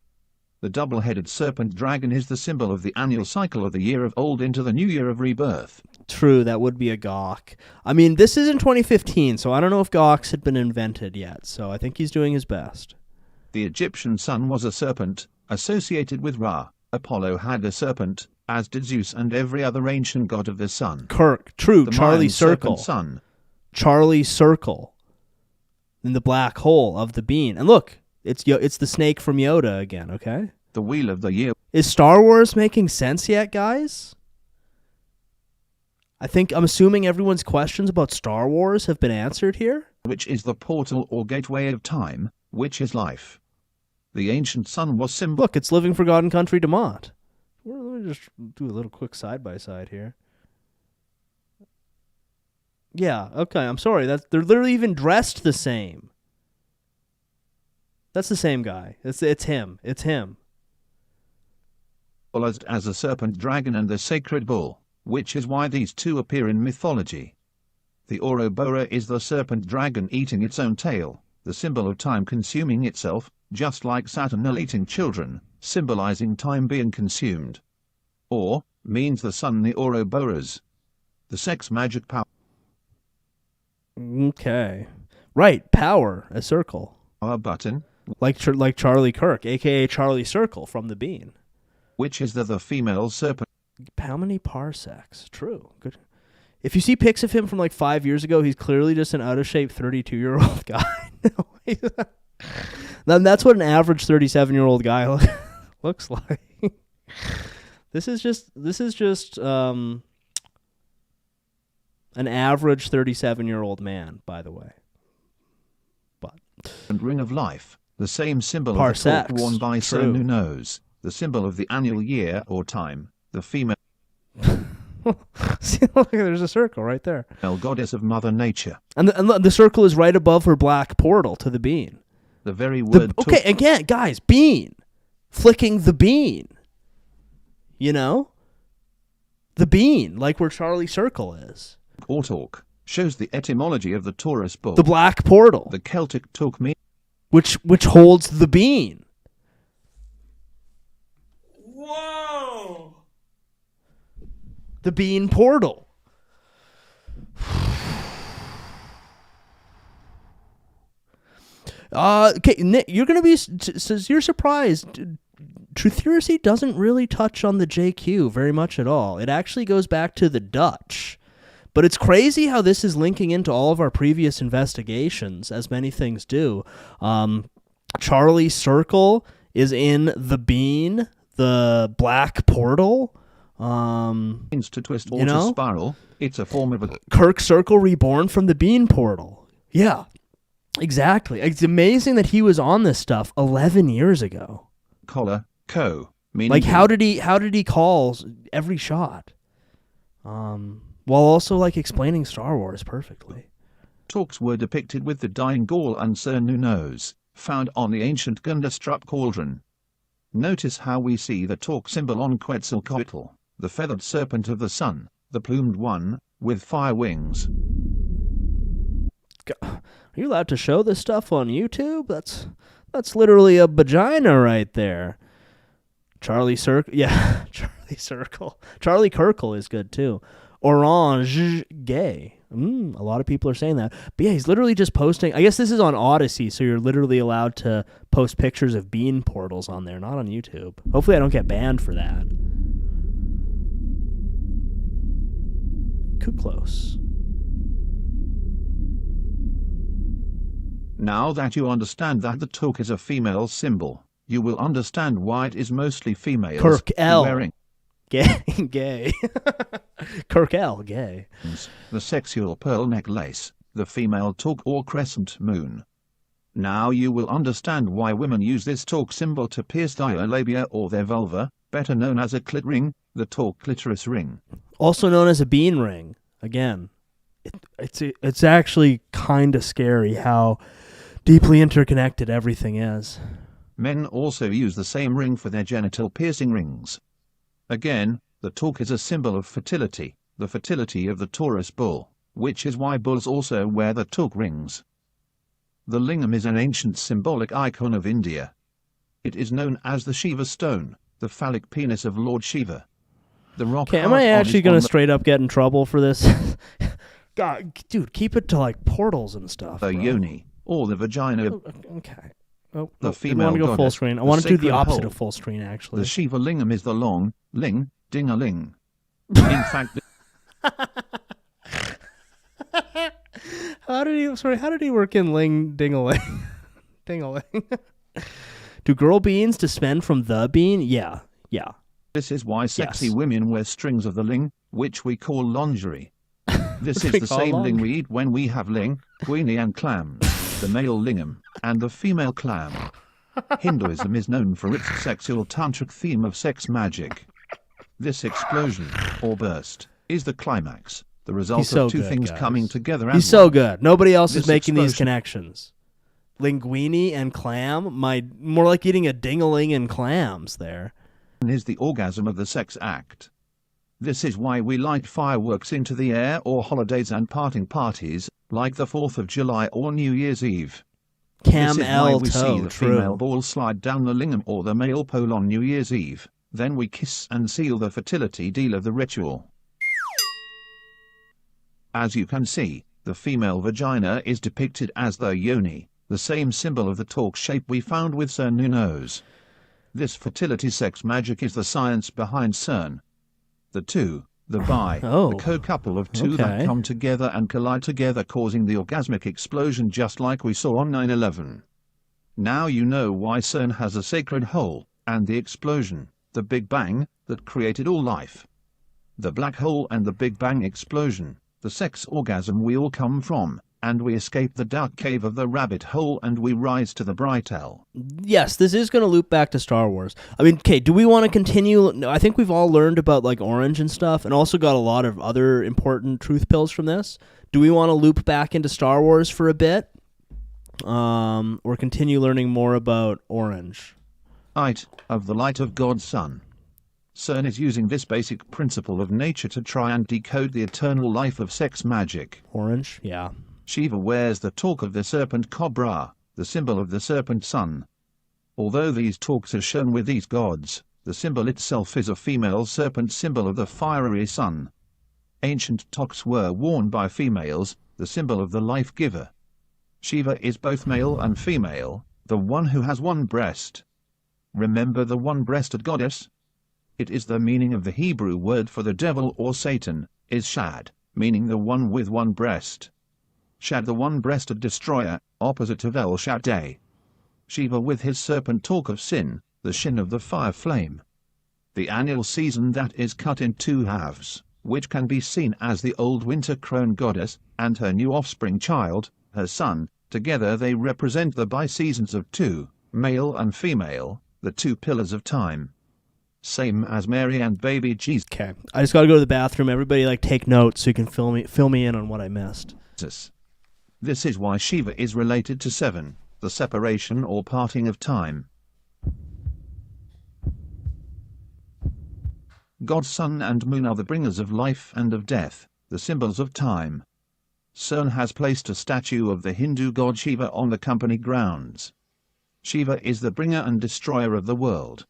The double-headed serpent dragon is the symbol of the annual cycle of the year of old into the new year of rebirth. True, that would be a gawk. I mean, this is in 2015, so I don't know if gawks had been invented yet, so I think he's doing his best. The Egyptian sun was a serpent, associated with Ra. Apollo had a serpent, as did Zeus and every other ancient god of the sun. True, the Charlie Mayan Circle. Sun. Charlie Circle. in the black hole of the bean. And look, it's the snake from Yoda again, okay? The Wheel of the Year. Is Star Wars making sense yet, guys? I'm assuming everyone's questions about Star Wars have been answered here. Which is the portal or gateway of time, which is life. The ancient sun was symbol. Look, it's Living Forgotten Country Demont. Let me just do a little quick side-by-side here. Yeah, okay, I'm sorry. They're literally even dressed the same. That's the same guy. It's him. It's him. As a serpent dragon and the sacred bull, which is why these two appear in mythology. The Ouroboros is the serpent dragon eating its own tail, the symbol of time consuming itself, just like Saturnal eating children, symbolizing time being consumed. Or, means the sun the Ouroboros. The sex magic power. Okay. Right, power, a circle. A button. Like Charlie Kirk, a.k.a. Charlie Circle from The Bean. Which is the female serpent. How many parsecs? True. Good. If you see pics of him from like 5 years ago, he's clearly just an out-of-shape 32-year-old guy. Then that's what an average 37-year-old guy looks like. This is just an average 37-year-old man, by the way. But and ring of life, the same symbol parsecs, of the talk worn by true. Sir who knows, the symbol of the annual year or time, the female. See, look, there's a circle right there. Goddess of Mother Nature. And the circle is right above her black portal to the bean. The very word. Okay, again, guys, bean. Flicking the bean. You know? The bean, like where Charlie Circle is. Or talk, shows the etymology of the Taurus bull. The black portal. The Celtic talk me. Which holds the bean. Whoa! The bean portal. Okay, Nick, you're gonna be. Says you're surprised. Truth Heresy doesn't really touch on the JQ very much at all. It actually goes back to the Dutch. But it's crazy how this is linking into all of our previous investigations, as many things do. Charlie Circle is in the bean, the black portal. Means to twist or to spiral. It's a form of a Kirk Circle reborn from the bean portal. Yeah, exactly. It's amazing that he was on this stuff 11 years ago. Collar, meaning like how did he call every shot? While also like explaining Star Wars perfectly. Talks were depicted with the dying Gaul and Sir Nunos, found on the ancient Gundestrup cauldron. Notice how we see the talk symbol on Quetzalcoatl, the feathered serpent of the sun, the plumed one, with fire wings. Are you allowed to show this stuff on YouTube? That's literally a vagina right there. Charlie Circle, yeah, Charlie Circle. Charlie Kirkle is good too. Orange gay. A lot of people are saying that. But yeah, he's literally just posting. I guess this is on Odyssey, so you're literally allowed to post pictures of bean portals on there, not on YouTube. Hopefully I don't get banned for that. Too close. Now that you understand that the talk is a female symbol, you will understand why it is mostly females Kirk L. wearing gay. Kirk L. gay. The sexual pearl necklace, the female talk or crescent moon. Now you will understand why women use this talk symbol to pierce their labia or their vulva, better known as a clit ring, the talk clitoris ring. Also known as a bean ring. Again, it's actually kind of scary how deeply interconnected everything is. Men also use the same ring for their genital piercing rings. Again, the talk is a symbol of fertility, the fertility of the Taurus bull, which is why bulls also wear the talk rings. The lingam is an ancient symbolic icon of India. It is known as the Shiva stone, the phallic penis of Lord Shiva. The rock. Okay, am I actually going to straight up get in trouble for this? God, dude, keep it to like portals and stuff. The yoni, or the vagina. Okay. Oh, the I female want to go goddess, full screen. I want to do the sacred opposite hole. of full screen, actually. The Shiva lingam is the long, ding-a-ling. In fact, How did he work in Ling Ding-a-ling? Ding-a-ling. Do girl beans disband from the bean? Yeah. This is why sexy Yes. women wear strings of the ling, which we call lingerie. This Which is we the call same ling lingerie. we eat when we have ling, queenie and clams, the male lingam, and the female clam. Hinduism is known for its sexual tantric theme of sex magic. This explosion, or burst, is the climax, the result He's so of two good, things guys. coming together as He's so one. good. Nobody else is This making these explosion- connections. Linguine and clam? More like eating a ding-a-ling and clams there. Is the orgasm of the sex act. This is why we light fireworks into the air or holidays and parties, like the 4th of July or New Year's Eve. Cam This is why el we see toe, the true. female ball slide down the lingam or the male pole on New Year's Eve. Then we kiss and seal the fertility deal of the ritual. As you can see, the female vagina is depicted as the yoni, the same symbol of the torque shape we found with CERN Nunos. This fertility sex magic is the science behind CERN. The two, the the co-couple of two that okay. come together and collide together, causing the orgasmic explosion just like we saw on 9/11. Now you know why CERN has a sacred hole, and the explosion, the Big Bang, that created all life. The black hole and the Big Bang explosion, the sex orgasm we all come from, and we escape the dark cave of the rabbit hole and we rise to the bright hell. Yes, this is going to loop back to Star Wars. I mean, okay, do we want to continue? No, I think we've all learned about like orange and stuff, and also got a lot of other important truth pills from this. Do we want to loop back into Star Wars for a bit? Or continue learning more about orange? Of the light of God's Son. CERN is using this basic principle of nature to try and decode the eternal life of sex magic. Orange, yeah. Shiva wears the torque of the serpent cobra, the symbol of the serpent sun. Although these torques are shown with these gods, the symbol itself is a female serpent symbol of the fiery sun. Ancient torques were worn by females, the symbol of the life giver. Shiva is both male and female, the one who has one breast. Remember the one-breasted goddess? It is the meaning of the Hebrew word for the devil or Satan, is Shad, meaning the one with one breast. Shad, the one-breasted destroyer, opposite of El Shaddai. Shiva with his serpent talk of sin, the shin of the fire flame. The annual season that is cut in two halves, which can be seen as the old winter crone goddess, and her new offspring child, her son. Together they represent the bi-seasons of two, male and female, the two pillars of time. Same as Mary and baby Jesus. Okay, I just got to go to the bathroom. Everybody, like, take notes so you can fill me in on what I missed. This is why Shiva is related to 7, the separation or parting of time. God's sun and moon are the bringers of life and of death, the symbols of time. CERN has placed a statue of the Hindu god Shiva on the company grounds. Shiva is the bringer and destroyer of the world.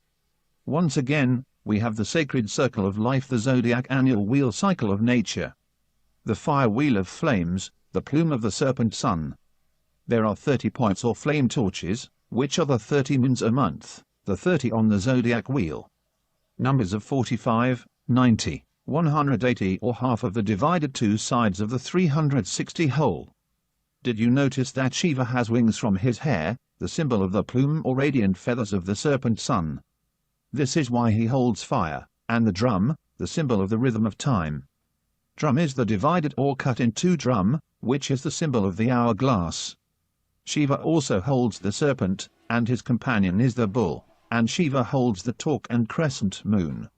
Once again, we have the sacred circle of life, the zodiac annual wheel cycle of nature. The fire wheel of flames, the plume of the serpent sun. There are 30 points or flame torches, which are the 30 moons a month, the 30 on the zodiac wheel. Numbers of 45, 90, 180 or half of the divided two sides of the 360 whole. Did you notice that Shiva has wings from his hair, the symbol of the plume or radiant feathers of the serpent sun? This is why he holds fire, and the drum, the symbol of the rhythm of time. Drum is the divided or cut in two drum, which is the symbol of the hourglass. Shiva also holds the serpent, and his companion is the bull, and Shiva holds the torque and crescent moon.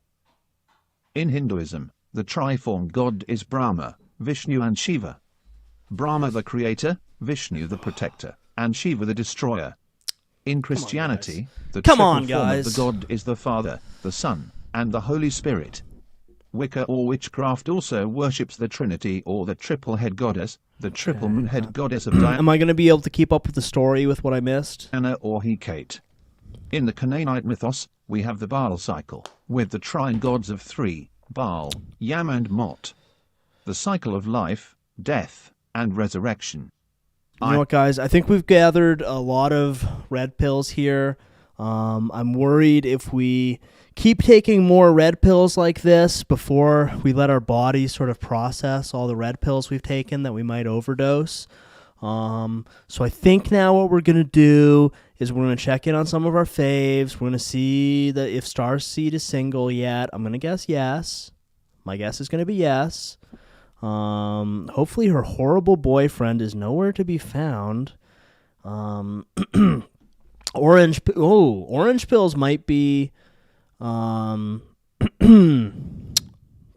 In Hinduism, the triform god is Brahma, Vishnu and Shiva. Brahma the creator, Vishnu the protector, and Shiva the destroyer. In Christianity, the triple form of the god is the Father, the Son, and the Holy Spirit. Wicca or witchcraft also worships the Trinity or the triple-head goddess, the triple moon-head goddess of Diana. Am I going to be able to keep up with the story with what I missed? Or Hecate. In the Canaanite mythos, we have the Baal cycle, with the trine gods of 3, Baal, Yam and Mot. The cycle of life, death, and resurrection. You know what, guys? I think we've gathered a lot of red pills here. I'm worried if we keep taking more red pills like this before we let our bodies sort of process all the red pills we've taken that we might overdose. So I think now what we're gonna do is we're gonna check in on some of our faves. We're gonna see that if Starseed is single yet. I'm gonna guess yes. My guess is gonna be yes. Hopefully her horrible boyfriend is nowhere to be found. Orange pills might be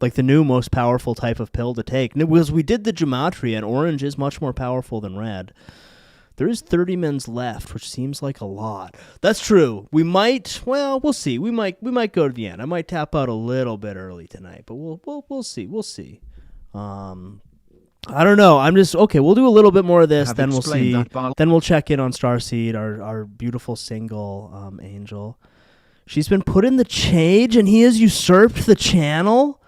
like the new most powerful type of pill to take. Because we did the gematria, and orange is much more powerful than red. There is 30 mins left, which seems like a lot. That's true. We might. Well, we'll see. We might go to the end. I might tap out a little bit early tonight, but we'll see. We'll see. I don't know. I'm just okay. We'll do a little bit more of this, then we'll see. Then we'll check in on Starseed, our beautiful single angel. She's been put in the cage, and he has usurped the channel.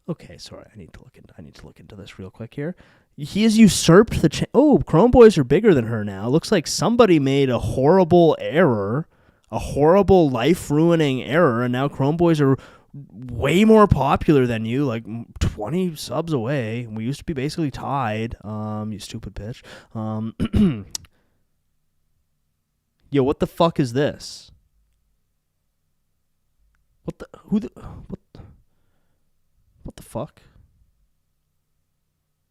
Okay, sorry. I need to look into this real quick here. He has usurped the Chrome Boys are bigger than her now. Looks like somebody made a horrible error, a horrible life-ruining error, and now Chrome Boys are way more popular than you, like 20 subs away. We used to be basically tied. You stupid bitch. Yo, what the fuck is this? What the fuck?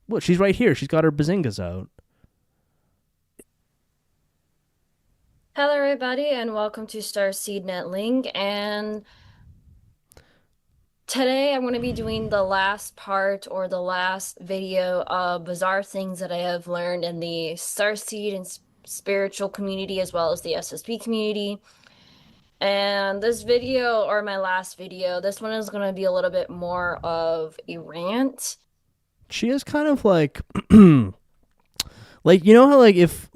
What? She's right here. She's got her bazingas out. Hello, everybody, and welcome to Starseed Netlink. And today I'm going to be doing the last part or the last video of bizarre things that I have learned in the Starseed and spiritual community as well as the SSP community. And this video, or my last video, this one is going to be a little bit more of a rant. She is kind of like, like, you know how like if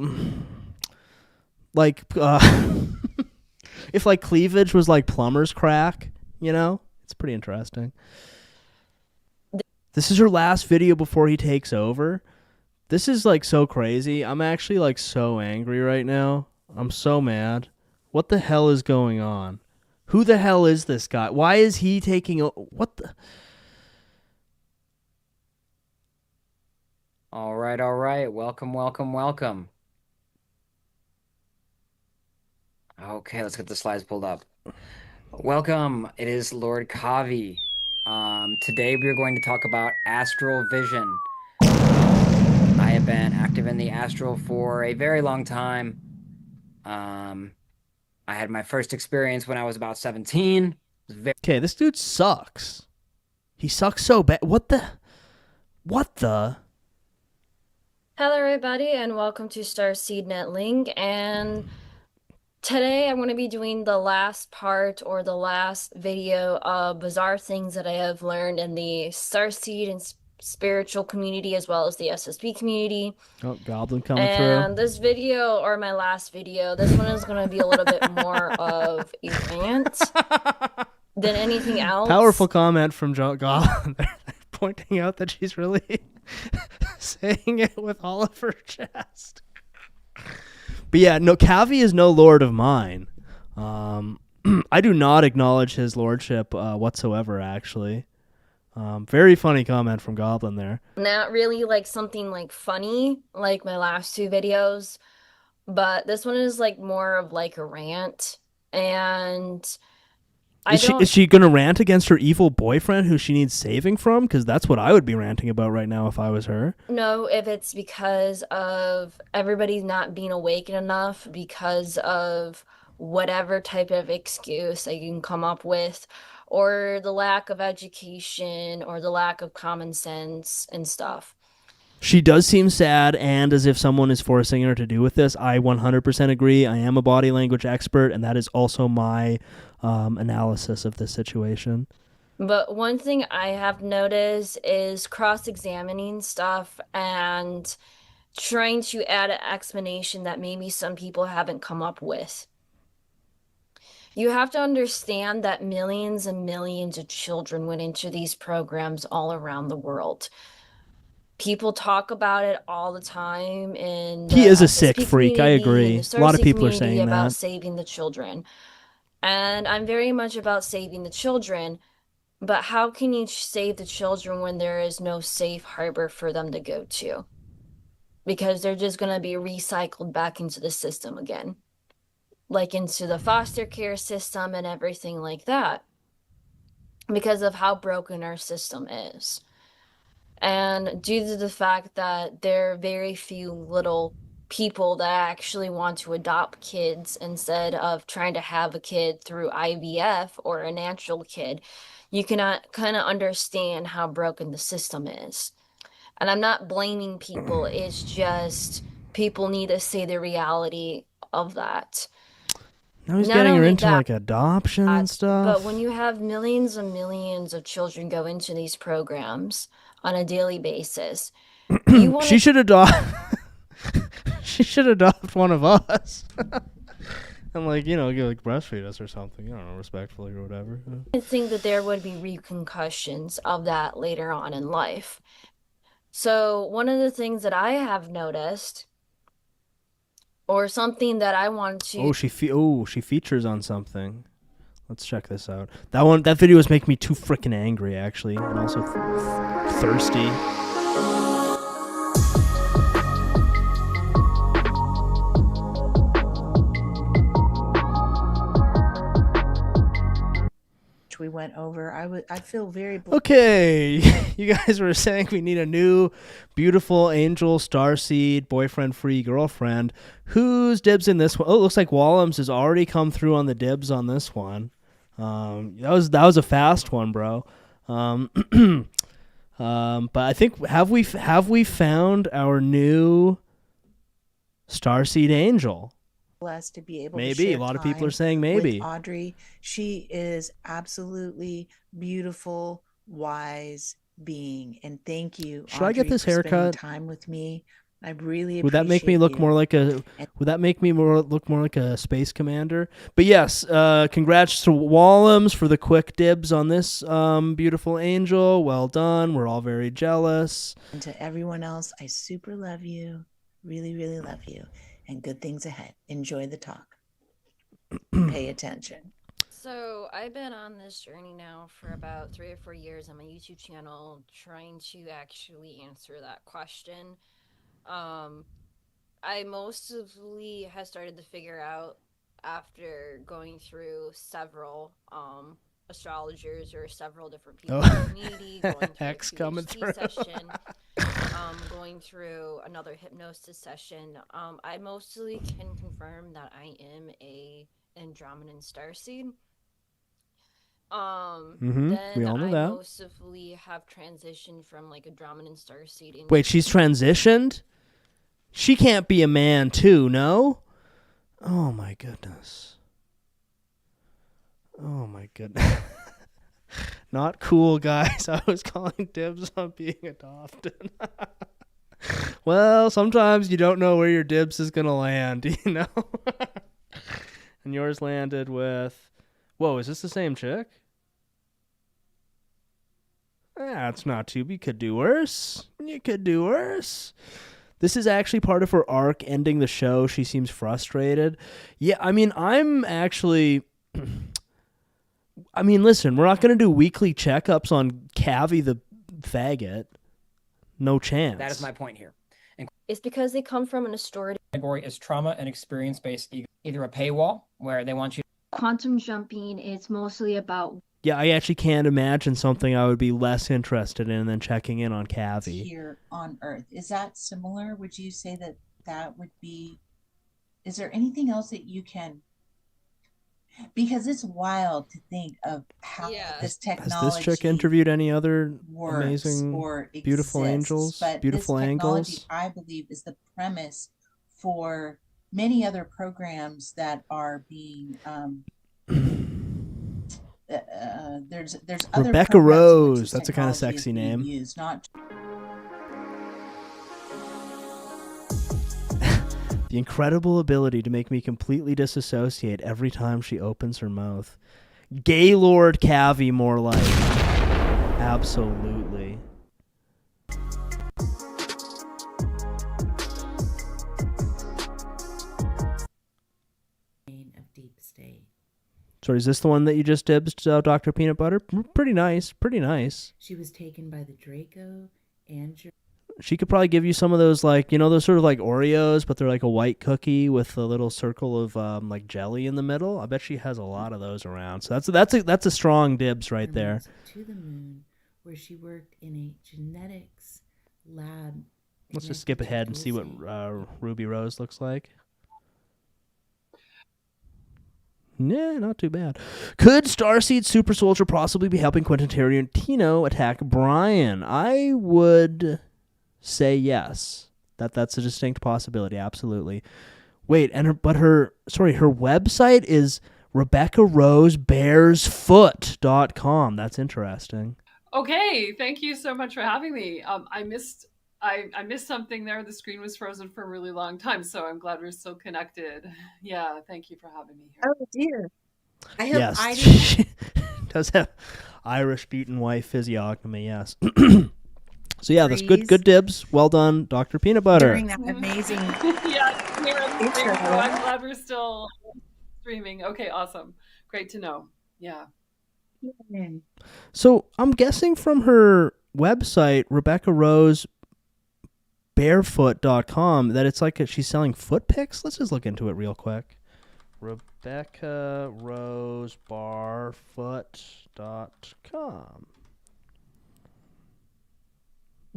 like cleavage was like plumber's crack, you know? It's pretty interesting. This is her last video before he takes over. This is like so crazy. I'm actually like so angry right now. I'm so mad. What the hell is going on? Who the hell is this guy? Why is he taking what the? All right. Welcome. Okay, let's get the slides pulled up. Welcome. It is Lord Kavi. Today we're going to talk about astral vision. I have been active in the astral for a very long time. I had my first experience when I was about 17. Okay, this dude sucks. He sucks so bad. What the? Hello, everybody, and welcome to Starseed Netlink. And today I'm going to be doing the last part or the last video of bizarre things that I have learned in the Starseed and spiritual community as well as the SSP community. Oh, Goblin coming through. And this video, or my last video, this one is going to be a little bit more of a rant than anything else. Powerful comment from Goblin there, pointing out that she's really saying it with all of her chest. But yeah, no, Kavi is no lord of mine. I do not acknowledge his lordship whatsoever, actually. Very funny comment from Goblin there. Not really like something like funny like my last two videos, but this one is like more of like a rant. And is she gonna rant against her evil boyfriend who she needs saving from? Because that's what I would be ranting about right now if I was her. No, if it's because of everybody not being awakened enough because of whatever type of excuse that you can come up with, or the lack of education, or the lack of common sense and stuff. She does seem sad and as if someone is forcing her to do with this. I 100% agree. I am a body language expert, and that is also my analysis of this situation. But one thing I have noticed is cross-examining stuff and trying to add an explanation that maybe some people haven't come up with. You have to understand that millions and millions of children went into these programs all around the world. People talk about it all the time, and he is a sick freak. I agree. A lot of people are saying about that. Saving the children, and I'm very much about saving the children. But how can you save the children when there is no safe harbor for them to go to? because they're just going to be recycled back into the system again, like into the foster care system and everything like that, because of how broken our system is. And due to the fact that there are very few little people that actually want to adopt kids instead of trying to have a kid through IVF or a natural kid, you cannot kind of understand how broken the system is. And I'm not blaming people, it's just people need to see the reality of that. Now he's Not getting her only into that, like adoption and stuff. but when you have millions and millions of children go into these programs on a daily basis, you want She should adopt. She should adopt one of us. And like, you know, like breastfeed us or something. I don't know, respectfully or whatever. to think that there would be repercussions of that later on in life. So one of the things that I have noticed, or something that I want to Oh, she features on something. Let's check this out. That video was making me too freaking angry, actually, and also thirsty. we went over. I feel very Okay, you guys were saying we need a new beautiful angel starseed boyfriend-free girlfriend. Who's dibs in this one? Oh, it looks like Wallums has already come through on the dibs on this one. That was a fast one, bro. But I think have we found our new starseed angel? Blessed to be able maybe to share a lot of people are time saying maybe with Audrey. She is absolutely beautiful, wise being, and thank you. Should I get Audrey, this for spending haircut? time with me. I really Would that make me appreciate look you. more like a? Would that make me look more like a space commander? But yes, congrats to Wallums for the quick dibs on this beautiful angel. Well done. We're all very jealous. And to everyone else, I super love you. Really, really love you. And good things ahead. Enjoy the talk. Pay attention. So I've been on this journey now for about 3 or 4 years on my YouTube channel, trying to actually answer that question. I mostly have started to figure out after going through several astrologers or several different people in the community, going through Hex a coming PhD through. session, going through another hypnosis session. I mostly can confirm that I am a Andromedan starseed. Then we all know I that. mostly have transitioned from like Andromedan starseed into Wait, she's transitioned? She can't be a man too, no? Oh my goodness. Oh my goodness. Not cool, guys. I was calling dibs on being adopted. Well, sometimes you don't know where your dibs is going to land, you know? And yours landed with... Whoa, is this the same chick? That's not too... You could do worse. You could do worse. This is actually part of her arc ending the show. She seems frustrated. Yeah, I mean, I'm actually... I mean, listen, we're not going to do weekly checkups on Cavi the faggot. No chance. That is my point here. It's because they come from an authority. Category is trauma and experience-based ego. Either a paywall, where they want you Quantum jumping is mostly about Yeah, I actually can't imagine something I would be less interested in than checking in on Cavi. Here on Earth. Is that similar? Would you say that that would be... Is there anything else that you can... Because it's wild to think of how this technology Has this chick interviewed any other works amazing, or beautiful exists, angels, but beautiful this technology, angles? I believe, is the premise for many other programs that are being there's other Rebecca programs in which Rose, this that's a kind of technology is sexy being name. used, not The incredible ability to make me completely disassociate every time she opens her mouth. Gaylord Cavi, more like. Absolutely. of deep state. Sorry, is this the one that you just dibs, Dr. Peanut Butter? Pretty nice, pretty nice. She was taken by the Draco and She could probably give you some of those, like, you know, those sort of like Oreos, but they're like a white cookie with a little circle of like jelly in the middle. I bet she has a lot of those around. So that's a strong dibs right there. To the moon, where she worked in a genetics lab. Let's just skip ahead and see what Ruby Rose looks like. Nah, not too bad. Could Starseed Super Soldier possibly be helping Quentin Tarantino attack Brian? I would say yes. That's a distinct possibility, absolutely. Wait, her website is RebeccaRoseBearsFoot.com. That's interesting. Okay, thank you so much for having me. I missed something there. The screen was frozen for a really long time, so I'm glad we're still connected. Yeah, thank you for having me here. Oh dear. I hope Yes, I she does have Irish beaten wife physiognomy, yes. So yeah, that's good dibs. Well done, Dr. Peanut Butter. during that amazing intro. I'm glad we're still streaming. Okay, awesome. Great to know. Yeah. So I'm guessing from her website, RebeccaRoseBarefoot.com, that it's like she's selling foot pics. Let's just look into it real quick. RebeccaRoseBarfoot.com.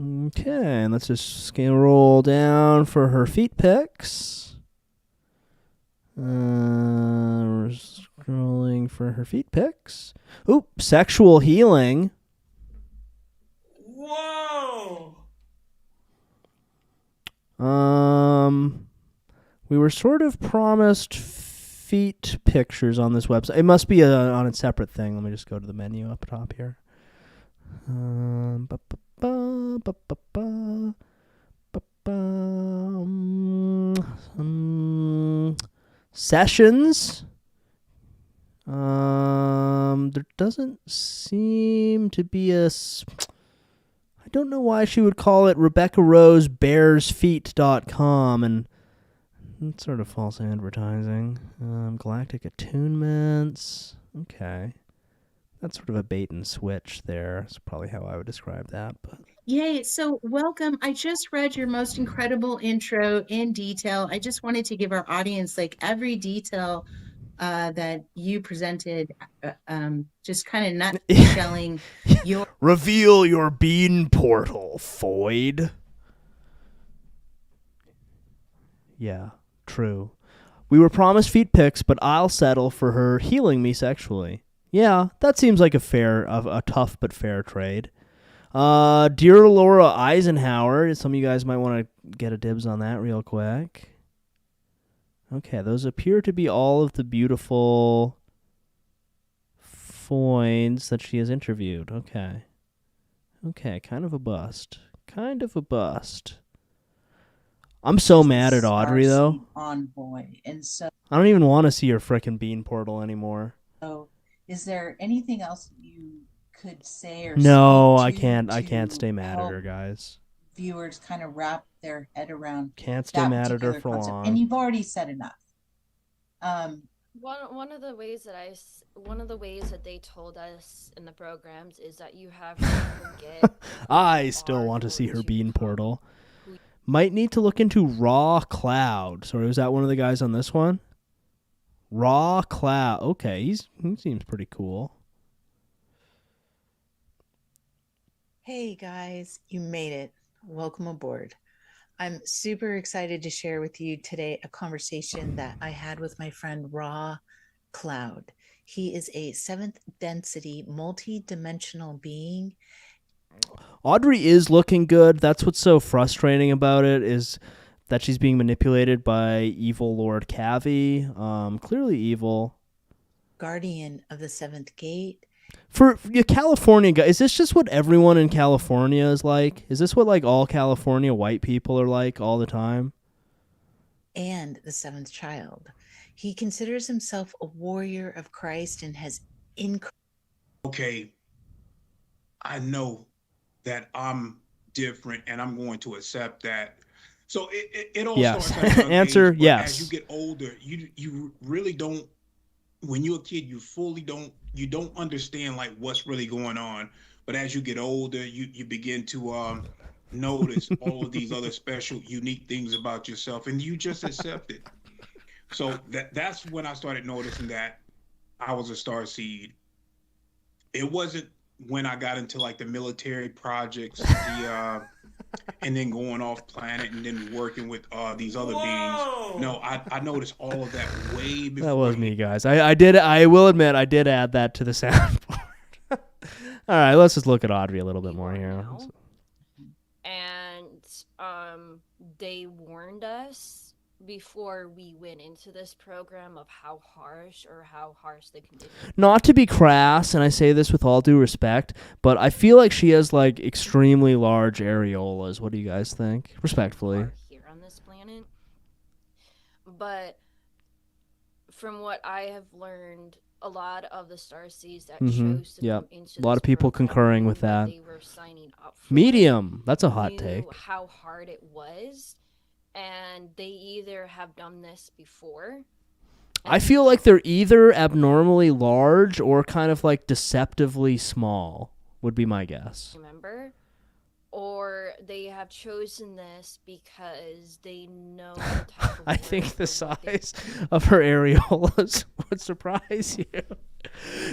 Okay, let's just scroll down for her feet pics. We're scrolling for her feet pics. Oop, sexual healing. Whoa! We were sort of promised feet pictures on this website. It must be on a separate thing. Let me just go to the menu up top here. Sessions. There doesn't seem to be I don't know why she would call it RebeccaRoseBearsFeet.com, and it's sort of false advertising. Galactic attunements. Okay. That's sort of a bait and switch there. That's probably how I would describe that. But Yay. So welcome. I just read your most incredible intro in detail. I just wanted to give our audience like every detail that you presented, just kind of nutshelling your... Reveal your bean portal, Foyd. Yeah, true. We were promised feet pics, but I'll settle for her healing me sexually. Yeah, that seems like a tough but fair trade. Dear Laura Eisenhower, some of you guys might want to get a dibs on that real quick. Okay, those appear to be all of the beautiful Foyds that she has interviewed. Okay, kind of a bust. I'm so mad at Audrey, though. Envoy. And so I don't even want to see her frickin' bean portal anymore. Is there anything else you could say or No, speak I to can't. I can't stay mad at her, guys. Viewers kind of wrap their head around. Can't stay mad at her for concept. long. And you've already said enough. One of the ways that they told us in the programs is that you have to forget. I still want to see her bean portal. Might need to look into Raw Cloud. Sorry, was that one of the guys on this one? Raw Cloud. Okay, he seems pretty cool. Hey guys, you made it. Welcome aboard. I'm super excited to share with you today a conversation that I had with my friend Raw Cloud. He is a 7th density multi-dimensional being. Audrey is looking good. That's what's so frustrating about it, is that she's being manipulated by evil Lord Cavi. Clearly evil. Guardian of the 7th gate. For you California guys, is this just what everyone in California is like? Is this what like all California white people are like all the time? And the 7th child. He considers himself a warrior of Christ and has Okay, I know that I'm different and I'm going to accept that. So it all starts at a young Answer, age, but yes. as you get older, you really don't, when you're a kid, you don't understand like what's really going on. But as you get older, you begin to notice all of these other special, unique things about yourself, and you just accept it. So that's when I started noticing that I was a star seed. It wasn't when I got into like the military projects, and then going off planet and then working with these other beings. No, I noticed all of that way before. That was me, guys. I will admit I did add that to the soundboard. All right, let's just look at Audrey a little bit more here. And they warned us before we went into this program of how harsh the conditions. Not to be crass, and I say this with all due respect, but I feel like she has like extremely large areolas. What do you guys think? Respectfully. Here on this planet. But from what I have learned, a lot of the starseeds that chose to come into a lot of people concurring with that. They were signing up for Medium. That's a hot knew take. How hard it was, and they either have done this before. I feel like they're either abnormally large or kind of like deceptively small, would be my guess. Remember? Or they have chosen this because they know the type of I think the size of her areolas would surprise you.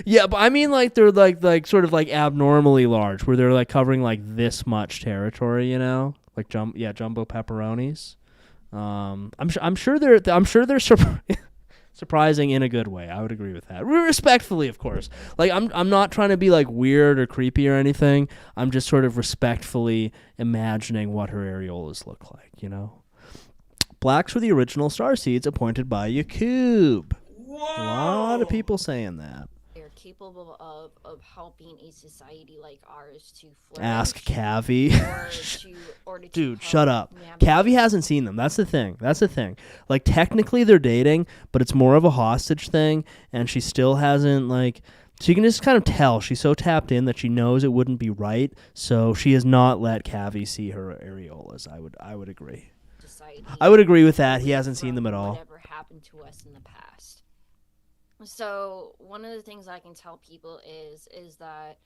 Yeah, but I mean like they're like sort of like abnormally large, where they're like covering like this much territory, you know? Like jumbo pepperonis. I'm sure they're surprising in a good way. I would agree with that. Respectfully, of course. Like I'm not trying to be like weird or creepy or anything. I'm just sort of respectfully imagining what her areolas look like, you know. Blacks were the original starseeds appointed by Yakub. A lot of people saying that. They're capable of helping a society like ours to flourish. Ask Cavi. Dude, shut up. Cavi hasn't seen them. That's the thing. Like, technically they're dating, but it's more of a hostage thing, and she still hasn't, like... So you can just kind of tell she's so tapped in that she knows it wouldn't be right, so she has not let Cavi see her areolas. I would agree. I would agree with that. He hasn't seen them at all. Whatever happened to us in the past. So one of the things I can tell people is that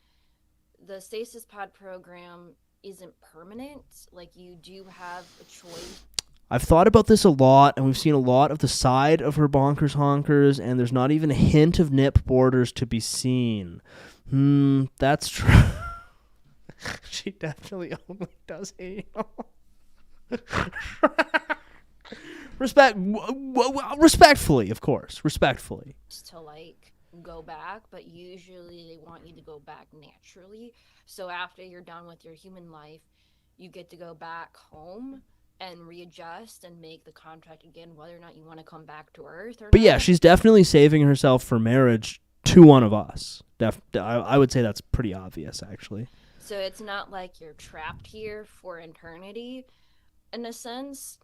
the stasis pod program isn't permanent. Like, you do have a choice. I've thought about this a lot, and we've seen a lot of the side of her bonkers honkers, and there's not even a hint of nip borders to be seen. That's true. She definitely only does anal. Respectfully, of course. Respectfully. To like go back, but usually they want you to go back naturally. So after you're done with your human life, you get to go back home and readjust and make the contract again, whether or not you want to come back to Earth or But not. yeah, she's definitely saving herself for marriage to one of us. I would say that's pretty obvious, actually. So it's not like you're trapped here for eternity, in a sense.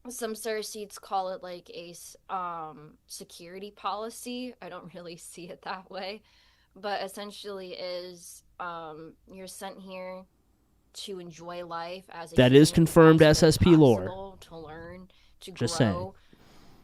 Some starseeds call it like a security policy. I don't really see it that way, but essentially is you're sent here to enjoy life as a That is human confirmed as much as SSP lore. possible, to learn, to Just grow,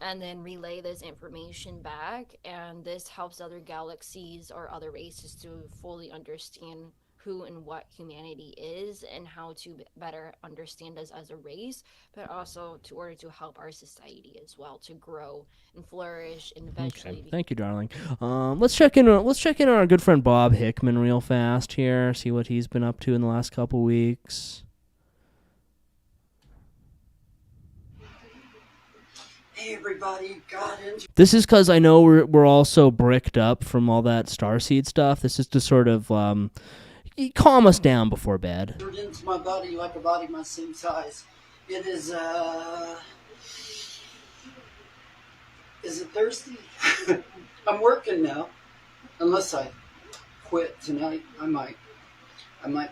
saying. and then relay this information back. And this helps other galaxies or other races to fully understand who and what humanity is and how to better understand us as a race, but also in order to help our society as well to grow and flourish and eventually. Okay. Thank you, darling. Let's check in on our good friend Bob Hickman real fast here. See what he's been up to in the last couple weeks. Hey everybody, got into This is because I know we're all so bricked up from all that starseed stuff. This is to sort of calm us down before bed. into my body like a body my same size. It is it Thursday? I'm working now. Unless I quit tonight, I might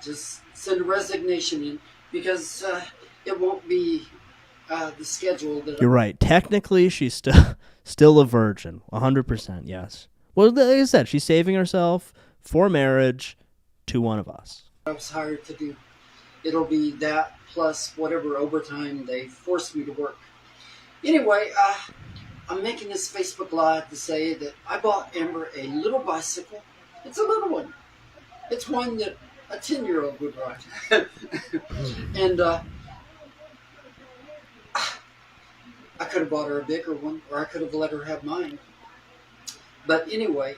just send a resignation in because it won't be the schedule that You're right. Technically, she's still a virgin. 100%, yes. Well, like I said, she's saving herself for marriage to one of us. I was hired to do. It'll be that plus whatever overtime they force me to work. Anyway, I'm making this Facebook Live to say that I bought Amber a little bicycle. It's a little one. It's one that a 10-year-old would ride. And I could have bought her a bigger one, or I could have let her have mine. But anyway,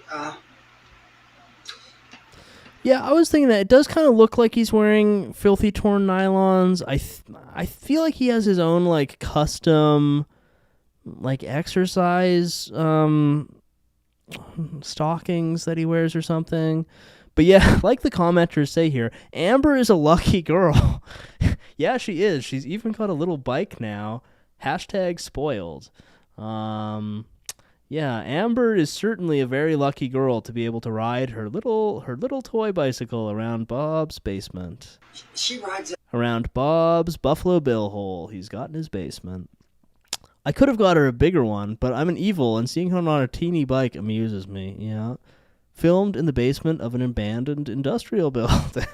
Yeah, I was thinking that it does kind of look like he's wearing filthy torn nylons. I feel like he has his own like custom like exercise stockings that he wears or something. But yeah, like the commenters say here, Amber is a lucky girl. Yeah, she is. She's even got a little bike now. #spoiled. Yeah, Amber is certainly a very lucky girl to be able to ride her little toy bicycle around Bob's basement. she rides Around Bob's Buffalo Bill hole he's got in his basement. I could have got her a bigger one, but I'm an evil, and seeing her on a teeny bike amuses me, yeah. Filmed in the basement of an abandoned industrial building.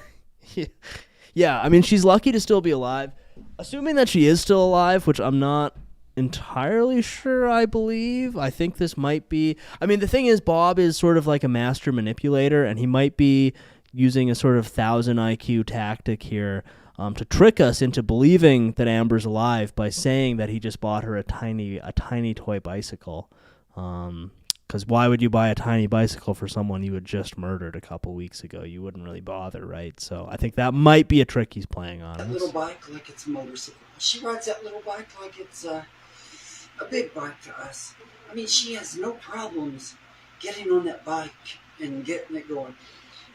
Yeah, I mean, she's lucky to still be alive. Assuming that she is still alive, which I'm not entirely sure I believe. I think this might be... I mean, the thing is, Bob is sort of like a master manipulator, and he might be using a sort of 1,000 IQ tactic here to trick us into believing that Amber's alive by saying that he just bought her a tiny toy bicycle. Because why would you buy a tiny bicycle for someone you had just murdered a couple weeks ago? You wouldn't really bother, right? So I think that might be a trick he's playing on that us. little bike like it's a motorcycle. She rides that little bike like it's a big bike to us. I mean, she has no problems getting on that bike and getting it going.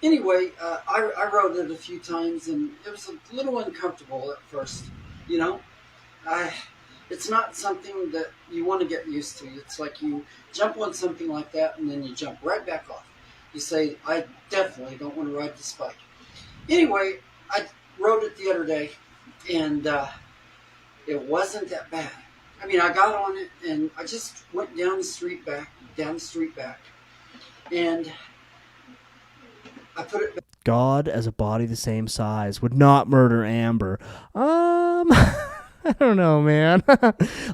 Anyway, I rode it a few times, and it was a little uncomfortable at first, you know. It's not something that you want to get used to. It's like you jump on something like that, and then you jump right back off. You say, I definitely don't want to ride this bike. Anyway, I rode it the other day, and it wasn't that bad. I mean, I got on it, and I just went down the street back, and I put it back. God as a body the same size would not murder Amber. I don't know, man.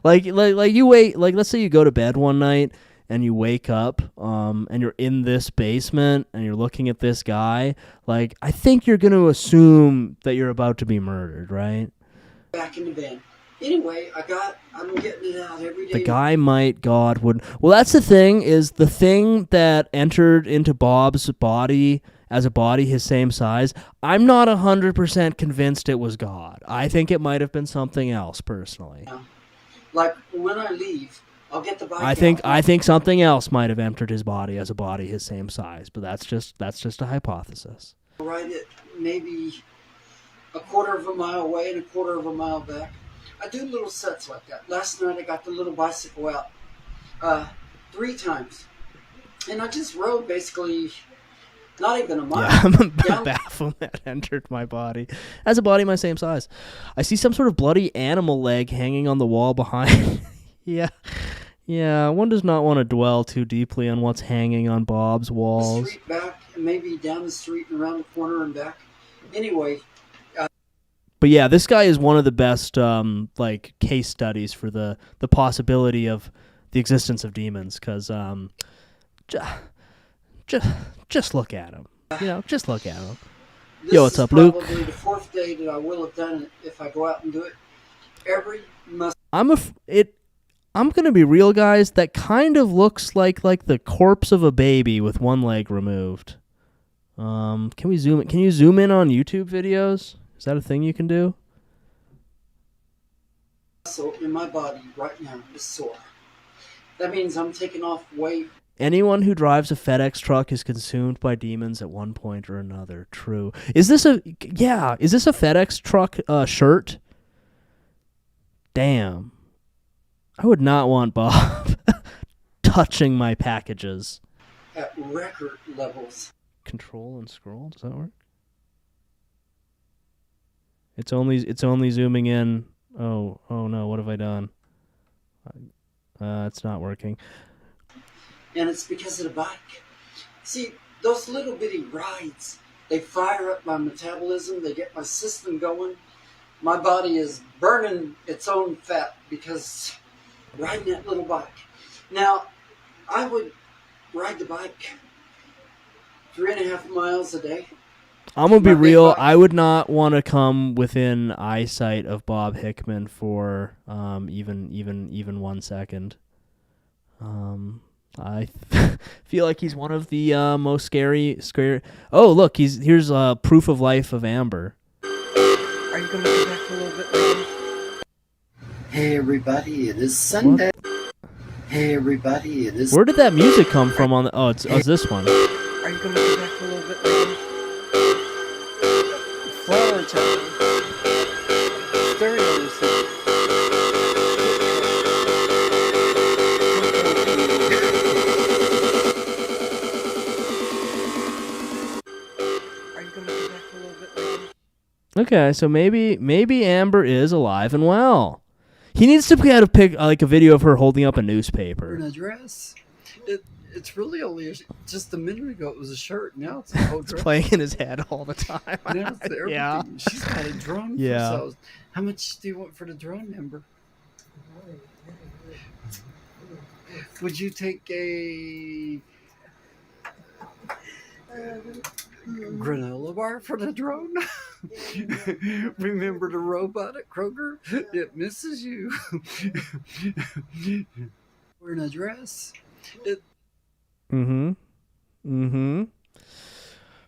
like you wait, like let's say you go to bed one night and you wake up and you're in this basement and you're looking at this guy, like I think you're going to assume that you're about to be murdered, right? Back in the van. Anyway, I'm getting it out every day. The guy might, God would. Well, that's the thing, is the thing that entered into Bob's body as a body his same size, I'm not 100% convinced it was God. I think it might have been something else, personally. Like, when I leave, I'll get the bike I think something else might have entered his body as a body his same size, but that's just a hypothesis. I'll ride it maybe a quarter of a mile away and a quarter of a mile back. I do little sets like that. Last night I got the little bicycle out 3 times. And I just rode basically not even a mile. Yeah, I'm baffled that entered my body. As a body my same size. I see some sort of bloody animal leg hanging on the wall behind. Yeah, one does not want to dwell too deeply on what's hanging on Bob's walls. The street back, and maybe down the street and around the corner and back. Anyway... But yeah, this guy is one of the best like case studies for the possibility of the existence of demons, because just look at him. You know, just look at him. Yo, what's up, Luke? This is probably the 4th day that I will have done it if I go out and do it. Every I'm gonna be real, guys. That kind of looks like the corpse of a baby with one leg removed. Can we zoom in? Can you zoom in on YouTube videos? Is that a thing you can do? So in my body right now is sore. That means I'm taking off weight. Anyone who drives a FedEx truck is consumed by demons at one point or another. True. Is this a FedEx truck shirt? Damn. I would not want Bob touching my packages. At record levels. Control and scroll, does that work? It's only zooming in. Oh no, what have I done? It's not working. And it's because of the bike. See, those little bitty rides, they fire up my metabolism, they get my system going. My body is burning its own fat because riding that little bike. Now, I would ride the bike 3.5 miles a day. I'm gonna be My big real. buck. I would not want to come within eyesight of Bob Hickman for even 1 second. I feel like he's one of the most scary. Oh, look, here's proof of life of Amber. Are you going to come back a little bit later? Hey, everybody, it is Sunday. Hey, everybody, it is... Where did that music come from? It's this one. Are you going to come back a little bit later? Flower tower. Stereo receiver. Are you going to come back a little bit later? Okay, so maybe Amber is alive and well. He needs to get a video of her holding up a newspaper. An address. It's really only just a minute ago it was a shirt. Now it's a whole dress. It's playing in his head all the time. Now it's everything. Yeah. She's got a drone. Yeah. For how much do you want for the drone, Amber? Would you take a granola bar for the drone? Remember the robot at Kroger? It misses you. We're in a dress. Mm-hmm.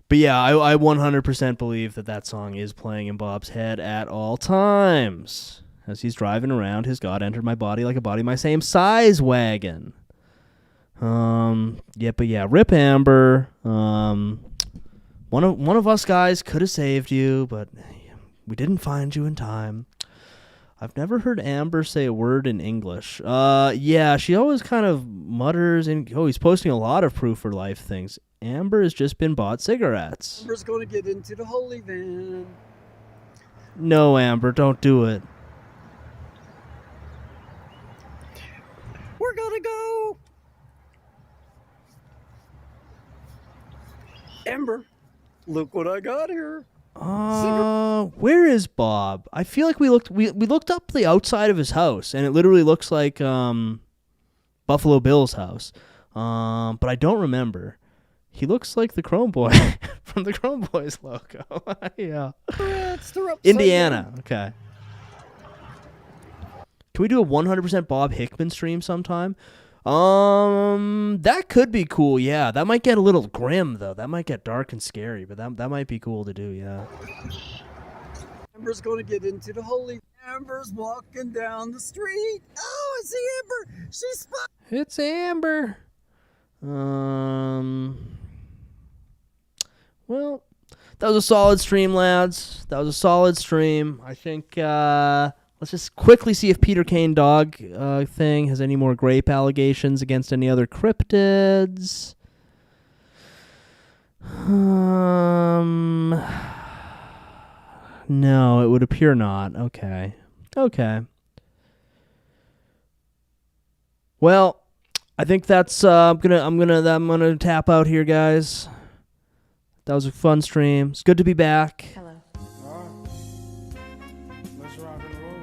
But yeah, I 100% believe that song is playing in Bob's head at all times. As he's driving around, his God entered my body like a body my same size wagon. Rip Amber. One of us guys could have saved you, but we didn't find you in time. I've never heard Amber say a word in English. She always kind of mutters he's posting a lot of proof for life things. Amber has just been bought cigarettes. Amber's going to get into the holy van. No, Amber, don't do it. We're going to go. Amber, look what I got here. Where is Bob? I feel like we looked up the outside of his house, and it literally looks like Buffalo Bill's house. But I don't remember. He looks like the Chrome Boy from the Chrome Boys logo. Yeah. Indiana. Okay. Can we do a 100% Bob Hickman stream sometime? That could be cool. Yeah, that might get a little grim though. That might get dark and scary, but that might be cool to do. Yeah. Amber's going to get into the holy. Amber's walking down the street. Oh, I see Amber. She's spotted. It's Amber. Well, that was a solid stream, lads. That was a solid stream. I think. Let's just quickly see if Peter Kane dog thing has any more grape allegations against any other cryptids. No, it would appear not. Okay. Well, I think that's I'm gonna tap out here, guys. That was a fun stream. It's good to be back. Hello.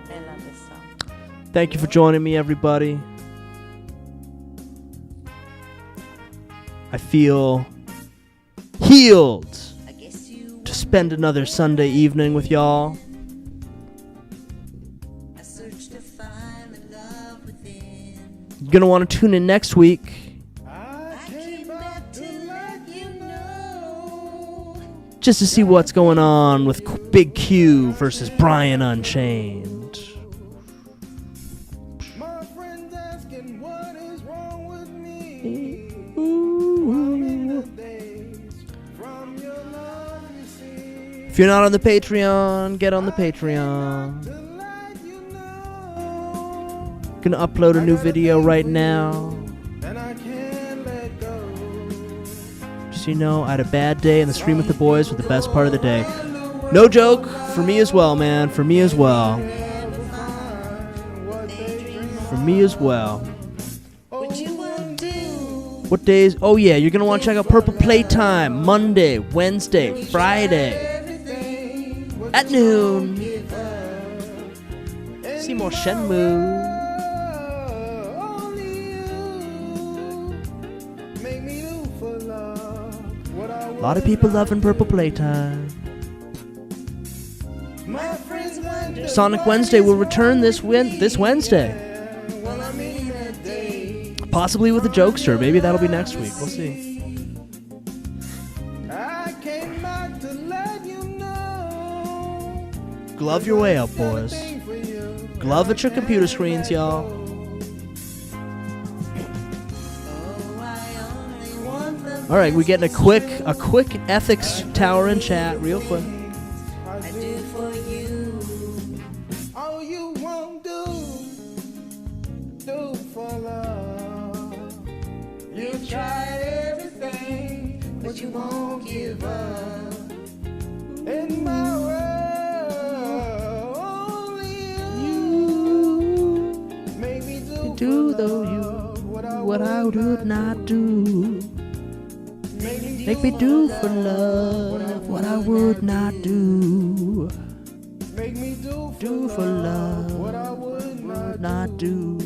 I love this song. Thank you for joining me, everybody. I feel healed to spend another Sunday evening with y'all. You're going to want to tune in next week. Just to see what's going on with Big Q versus Brian Unchained. If you're not on the Patreon, get on the Patreon. Gonna upload a new video right now. Just so you know, I had a bad day, and the stream with the boys was the best part of the day. No joke, for me as well, man. For me as well. What days? Oh yeah, you're gonna want to check out Purple Playtime Monday, Wednesday, Friday at noon. See more Shenmue. A lot of people loving Purple Playtime. Sonic Wednesday will return this Wednesday. Possibly with a jokester. Maybe that'll be next week. We'll see. Glove your way up, boys. Glove at your computer screens, y'all. All right, we getting a quick ethics tower in chat, real quick. I do for you all you won't do for love. You tried everything, but you won't give up. In my world, only you make me do what I would not do. Make me do for love what I would not do. Make me Do for love what I would not do.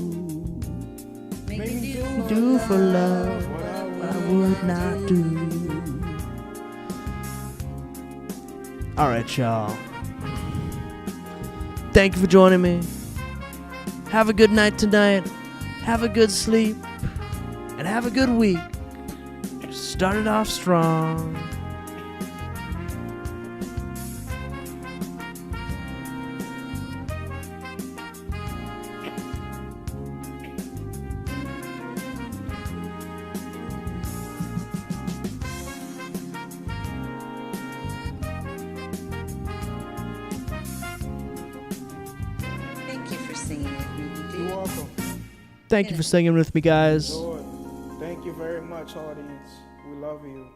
Make me Do for love what I would not do. All right, y'all. Thank you for joining me. Have a good night tonight. Have a good sleep. And have a good week. Started off strong. Thank you for singing with me. You're welcome. Thank you for singing with me, guys. Lord, thank you very much, audience. We love you.